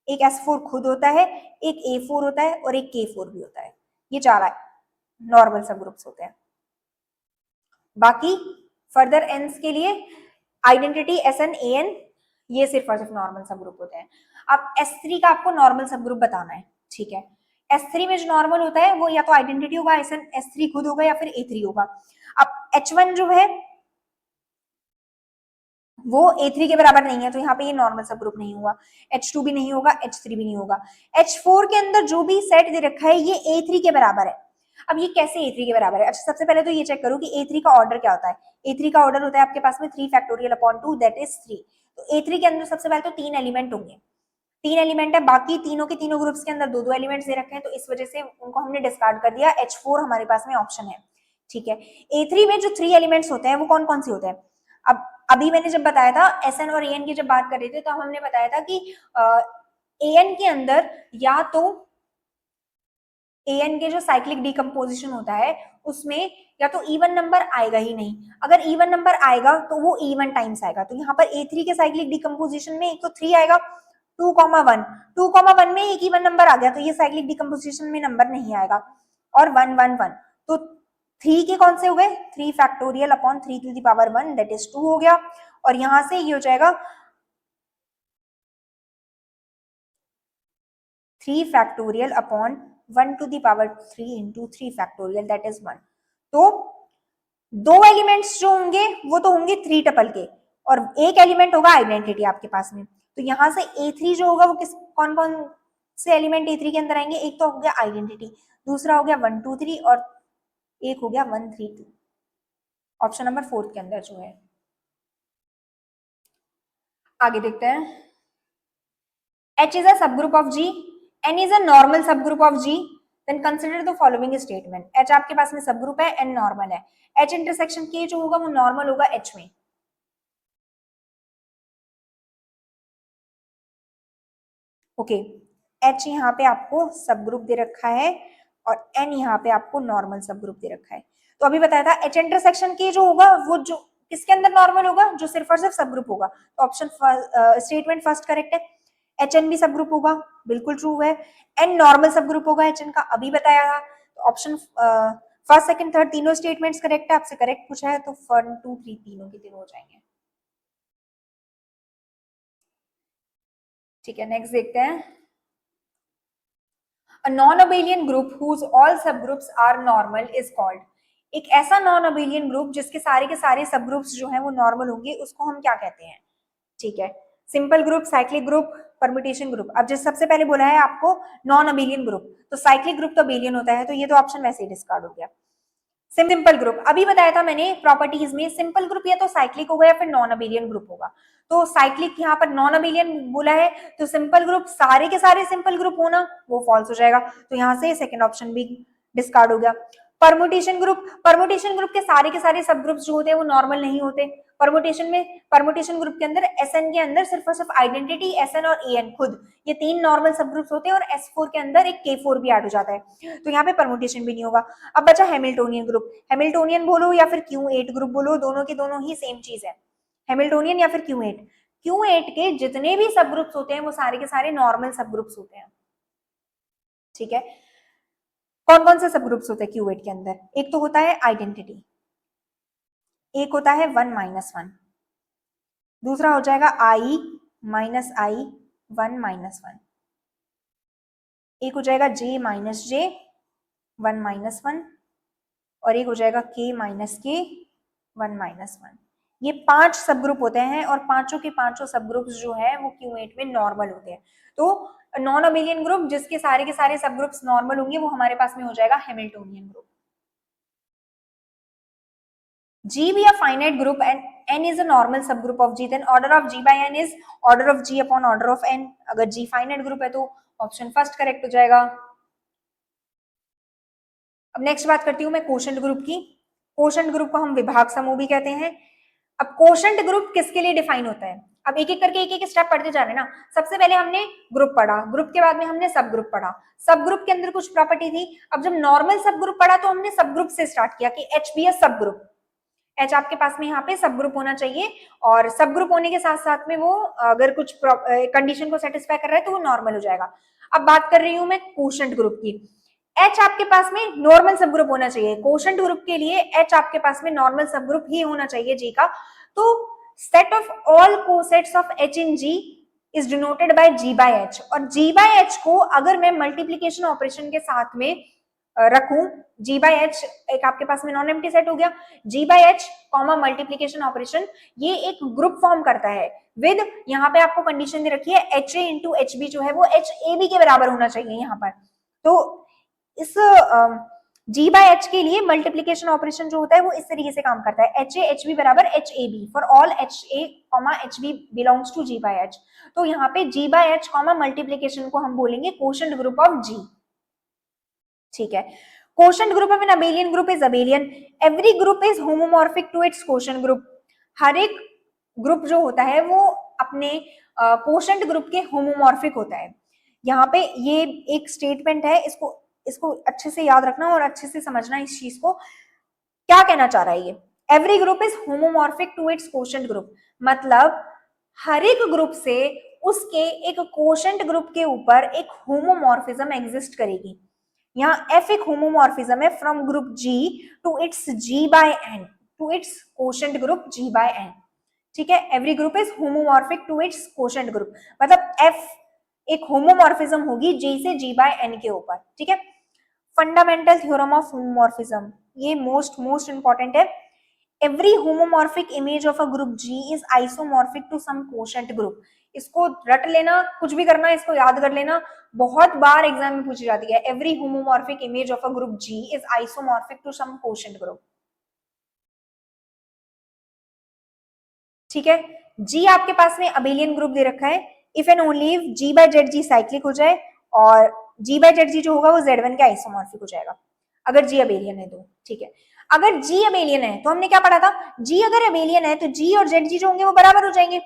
एक S4 खुद होता है, एक A4 होता है और एक K4 भी होता है, ये चार नॉर्मल सब ग्रुप्स होते हैं। बाकी फर्दर एन्स के लिए आइडेंटिटी SN AN ये सिर्फ और सिर्फ नॉर्मल सब ग्रुप होते हैं। अब S3 का आपको नॉर्मल सब ग्रुप बताना है, ठीक है। S3 में जो नॉर्मल होता है वो या तो आइडेंटिटी होगा, S3 खुद होगा, या फिर A3 होगा। अब H1 जो है वो A3 के बराबर नहीं है, तो यहाँ पे ये नॉर्मल सब ग्रुप नहीं हुआ। H2 भी नहीं होगा, H3 भी नहीं होगा। H4 के अंदर जो भी सेट दे रखा है ये A3 के बराबर है। अब ये कैसे A3 के बराबर है? अच्छा, सबसे पहले तो ये चेक करो कि A3 का ऑर्डर क्या होता है। A3 का ऑर्डर होता है आपके पास में 3 फैक्टोरियल अपॉन 2 दैट इज 3। तो A3 के अंदर सबसे पहले तो 3 एलिमेंट होंगे, 3 एलिमेंट है, बाकी तीनों के तीनों ग्रुप्स के अंदर 2-2 एलिमेंट्स दे रखे हैं, तो इस वजह से उनको हमने डिस्कार्ड कर दिया। H4 हमारे पास में ऑप्शन है, ठीक है। A3 में जो 3 एलिमेंट्स होते हैं वो कौन कौन से होते हैं? अब अभी मैंने जब बताया था SN और AN की जब बात कर रहे थे तो हमने बताया था कि AN के अंदर या तो AN के जो साइक्लिक डिकम्पोजिशन होता है उसमें या तो इवन नंबर आएगा ही नहीं, अगर इवन नंबर आएगा तो वो इवन टाइम्स आएगा। तो यहाँ पर A3 के साइक्लिक डिकम्पोजिशन में एक तो 3 आएगा, 2,1 2,1 में एक इवन नंबर आ गया तो ये साइक्लिक डिकम्पोजिशन में नंबर नहीं आएगा, और 1 1 1 तो 3 के कौन से हो गए? 3 factorial upon 3 to the power 1 that is 2 हो गया, और यहां से ये हो जाएगा 3 factorial upon 1 to the power 3 into 3 factorial that is 1। तो दो एलिमेंट्स जो होंगे वो तो होंगे 3 टपल के, और एक एलिमेंट होगा आइडेंटिटी आपके पास में। तो यहां से A3 जो होगा वो किस कौन कौन से एलिमेंट A3 के अंदर आएंगे? एक तो हो गया आइडेंटिटी, दूसरा हो गया 1 2 3, और एक हो गया 1 3 2, ऑप्शन नंबर 4 के अंदर जो है। आगे देखते हैं। H is a subgroup of G, N is a normal subgroup of G, then consider the following statement. H आपके पास में सबग्रुप है, N नॉर्मल है। H इंटरसेक्शन K जो होगा वो नॉर्मल होगा H में। ओके, H यहाँ पे आपको सबग्रुप दे रखा है और N यहाँ पे आपको नॉर्मल सबग्रुप दे रखा है। तो अभी बताया था H इंटरसेक्शन K जो होगा वो जो किसके अंदर नॉर्मल होगा? जो सिर्फ और सिर्फ सबग्रुप होगा। तो ऑप्शन स्टेटमेंट फर्स्ट करेक्ट है। HN भी सब ग्रुप होगा, बिल्कुल ट्रू है। N नॉर्मल सब ग्रुप होगा HN का, अभी बताया था। तो ऑप्शन फर्स्ट सेकंड थर्ड तीनों स्टेटमेंट्स करेक्ट है। आपसे करेक्ट पूछा है तो 1 2 3 तीनों के तीनों हो जाएंगे, ठीक है। नेक्स्ट देखते हैं। A non-abelian group whose all subgroups are normal is called। एक ऐसा नॉन अबेलियन ग्रुप जिसके सारे के सारे सब ग्रुप्स जो हैं वो नॉर्मल होंगे उसको हम क्या कहते हैं? ठीक है, simple group, cyclic group, permutation group. अब जैसे सबसे पहले बोला है आपको नॉन अबेलियन ग्रुप, तो साइक्लिक ग्रुप तो अबेलियन होता है, तो ये तो ऑप्शन वैसे ही डिस्कार्ड हो गया। सिंपल ग्रुप अभी बताया था मैंने प्रॉपर्टीज में, सिंपल ग्रुप या तो साइक्लिक होगा या फिर नॉन अबेलियन ग्रुप होगा। तो साइक्लिक यहाँ पर नॉन अबेलियन बोला है, तो सिंपल ग्रुप सारे के सारे सिंपल ग्रुप होना वो फॉल्स हो जाएगा, तो यहाँ से सेकंड ऑप्शन भी डिस्कार्ड हो गया। परमुटेशन ग्रुप के सारे सब ग्रुप्स जो होते हैं वो नॉर्मल नहीं होते। परमुटेशन ग्रुप के अंदर SN के अंदर सिर्फ और सिर्फ आइडेंटिटी SN और AN खुद ये 3 नॉर्मल सब ग्रुप्स होते हैं, और S4 के अंदर एक K4 भी ऐड हो जाता है, तो यहाँ पे परमुटेशन भी नहीं होगा। अब बचा हैमिल्टोनियन ग्रुप, हैमिल्टोनियन बोलो या फिर Q8 ग्रुप बोलो, दोनों के दोनों ही सेम चीज है, हैमिल्टोनियन या फिर Q8 के जितने भी सब ग्रुप्स होते हैं वो सारे के सारे नॉर्मल सब ग्रुप्स होते हैं, ठीक है। कौन कौन से सब ग्रुप्स होते हैं Q8 के अंदर? एक तो होता है आइडेंटिटी, एक होता है 1 - 1, दूसरा हो जाएगा I - I 1 - 1, एक हो जाएगा J - J 1 - 1, और एक हो जाएगा K - K 1 - 1। ये 5 सब ग्रुप होते हैं, और पांचों के पांचों सब ग्रुप्स जो है वो Q8 में नॉर्मल होते हैं। तो नॉन अबेलियन ग्रुप जिसके सारे के सारे सब ग्रुप्स नॉर्मल होंगे वो हमारे पास में हो जाएगा Hamiltonian group. G be a finite group and N is a normal subgroup of G, then order of G by N is order of G upon order of N। अगर G finite group है तो option first correct हो जाएगा। अब next बात करती हूँ मैं कोशेंट ग्रुप की। कोशेंट ग्रुप को हम विभाग समूह भी कहते हैं। अब कोशेंट ग्रुप किसके लिए डिफाइन होता है? अब एक एक करके एक एक स्टेप पढ़ते जा रहे हैं ना। सबसे पहले हमने ग्रुप पढ़ा, ग्रुप के बाद में हमने सब ग्रुप पढ़ा, सब ग्रुप के अंदर कुछ प्रॉपर्टी थी। अब जब नॉर्मल सब ग्रुप पढ़ा तो हमने सब ग्रुप से स्टार्ट किया कि H बी ए सब ग्रुप, H आपके पास में यहाँ पे सब ग्रुप होना चाहिए, और सब ग्रुप होने के साथ साथ में वो अगर कुछ कंडीशन को सेटिस्फाई कर रहा है तो वो नॉर्मल हो जाएगा। अब बात कर रही हूँ मैं कोशेंट ग्रुप की। H आपके पास में नॉर्मल सब ग्रुप होना चाहिए, कोशेंट ग्रुप के लिए H आपके पास में नॉर्मल सब ग्रुप ही होना चाहिए G का। तो set of all cosets of H in G is denoted by G by H, और G by H को अगर मैं मल्टीप्लीकेशन ऑपरेशन के साथ में रखूं, G by H एक आपके पास में नॉन एम्प्टी सेट हो गया, G by H comma multiplication operation, ये एक ग्रुप फॉर्म करता है विद, यहाँ पे आपको कंडीशन दे रखी है HA इंटू HB जो है वो HAB के बराबर होना चाहिए यहाँ पर। तो इस G by H के लिए मल्टीप्लीकेशन ऑपरेशन जो होता है वो इस तरीके से काम करता है, HA HB बराबर HAB for all HA HB belongs to G by H। तो यहाँ पे G by H मल्टीप्लीकेशन को हम बोलेंगे कोशेंट ग्रुप ऑफ G। ठीक है, quotient group of an abelian group is abelian, every group is homomorphic to its quotient group. हर एक ग्रुप जो होता है वो अपने कोशेंट ग्रुप के होमोमॉर्फिक होता है। यहाँ पे ये एक स्टेटमेंट है, इसको अच्छे से याद रखना और अच्छे से समझना इस चीज को, क्या कहना चाह रहा है ये। Every group is homomorphic to its quotient group, मतलब हर एक ग्रुप से उसके एक कोशेंट ग्रुप के ऊपर एक होमोमॉर्फिज्म एग्जिस्ट करेगी। यहाँ F एक होमोमॉर्फिज्म है from group G to its G by N, to its quotient group G by N। ठीक है, every group is homomorphic to its quotient group, मतलब F एक होमोमॉर्फिज्म होगी G से G by N के ऊपर। ठीक है, फंडामेंटल थ्योरम ऑफ होमोमॉर्फिज्म, ये मोस्ट इंपॉर्टेंट है। Every homomorphic image of a group G is isomorphic to some quotient group. इसको रट लेना, कुछ भी करना इसको याद कर लेना, बहुत बार एग्जाम में पूछी जाती है। Every homomorphic image of a group G is isomorphic to some quotient group. ठीक है, G आपके पास में अबेलियन ग्रुप दे रखा है, if and only if G by ZG cyclic हो जाए और G by ZG जो होगा वो Z1 के आइसोमॉर्फिक हो जाएगा, अगर G अबेलियन है तो। ठीक है, अगर G अबेलियन है तो हमने क्या पढ़ा था, G अगर अबेलियन है तो G और ZG जो होंगे वो बराबर हो जाएंगे।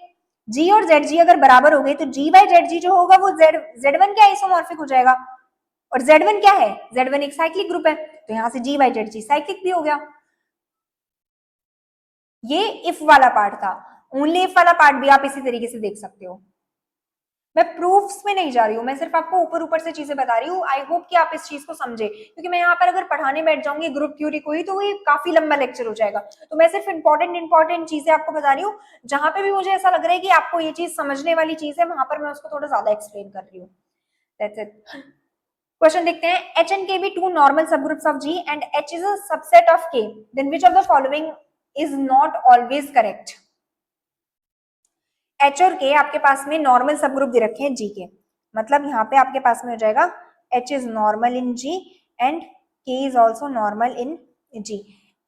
G और ZG अगर बराबर हो गए तो G by ZG जो होगा वो Z1 के आइसोमॉर्फिक हो जाएगा, और Z1 क्या है, Z1 एक साइक्लिक ग्रुप है, तो यहाँ से G by ZG साइक्लिक भी हो गया। ये इफ वाला पार्ट था, ओनली इफ वाला पार्ट भी आप इसी तरीके से देख सकते हो। मैं प्रूफ्स में नहीं जा रही हूँ, मैं सिर्फ आपको ऊपर से चीजें बता रही हूँ। आई होप कि आप इस चीज को समझे, क्योंकि मैं यहाँ पर अगर पढ़ाने बैठ जाऊंगी ग्रुप थ्योरी को ही तो ये काफी लंबा लेक्चर हो जाएगा। तो मैं सिर्फ इंपॉर्टेंट चीजें आपको बता रही हूँ, जहां पे भी मुझे ऐसा लग रहा है कि आपको ये चीज समझने वाली चीज है, वहां पर मैं उसको थोड़ा ज्यादा एक्सप्लेन कर रही हूँ। That's it. क्वेश्चन देखते हैं, H and K be two normal subgroups of G and H is a subset of K, then which of the following is not always correct? H और K आपके पास में normal सब group दे रखे हैं G के, मतलब यहाँ पे आपके पास में हो जाएगा H is normal in G and K is also normal in G।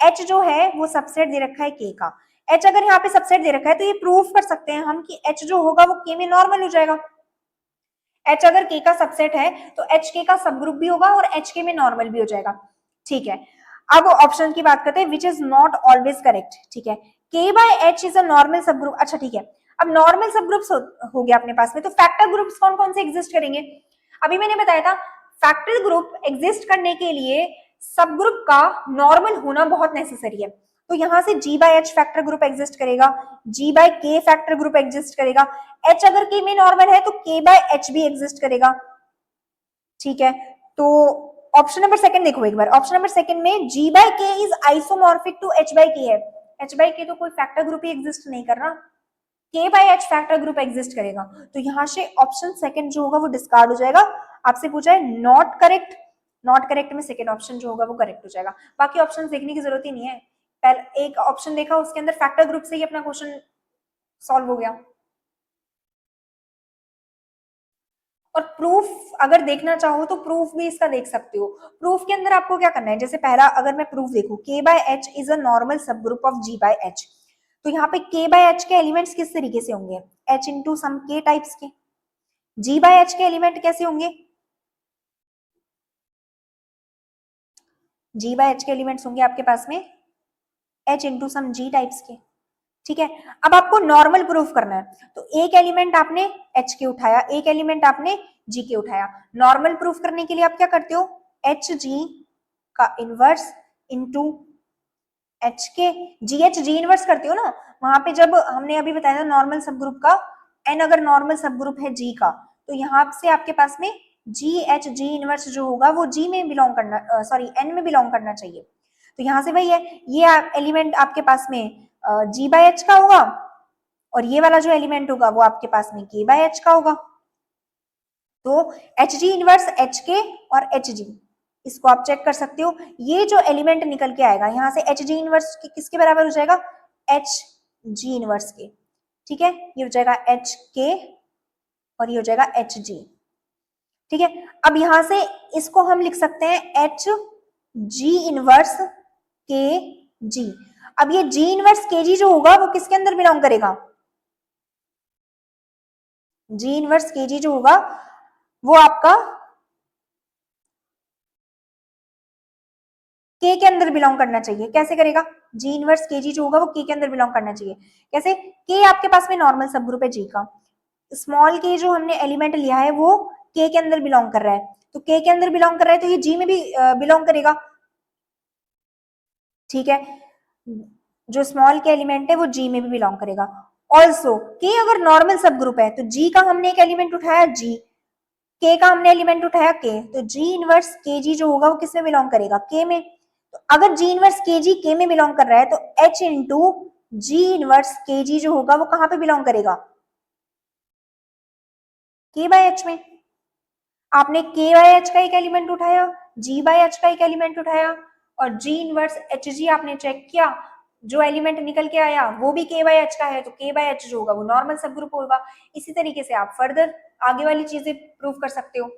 H जो है वो सबसेट दे रखा है K का, H अगर यहाँ पे सबसेट दे रखा है तो ये प्रूफ कर सकते हैं हम कि H जो होगा वो K में नॉर्मल हो जाएगा। H अगर K का सबसेट है तो H K का सब ग्रुप भी होगा और H K में नॉर्मल भी हो जाएगा। ठीक है, अब ऑप्शन की बात करते हैं, which is not always correct. ठीक है, K by H is a normal सब ग्रुप। अच्छा ठीक है, अब नॉर्मल सब ग्रुप्स हो गया अपने पास में, तो फैक्टर ग्रुप्स कौन कौन से एग्जिस्ट करेंगे? अभी मैंने बताया था फैक्टर ग्रुप एग्जिस्ट करने के लिए सब ग्रुप का नॉर्मल होना बहुत नेसेसरी है। तो यहां से G by H factor group exist करेगा, G by K factor group exist करेगा, H अगर K में नॉर्मल है तो K by H भी एग्जिस्ट करेगा। ठीक है, तो ऑप्शन नंबर सेकंड देखो एक बार, ऑप्शन नंबर सेकंड में G by K is isomorphic to H by K है, H by K तो कोई फैक्टर ग्रुप ही एग्जिस्ट नहीं कर रहा, K by H factor group exist करेगा, तो यहाँ से ऑप्शन सेकंड जो होगा वो डिस्कार्ड हो जाएगा। आपसे पूछा है नॉट करेक्ट, नॉट करेक्ट में सेकंड ऑप्शन जो होगा वो करेक्ट हो जाएगा, बाकी ऑप्शन देखने की जरूरत ही नहीं है। पहले एक ऑप्शन देखा उसके अंदर फैक्टर ग्रुप से ही अपना क्वेश्चन सॉल्व हो गया। और प्रूफ अगर देखना चाहो तो प्रूफ भी इसका देख सकते हो। प्रूफ के अंदर आपको क्या करना है, जैसे पहला अगर मैं प्रूफ देखूं, K by H is a normal subgroup of G by H, तो यहाँ पे K by H के एलिमेंट्स किस तरीके से होंगे, H into sum K types के। G by H के एलिमेंट कैसे होंगे, G by H के एलिमेंट्स होंगे आपके पास में H into sum G types के। ठीक है, अब आपको नॉर्मल प्रूफ करना है, तो एक एलिमेंट आपने H के उठाया, एक एलिमेंट आपने G के उठाया। नॉर्मल प्रूफ करने के लिए आप क्या करते हो, H G का इनवर्स इंटू H के जी एच जी इनवर्स करते हो ना, वहां पे जब हमने अभी बताया था नॉर्मल सब ग्रुप का, N अगर नॉर्मल सब ग्रुप है G का, तो यहाँ से आपके पास में जी इनवर्स जो होगा वो जी में बिलोंग करना, सॉरी एन में बिलोंग करना चाहिए। तो यहाँ से वही है, ये एलिमेंट आपके पास में जी बाय एच का होगा और ये वाला जो एलिमेंट होगा वो आपके पास में के बाय एच का होगा। तो एच जी इनवर्स एच के और एच जी, इसको आप चेक कर सकते हो। ये जो एलिमेंट निकल के आएगा यहाँ से एच जी इनवर्स किसके बराबर हो जाएगा, एच जी इनवर्स के, ठीक है, ये हो जाएगा एच के और ये हो जाएगा एच जी, ठीक है। अब यहां से इसको हम लिख सकते हैं एच जी इनवर्स के जी। अब ये जी इनवर्स के जी जो होगा वो किसके अंदर बिलोंग करेगा, जी इनवर्स के जी जो होगा वो आपका के अंदर बिलोंग करना चाहिए। कैसे करेगा, जी इनवर्स के जी जो होगा वो के अंदर बिलोंग करना चाहिए। कैसे, के आपके पास में नॉर्मल सब ग्रुप है जी का, स्मॉल के जो हमने एलिमेंट लिया है वो के अंदर बिलोंग कर रहा है, तो के अंदर बिलोंग कर रहा है तो ये जी में भी बिलोंग करेगा, ठीक है। जो स्मॉल के एलिमेंट है वो जी में भी बिलोंग करेगा। ऑल्सो के अगर नॉर्मल सब ग्रुप है तो जी का हमने एक एलिमेंट उठाया जी, के का हमने एलिमेंट उठाया के, तो जी इनवर्स के जी जो होगा वो किस में बिलोंग करेगा, के में। तो अगर जी इनवर्स के जी के में बिलोंग कर रहा है तो एच इंटू जी इनवर्स के जी जो होगा वो कहां पे बिलोंग करेगा, के बाय एच में। आपने के बाय एच का एक एलिमेंट उठाया, जी बाय एच का एक एलिमेंट उठाया और जी इनवर्स एच जी आपने चेक किया, जो एलिमेंट निकल के आया वो भी के बाय एच का है, तो के बाय एच जो होगा वो नॉर्मल सब ग्रुप होगा। इसी तरीके से आप फर्दर आगे वाली चीजें प्रूव कर सकते हो।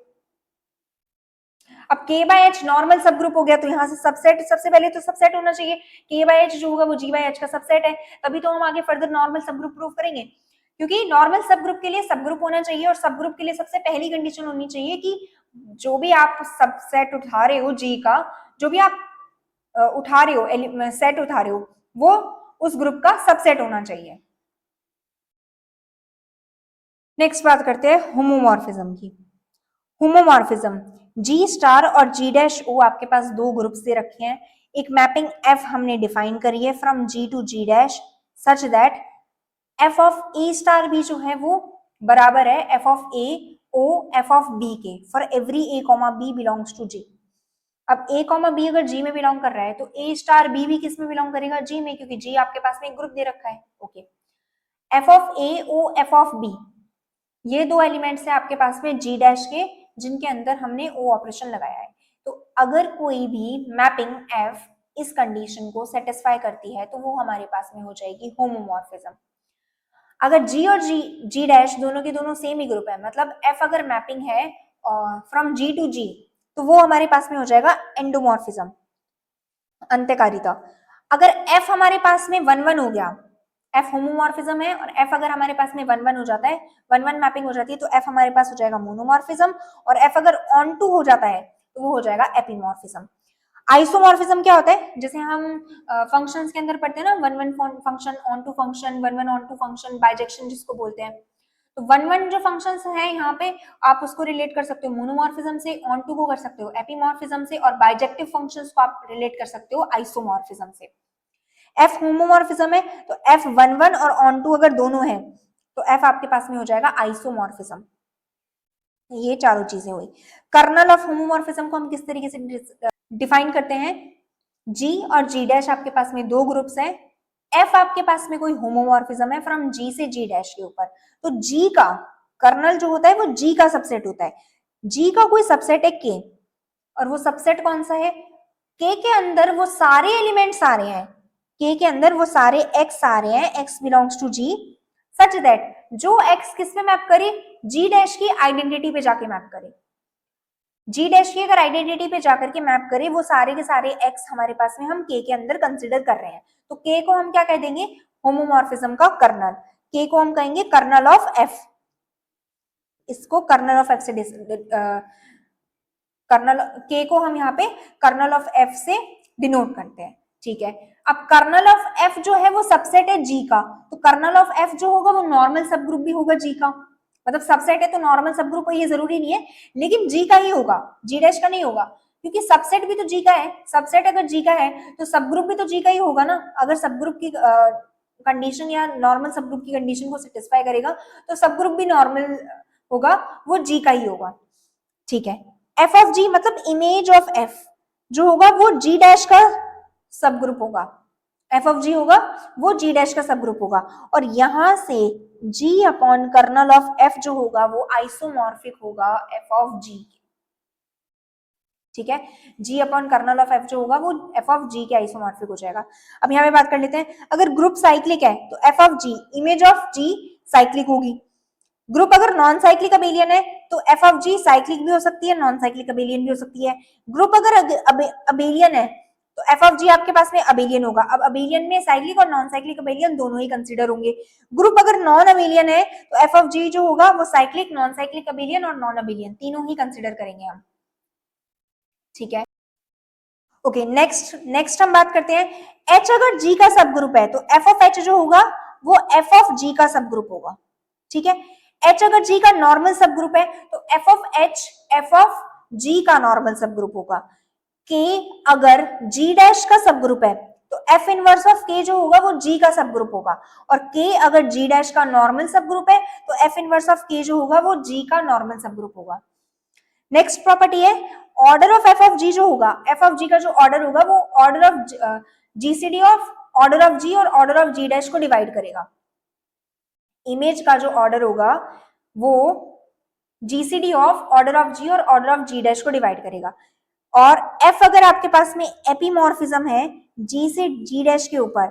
अब के बाय एच नॉर्मल सब ग्रुप हो गया तो यहाँ से सबसेट, सबसे पहले तो सबसेट होना चाहिए, के बाय एच जो होगा वो जी बाय एच का सबसेट है, तभी तो हम आगे फर्दर नॉर्मल सब ग्रुप प्रूव करेंगे। क्योंकि नॉर्मल सब ग्रुप के लिए सब ग्रुप होना चाहिए और सब ग्रुप के लिए सबसे पहली कंडीशन होनी चाहिए कि जो भी आप सबसेट उठा रहे हो जी का, जो भी आप उठा रहे हो सेट उठा रहे हो वो उस ग्रुप का सबसेट होना चाहिए। नेक्स्ट बात करते हैं होमोमॉर्फिज्म की। होमोमॉर्फिज्म, जी स्टार और जी डैश ओ आपके पास दो ग्रुप्स दे रखे हैं, एक मैपिंग एफ हमने डिफाइन करी है from G to G dash such that f of a star भी जो है वो बराबर है f of A O F of B के for every a comma b belongs to G. अब ए कॉमा बी अगर जी में बिलोंग कर रहा है तो ए स्टार बी भी किस में बिलोंग करेगा, जी में, क्योंकि जी आपके पास में एक ग्रुप दे रखा है। Okay, F of A O F of B, ये दो एलिमेंट्स है आपके पास में जी डैश के जिनके अंदर हमने ओ ऑपरेशन लगाया है। तो अगर कोई भी मैपिंग एफ इस कंडीशन को सेटिस्फाई करती है तो वो हमारे पास में हो जाएगी होमोमॉर्फिज्म। अगर जी और जी डैश दोनों के दोनों सेम ही ग्रुप है, मतलब एफ अगर मैपिंग है फ्रॉम जी टू जी, तो वो हमारे पास में हो जाएगा एंडोमॉर्फिज्म, अंत्यकारिता। अगर एफ हमारे पास में वन वन हो गया, एफ होमोमॉर्फिज्म है और एफ अगर हमारे पास में वन वन हो जाता है, वन वन मैपिंग हो जाती है, तो एफ हमारे पास हो जाएगा मोनोमॉर्फिज्म और एफ अगर ऑन टू हो जाता है तो वो हो जाएगा एपीमॉर्फिज्म। आइसोमॉर्फिज्म क्या होता है, जैसे हम फंक्शंस के अंदर पढ़ते हैं ना, one one function, onto function, one one onto function, bijection जिसको बोलते हैं। तो वन वन जो फंक्शंस हैं यहाँ पे आप उसको रिलेट कर सकते हो मोनोमॉर्फिज्म से, ऑन टू को कर सकते हो एपीमॉर्फिज्म से, और बाइजेक्टिव फंक्शंस को आप रिलेट कर सकते हो आइसोमॉर्फिज्म से। एफ होमोमॉर्फिज्म है तो एफ वन वन और ऑन टू अगर दोनों है तो एफ आपके पास में हो जाएगा आइसोमॉर्फिज्म। ये चारों चीजें हुई। कर्नल ऑफ होमोमॉर्फिज्म को हम किस तरीके से डिफाइन करते हैं, जी और जी डैश आपके पास में दो ग्रुप्स हैं, एफ आपके पास में कोई होमोमॉर्फिज्म है फ्रॉम जी से जी डैश के ऊपर, तो जी का कर्नल जो होता है वो जी का सबसेट होता है, जी का कोई सबसेट है के, और वो सबसेट कौन सा है, के अंदर वो सारे एलिमेंट्स आ रहे हैं, के अंदर वो सारे एक्स आ रहे हैं, X belongs to G such that जो एक्स किस पे मैप करे, जी डैश की आइडेंटिटी पे जाके मैप करे, जी डैश की अगर आइडेंटिटी पे जाकर के मैप करें वो सारे के सारे एक्स हमारे पास में हम के अंदर कंसिडर कर रहे हैं, तो के को हम क्या कह देंगे, होमोमॉर्फिज्म का कर्नल, के को हम कहेंगे कर्नल ऑफ एफ, इसको कर्नल ऑफ एफ से कर्नल, के को हम यहाँ पे कर्नल ऑफ एफ से डिनोट करते हैं, ठीक है। अब कर्नल ऑफ एफ जो है वो सबसेट है जी का, तो कर्नल ऑफ एफ जो होगा वो नॉर्मल सब ग्रुप भी होगा जी का, मतलब सबसेट है तो नॉर्मल सब ग्रुप ये जरूरी नहीं है, लेकिन जी का ही होगा, जी डैश का नहीं होगा, क्योंकि सबसेट भी तो जी का है, सबसेट अगर जी का है तो सब ग्रुप भी तो जी का ही होगा ना, अगर सब ग्रुप की कंडीशन या नॉर्मल सब ग्रुप की कंडीशन को सेटिस्फाई करेगा तो सब ग्रुप भी नॉर्मल होगा, वो जी का ही होगा, ठीक है। एफ ऑफ जी मतलब इमेज ऑफ एफ जो होगा वो जी डैश का सब ग्रुप होगा, एफ ऑफ जी होगा वो जी डैश का सब ग्रुप होगा, और यहां से जी अपॉन कर्नल ऑफ एफ जो होगा वो आइसोमॉर्फिक होगा एफ ऑफ जी। ठीक है, जी अपॉन कर्नल ऑफ एफ जो होगा वो एफ ऑफ जी के आइसोमॉर्फिक हो जाएगा। अब यहाँ पे बात कर लेते हैं, अगर ग्रुप साइक्लिक है तो F of G image of G cyclic होगी। ग्रुप अगर नॉन साइक्लिक अबेलियन है तो एफ ऑफ जी साइक्लिक भी हो सकती है, नॉन साइक्लिक अबेलियन भी हो सकती है। ग्रुप अगर अबेलियन है तो एफ ऑफ जी आपके पास में अबेलियन होगा। अब अबेलियन में साइक्लिक और नॉन साइक्लिक अबेलियन दोनों ही कंसीडर होंगे। ग्रुप अगर नॉन अबेलियन है तो एफ ऑफ जी जो होगा वो साइक्लिक, नॉन साइक्लिक अबेलियन और नॉन अबेलियन तीनों ही कंसीडर करेंगे हम। ठीक है, ओके। नेक्स्ट हम बात करते हैं एच अगर जी का सब ग्रुप है तो एफ ऑफ एच जो होगा वो एफ ऑफ जी का सब ग्रुप होगा। ठीक है, एच अगर जी का नॉर्मल सब ग्रुप है तो F of H f of G का नॉर्मल सब ग्रुप होगा। के अगर जी डैश का सब ग्रुप है तो एफ इनवर्स ऑफ के जो होगा वो जी का सब ग्रुप होगा, और के अगर जी डैश का नॉर्मल सब ग्रुप है तो एफ इनवर्स ऑफ के जो होगा वो जी का नॉर्मल सब ग्रुप होगा। नेक्स्ट प्रॉपर्टी है ऑर्डर ऑफ एफ ऑफ जी जो होगा, एफ ऑफ जी का जो ऑर्डर होगा वो order of GCD of order of G और ऑर्डर ऑफ जी डैश को डिवाइड करेगा। इमेज का जो ऑर्डर होगा वो GCD of order of G और ऑर्डर ऑफ जी डैश को डिवाइड करेगा। और एफ अगर आपके पास में एपीमॉर्फिज्म है जी से जी डैश के ऊपर,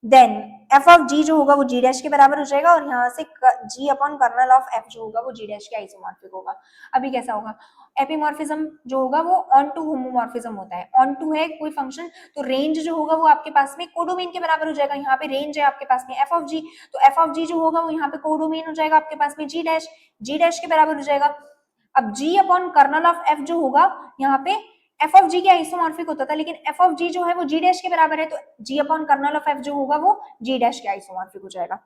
देन एफ ऑफ जी जो होगा वो जी डैश के बराबर हो जाएगा, और यहाँ से जी अपॉन कर्नल ऑफ एफ जो होगा वो जी डैश के आइसोमॉर्फिक होगा। अभी कैसा होगा, एपीमॉर्फिज्म जो होगा वो ऑन टू होमोमॉर्फिज्म होता है। ऑन टू है कोई फंक्शन तो रेंज जो होगा वो आपके पास में कोडोमेन के बराबर हो जाएगा। यहाँ पे रेंज है आपके पास में एफ ऑफ जी, तो एफ ऑफ जी जो होगा वो यहाँ पे कोडोमेन हो जाएगा आपके पास में जी डैश के बराबर हो जाएगा। अब जी अपॉन कर्नल ऑफ एफ जो होगा यहाँ पे एफ ऑफ जी के आइसोमॉर्फिक होता था, लेकिन एफ ऑफ जी जो है वो जी डैश के बराबर है, तो जी अपॉन कर्नल ऑफ एफ जो होगा वो जी डैश के आइसोमॉर्फिक हो जाएगा।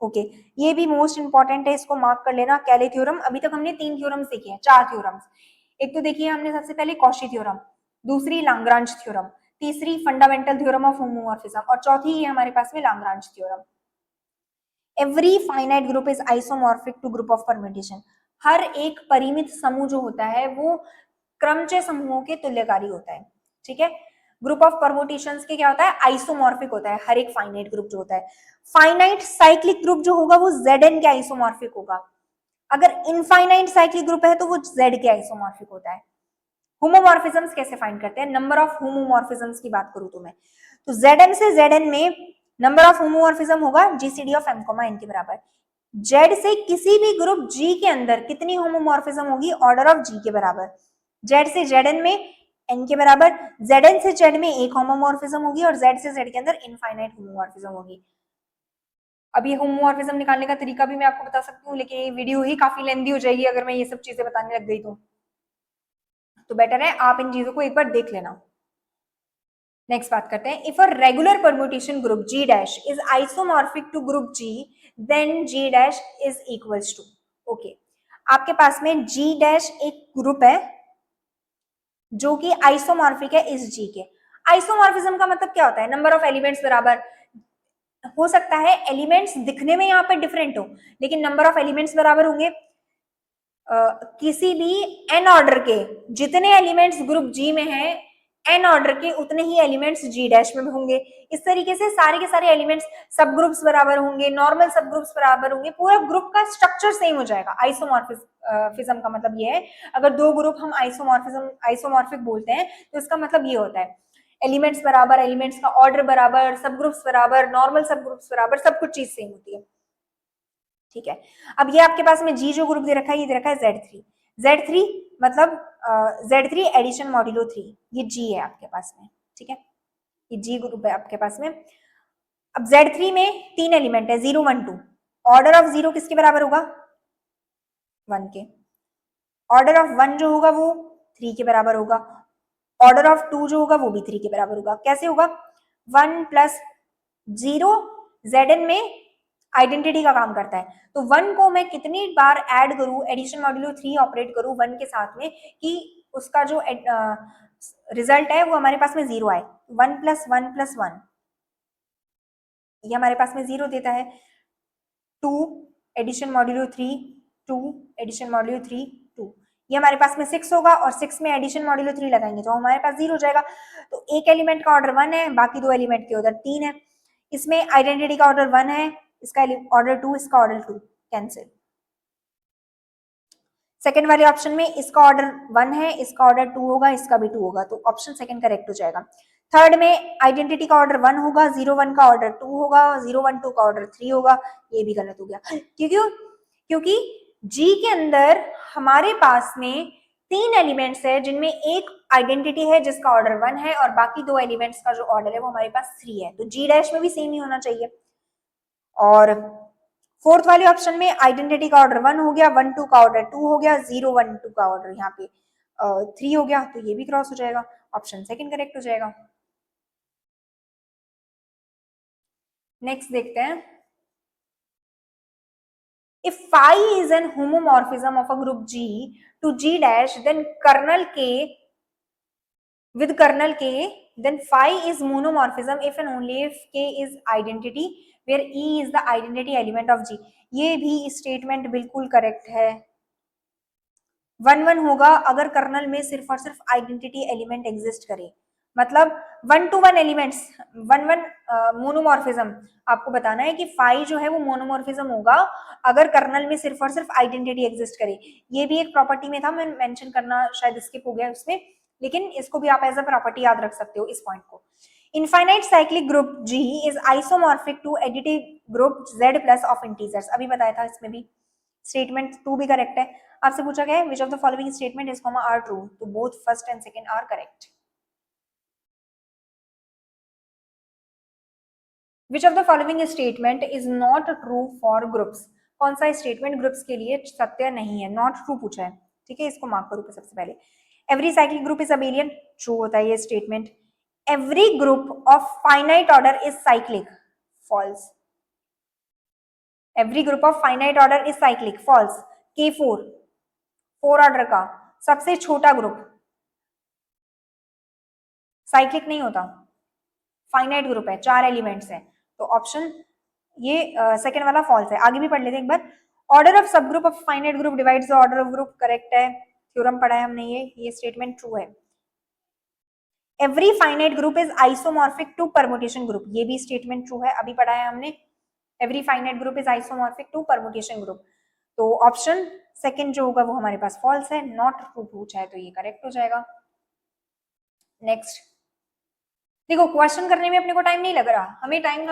ओके, ये भी मोस्ट इंपॉर्टेंट है, इसको मार्क कर लेना। कैले थ्योरम, अभी तक हमने 3 थ्योरम सीखे हैं, 4 थ्योरम्स। एक तो देखिए हमने सबसे पहले कॉशी थ्योरम, दूसरी लाग्रांज थ्योरम, तीसरी फंडामेंटल थ्योरम ऑफ होमोमॉर्फिज्म, और चौथी है हमारे पास में Lagrange theorem. Every finite group is isomorphic to group of permutation. हर एक परिमित समूह जो होता है वो क्रमचय समूहों के तुल्यकारी होता है। ठीक है, ग्रुप ऑफ परम्यूटेशंस के क्या होता है, आइसोमॉर्फिक होता है हर एक फाइनाइट ग्रुप जो होता है। फाइनाइट साइक्लिक ग्रुप जो होगा वो Zn के आइसोमॉर्फिक होगा। अगर इनफाइनाइट साइक्लिक ग्रुप है तो वो Z के आइसोमॉर्फिक होता है। होमोमॉर्फिज्म्स कैसे फाइंड करते हैं, नंबर ऑफ होमोमॉर्फिज्म्स की बात करूं तो मैं, तो Zm से Zn में नंबर ऑफ होमोमॉर्फिज्म होगा जीसीडी ऑफ m, n के बराबर। Z से किसी भी ग्रुप G के अंदर कितनी होमोमॉर्फिज्म होगी, ऑर्डर ऑफ G के बराबर। Z से Zn में n के बराबर, Zn से Z में एक होमोमॉर्फिज्म होगी, और Z से Z के अंदर इनफाइनाइट होमोमॉर्फिज्म होगी। अब ये होमोमॉर्फिज्म निकालने का तरीका भी मैं आपको बता सकती हूँ, लेकिन ये वीडियो ही काफी लेंदी हो जाएगी अगर मैं ये सब चीजें बताने लग गई तो बेटर है आप इन चीजों को एक बार देख लेना। नेक्स्ट बात करते हैं, if a regular permutation group G dash is isomorphic to group G then G dash is equals to. Okay, आपके पास में G डैश एक ग्रुप है जो कि आइसोमॉर्फिक है इस G के। आइसोमॉर्फिज्म का मतलब क्या होता है, नंबर ऑफ एलिमेंट्स बराबर। हो सकता है एलिमेंट्स दिखने में यहाँ पे डिफरेंट हो लेकिन नंबर ऑफ एलिमेंट्स बराबर होंगे। किसी भी n ऑर्डर के जितने एलिमेंट्स ग्रुप G में हैं, n ऑर्डर के उतने ही एलिमेंट्स G डैश में भी होंगे। इस तरीके से सारे के सारे एलिमेंट्स सब ग्रुप्स बराबर होंगे, नॉर्मल सब ग्रुप्स बराबर होंगे, पूरा ग्रुप का स्ट्रक्चर सेम हो जाएगा। आइसोमॉर्फिज्म का मतलब ये है, अगर दो ग्रुप हम आइसोमॉर्फिक बोलते हैं तो इसका मतलब ये होता है एलिमेंट्स बराबर, एलिमेंट्स का ऑर्डर बराबर, सब ग्रुप्स बराबर, नॉर्मल सब ग्रुप्स बराबर, सब कुछ चीज सेम होती है। ठीक है, अब ये आपके पास में G जो ग्रुप दे रखा है ये दे रखा है Z3 मतलब Z3 एडिशन मॉड्यूलो 3, ये G है आपके पास में। ठीक है, ये G ग्रुप है आपके पास में। अब Z3 में 3 एलिमेंट है 0 1 2, ऑर्डर ऑफ 0 किसके बराबर होगा, 1 के। ऑर्डर ऑफ 1 जो होगा वो 3 के बराबर होगा, ऑर्डर ऑफ 2 जो होगा वो भी 3 के बराबर होगा। कैसे होगा, 1 प्लस 0 Zn में आइडेंटिटी का काम करता है, तो 1 को मैं कितनी बार ऐड करूं, एडिशन मॉड्यूलो 3 ऑपरेट करूं 1 के साथ में कि उसका जो रिजल्ट है वो हमारे पास में 0 आए। 1 प्लस 1 प्लस 1 ये हमारे पास में 0 देता है। 2 एडिशन मॉड्यूलो 3 2 एडिशन मॉड्यूलो 3 2, ये हमारे पास में 6 होगा और 6 में एडिशन मॉड्यूलो 3 लगाएंगे तो हमारे पास 0 हो जाएगा। तो एक एलिमेंट का ऑर्डर 1 है, बाकी 2 एलिमेंट के उधर 3 है। इसमें आइडेंटिटी का ऑर्डर 1 है, इसका ऑर्डर 2, इसका ऑर्डर 2, कैंसिल। सेकेंड वाले ऑप्शन में इसका ऑर्डर 1 है, इसका ऑर्डर 2 होगा, इसका भी 2 होगा, तो ऑप्शन सेकेंड करेक्ट हो जाएगा। थर्ड में आइडेंटिटी का ऑर्डर 1 होगा, 0 1 का ऑर्डर 2 होगा, 0 1 2 का ऑर्डर 3 होगा, ये भी गलत हो गया। क्योंकि जी के अंदर हमारे पास में 3 एलिमेंट्स है जिनमें एक आइडेंटिटी है जिसका ऑर्डर 1 है और बाकी 2 एलिमेंट्स का जो ऑर्डर है वो हमारे पास 3 है, तो जी डैश में भी सेम ही होना चाहिए। और फोर्थ वाले ऑप्शन में आइडेंटिटी का ऑर्डर 1 हो गया, 1 2 का ऑर्डर 2 हो गया, 0 1 2 का ऑर्डर यहाँ पे 3 हो गया, तो ये भी क्रॉस हो जाएगा, ऑप्शन सेकंड करेक्ट हो जाएगा। नेक्स्ट देखते हैं, if phi is an homomorphism of a group G to G dash then kernel K with kernel K then phi is monomorphism if and only if K is identity where E is the identity element of G। ये भी statement बिल्कुल correct है। 1 1 होगा अगर colonel में सिर्फ और सिर्फ आइडेंटिटी एलिमेंट एग्जिस्ट करे, मतलब 1 to 1 एलिमेंट्स 1 1 मोनोमॉर्फिज्म। आपको बताना है कि फाई जो है वो मोनोमॉर्फिज्म होगा अगर कर्नल में सिर्फ और सिर्फ आइडेंटिटी एग्जिस्ट करे। ये भी एक प्रॉपर्टी में था, मैं मेंशन करना शायद स्किप हो गया उसमें, लेकिन इसको भी आप एज अ प्रॉपर्टी याद रख सकते हो इस पॉइंट को। Infinite cyclic group G is isomorphic to additive group Z plus of integers. अभी बताया था, इसमें भी स्टेटमेंट 2 भी करेक्ट है। आपसे पूछा गया है which of the following statement is comma are true, तो both first and second are correct. Which of the following statement is not true for groups. कौन सा स्टेटमेंट ग्रुप्स के लिए सत्य नहीं है, नॉट ट्रू पूछा है, ठीक है, इसको मार्क करो सबसे पहले। Every cyclic group is abelian, true होता है ये statement. Every group of finite order is cyclic, false. Every group of finite order is cyclic, false. K4 4 order का सबसे छोटा ग्रुप साइक्लिक नहीं होता, फाइनाइट ग्रुप है, 4 एलिमेंट्स है, तो ऑप्शन ये सेकंड वाला फॉल्स है। आगे भी पढ़ लेते हैं एक बार। Order of subgroup of finite group divides the order of group, correct है, थ्योरम पढ़ा है हमने, ये स्टेटमेंट ट्रू है। Every finite group is isomorphic to permutation group, ये भी स्टेटमेंट ट्रू है, अभी पढ़ा है हमने। Every finite group is isomorphic to permutation group, तो ऑप्शन सेकंड जो होगा वो हमारे पास फॉल्स है, नॉट ट्रू पूछा है, तो ये करेक्ट हो जाएगा। नेक्स्ट देखो, क्वेश्चन करने में अपने को टाइम नहीं लग रहा, हमें टाइम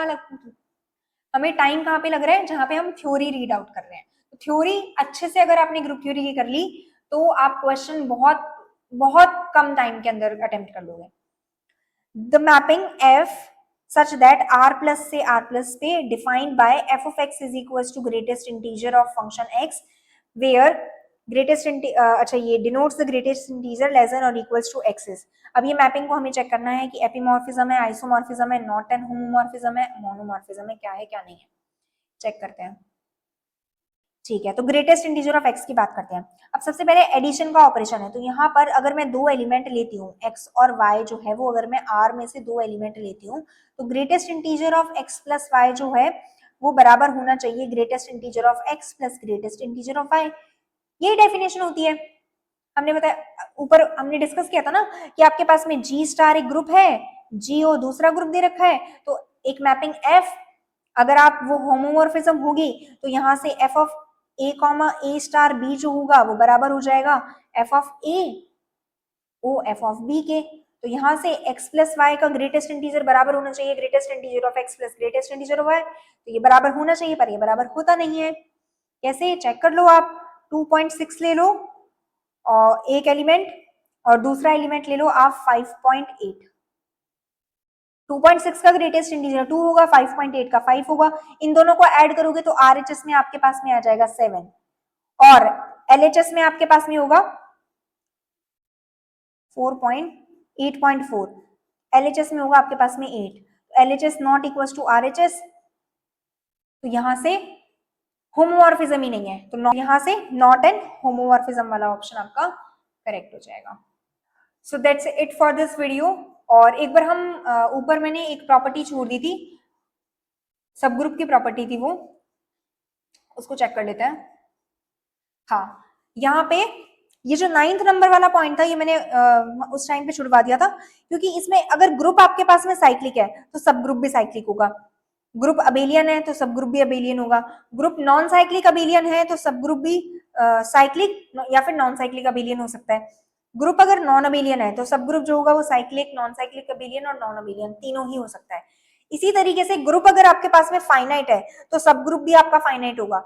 कहाँ पे लग रहा है, जहां पे हम थ्योरी रीड आउट कर रहे हैं। तो थ्योरी अच्छे से अगर आपने ग्रुप थ्योरी की कर ली तो आप क्वेश्चन बहुत बहुत कम टाइम के अंदर अटेम्प्ट कर लोगे। The mapping F such that R plus से R plus पे defined by f of x is equals to greatest integer of function x where greatest अच्छा ये denotes the greatest integer less than or equals to x is। अब ये mapping को हमें check करना है कि एपिमॉर्फिज्म है, आइसोमॉर्फिज्म है, नॉट एंड होमोमॉर्फिज्म है, मोनोमॉर्फिज्म है, क्या है क्या नहीं है, चेक करते हैं। ठीक है, तो ग्रेटेस्ट इंटीजर ऑफ x की बात करते हैं। अब सबसे पहले एडिशन का ऑपरेशन है, तो यहाँ पर अगर मैं 2 एलिमेंट लेती हूँ x और y जो है वो, अगर मैं r में से 2 एलिमेंट लेती हूँ तो greatest integer of x plus y जो है वो बराबर होना चाहिए greatest integer of x plus greatest integer of y। यही डेफिनेशन होती है, हमने बताया ऊपर, हमने डिस्कस किया था ना कि आपके पास में G स्टार एक ग्रुप है, GO दूसरा ग्रुप दे रखा है, तो एक मैपिंग F अगर आप वो होमोमॉर्फिज्म होगी तो यहाँ से f of a comma a star b जो होगा वो बराबर हो जाएगा f of a o f of b के। तो यहाँ से x प्लस वाई का ग्रेटेस्ट इंटीजर बराबर होना चाहिए greatest integer of x plus greatest integer of y, तो ये बराबर होना चाहिए पर ये बराबर होता नहीं है। कैसे, चेक कर लो आप, 2.6 ले लो और एक एलिमेंट और दूसरा एलिमेंट ले लो आप 5.8। 2.6 का ग्रेटेस्ट इंटीजर 2 होगा, 5.8 का 5 होगा, इन दोनों को ऐड करोगे तो RHS में आपके पास में आ जाएगा 7 और LHS में आपके पास में होगा 8.4, LHS में होगा आपके पास में 8। LHS not equals to RHS, तो यहां से होमोमॉर्फिज्म ही नहीं है, तो यहां से नॉट एंड होमोमॉर्फिज्म वाला ऑप्शन आपका करेक्ट हो जाएगा। So that's it for this video. और एक बार हम ऊपर मैंने एक प्रॉपर्टी छोड़ दी थी, सब ग्रुप की प्रॉपर्टी थी वो, उसको चेक कर लेते हैं। हाँ, यहाँ पे ये जो 9th नंबर वाला पॉइंट था ये मैंने उस टाइम पे छुड़वा दिया था, क्योंकि इसमें अगर ग्रुप आपके पास में साइक्लिक है तो सब ग्रुप भी साइक्लिक होगा, ग्रुप अबेलियन है तो सब ग्रुप भी अबेलियन होगा, ग्रुप नॉन साइक्लिक अबेलियन है तो सब ग्रुप भी साइक्लिक या फिर नॉन साइक्लिक अबेलियन हो सकता है। ग्रुप अगर नॉन अबेलियन है तो सब ग्रुप जो होगा वो साइक्लिक, नॉन साइक्लिक अबेलियन और नॉन अबेलियन तीनों ही हो सकता है। इसी तरीके से ग्रुप अगर आपके पास में फाइनाइट है तो सब ग्रुप भी आपका फाइनाइट होगा।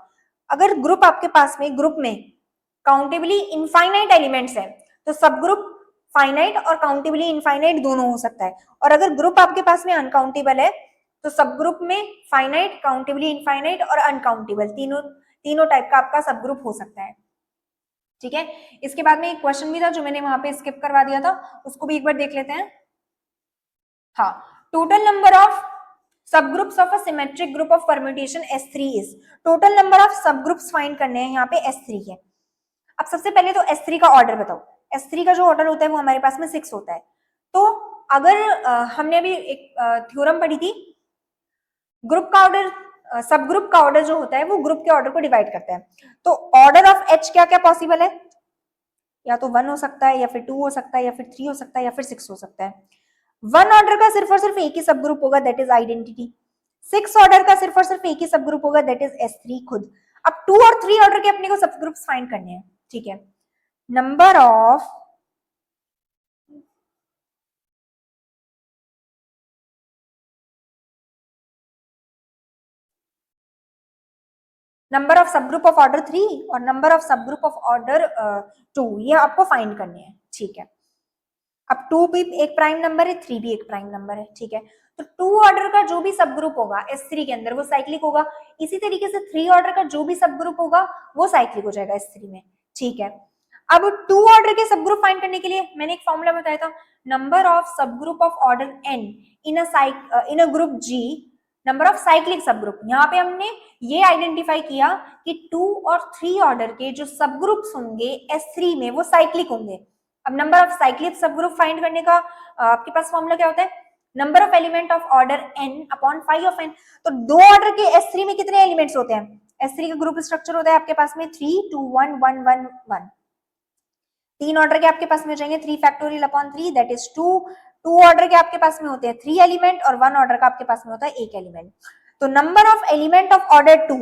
अगर ग्रुप आपके पास में ग्रुप में काउंटेबली इनफाइनाइट एलिमेंट्स है तो सब ग्रुप फाइनाइट और काउंटेबली इनफाइनाइट दोनों हो सकता है। और अगर ग्रुप आपके पास में अनकाउंटेबल है तो सब ग्रुप में फाइनाइट, काउंटेबली इनफाइनाइट और अनकाउंटेबल तीनों टाइप का आपका सब ग्रुप हो सकता है। ठीक है, इसके बाद में एक क्वेश्चन भी था जो मैंने वहां पे स्किप करवा दिया था, उसको भी एक बार देख लेते हैं। हाँ, total number of subgroups of a symmetric group of permutation S3 is, total number of subgroups find करने हैं यहाँ पे S3 के। अब सबसे पहले तो S3 का ऑर्डर बताओ। S3 का जो ऑर्डर होता है वो हमारे पास में 6 होता है। तो अगर हमने अभी एक थ्योरम पढ़ी थी, ग्रुप का ऑर्डर सब ग्रुप का ऑर्डर जो होता है वो ग्रुप के ऑर्डर को डिवाइड करता है। तो ऑर्डर ऑफ H क्या क्या पॉसिबल है, या तो 1 हो सकता है या फिर 2 हो सकता है या फिर 3 हो सकता है या फिर 6 हो सकता है। 1 ऑर्डर का सिर्फ और सिर्फ एक ही सब ग्रुप होगा, दैट इज आइडेंटिटी। 6 ऑर्डर का सिर्फ और सिर्फ एक ही सब ग्रुप होगा, दैट इज S3 खुद। अब 2 और 3 ऑर्डर के अपने को सब ग्रुप्स फाइंड करने हैं। ठीक है, number of subgroup of order 3 और number of subgroup of order 2, ये आपको फाइंड करने हैं। ठीक है, अब 2 भी एक प्राइम नंबर है, 3 भी एक प्राइम नंबर है। ठीक है, तो 2 ऑर्डर का जो भी सब ग्रुप होगा S3 के अंदर वो साइक्लिक होगा। इसी तरीके से 3 ऑर्डर का जो भी सब ग्रुप होगा वो साइक्लिक हो जाएगा S3 में। ठीक है, अब 2 ऑर्डर के सब ग्रुप फाइंड करने के लिए मैंने एक फॉर्मूला बताया था, number of subgroup of order n in a group G, number of cyclic सब ग्रुप। यहाँ पे हमने ये आइडेंटिफाई किया कि 2 और 3 ऑर्डर के जो सब ग्रुप्स होंगे S3 में वो साइक्लिक होंगे। अब नंबर ऑफ साइक्लिक सब ग्रुप फाइंड करने का आपके पास फॉर्मूला क्या होता है, number of element of order n upon five of n। तो 2 ऑर्डर के S3 में कितने एलिमेंट्स होते हैं, S3 का ग्रुप स्ट्रक्चर होता है आपके पास में 3 2 1 1 1 1। 3 ऑर्डर के आपके पास में हो जाएंगे 3 factorial upon 3 that is 2। 2 order के आपके पास में होते हैं 3 एलिमेंट और 1 ऑर्डर का आपके पास में होता है 1 एलिमेंट। तो number of element of order 2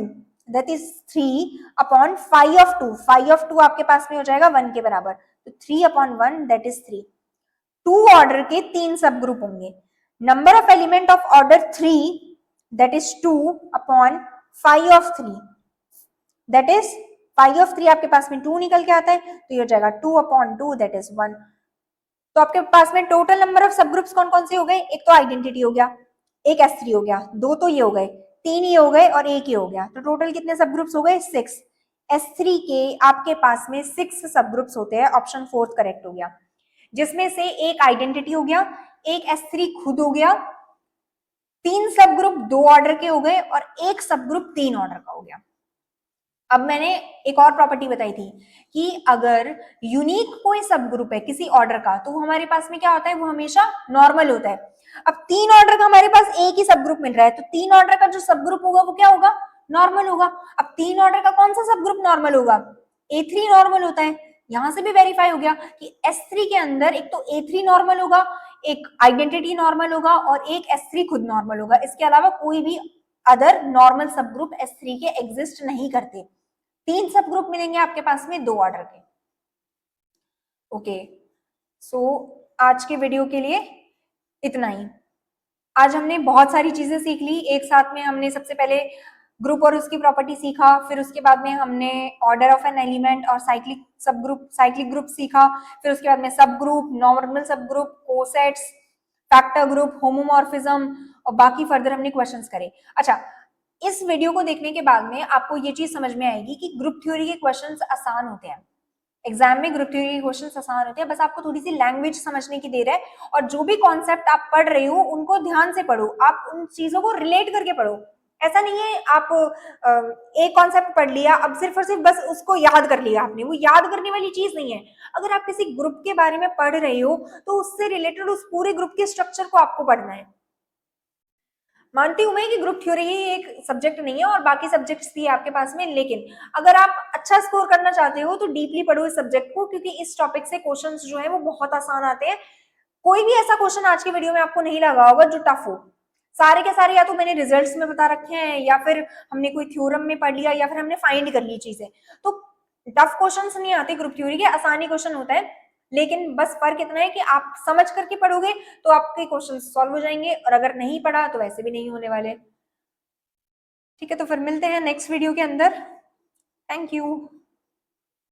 that is 3 upon 5 of 2, 5 of 2 आपके पास में हो जाएगा 1 के बराबर, तो 3 अपॉन 1 दैट इज 3। 2 ऑर्डर के 3 सब ग्रुप होंगे, number of element of order 3 that is 2 upon 5 of 3 that is 5 of 3 आपके पास में 2 निकल के आता है, तो ये हो जाएगा 2 अपॉन 2 दैट इज 1। तो आपके पास में टोटल नंबर ऑफ सब ग्रुप्स कौन कौन से हो गए, एक तो आइडेंटिटी हो गया, एक S3 हो गया, 2 तो ये हो गए, 3 ये हो गए और 1 ये हो गया, तो टोटल कितने सब ग्रुप्स हो गए 6। S3 के आपके पास में 6 सब ग्रुप्स होते हैं, ऑप्शन 4 करेक्ट हो गया, जिसमें से एक आइडेंटिटी हो गया, एक S3 खुद हो गया, 3 सब ग्रुप 2 ऑर्डर के हो गए और एक सब ग्रुप 3 ऑर्डर का हो गया। अब मैंने एक और प्रॉपर्टी बताई थी कि अगर यूनिक कोई सब ग्रुप है किसी ऑर्डर का तो हमारे पास में क्या होता है, वो हमेशा नॉर्मल होता है। अब 3 ऑर्डर का हमारे पास एक ही सब ग्रुप मिल रहा है, तो 3 ऑर्डर का जो सब ग्रुप होगा वो क्या होगा, नॉर्मल होगा। अब 3 ऑर्डर का कौन सा सब ग्रुप नॉर्मल होगा, A3 नॉर्मल होता है। यहां से भी वेरीफाई हो गया कि S3 के अंदर एक तो A3 नॉर्मल होगा, एक आइडेंटिटी नॉर्मल होगा और एक S3 खुद नॉर्मल होगा। इसके अलावा कोई भी अदर नॉर्मल सब ग्रुप S3 के एग्जिस्ट नहीं करते। 3 सब ग्रुप मिलेंगे आपके पास में 2 ऑर्डर के। ओके, सो आज के वीडियो के लिए इतना ही। आज हमने बहुत सारी चीजें सीख ली एक साथ में। हमने सबसे पहले ग्रुप और उसकी प्रॉपर्टी सीखा, फिर उसके बाद में हमने ऑर्डर ऑफ एन एलिमेंट और साइक्लिक ग्रुप सीखा, फिर उसके बाद में सब ग्रुप, नॉर्मल सब group, cosets, factor group, homomorphism और बाकी फर्दर हमने क्वेश्चंस करे। अच्छा, इस वीडियो को देखने के बाद में आपको ये चीज समझ में आएगी कि ग्रुप थ्योरी के क्वेश्चंस आसान होते हैं, एग्जाम में ग्रुप थ्योरी के क्वेश्चंस आसान होते हैं, बस आपको थोड़ी सी लैंग्वेज समझने की देर है। और जो भी कॉन्सेप्ट आप पढ़ रहे हो उनको ध्यान से पढ़ो, आप उन चीजों को रिलेट करके पढ़ो। ऐसा नहीं है आप एक कॉन्सेप्ट पढ़ लिया अब सिर्फ और सिर्फ बस उसको याद कर लिया आपने, वो याद करने वाली चीज नहीं है। अगर आप किसी ग्रुप के बारे में पढ़ रहे हो तो उससे रिलेटेड उस पूरे ग्रुप के स्ट्रक्चर को आपको पढ़ना है। मानती हूं मैं कि ग्रुप थ्योरी ही एक सब्जेक्ट नहीं है और बाकी सब्जेक्ट्स भी है आपके पास में, लेकिन अगर आप अच्छा स्कोर करना चाहते हो तो डीपली पढ़ो इस सब्जेक्ट को, क्योंकि इस टॉपिक से क्वेश्चंस जो है वो बहुत आसान आते हैं। कोई भी ऐसा क्वेश्चन आज की वीडियो में आपको नहीं लगा होगा जो टफ हो। सारे के सारे या तो मैंने रिजल्ट्स में बता रखे हैं, या फिर हमने कोई थ्योरम में पढ़ लिया, या फिर हमने फाइंड कर ली चीजें। तो टफ क्वेश्चंस नहीं आते ग्रुप थ्योरी के, आसानी क्वेश्चन होता है। लेकिन बस फर्क इतना है कि आप समझ करके पढ़ोगे तो आपके क्वेश्चन सॉल्व हो जाएंगे, और अगर नहीं पढ़ा तो वैसे भी नहीं होने वाले। ठीक है, तो फिर मिलते हैं नेक्स्ट वीडियो के अंदर। Thank you.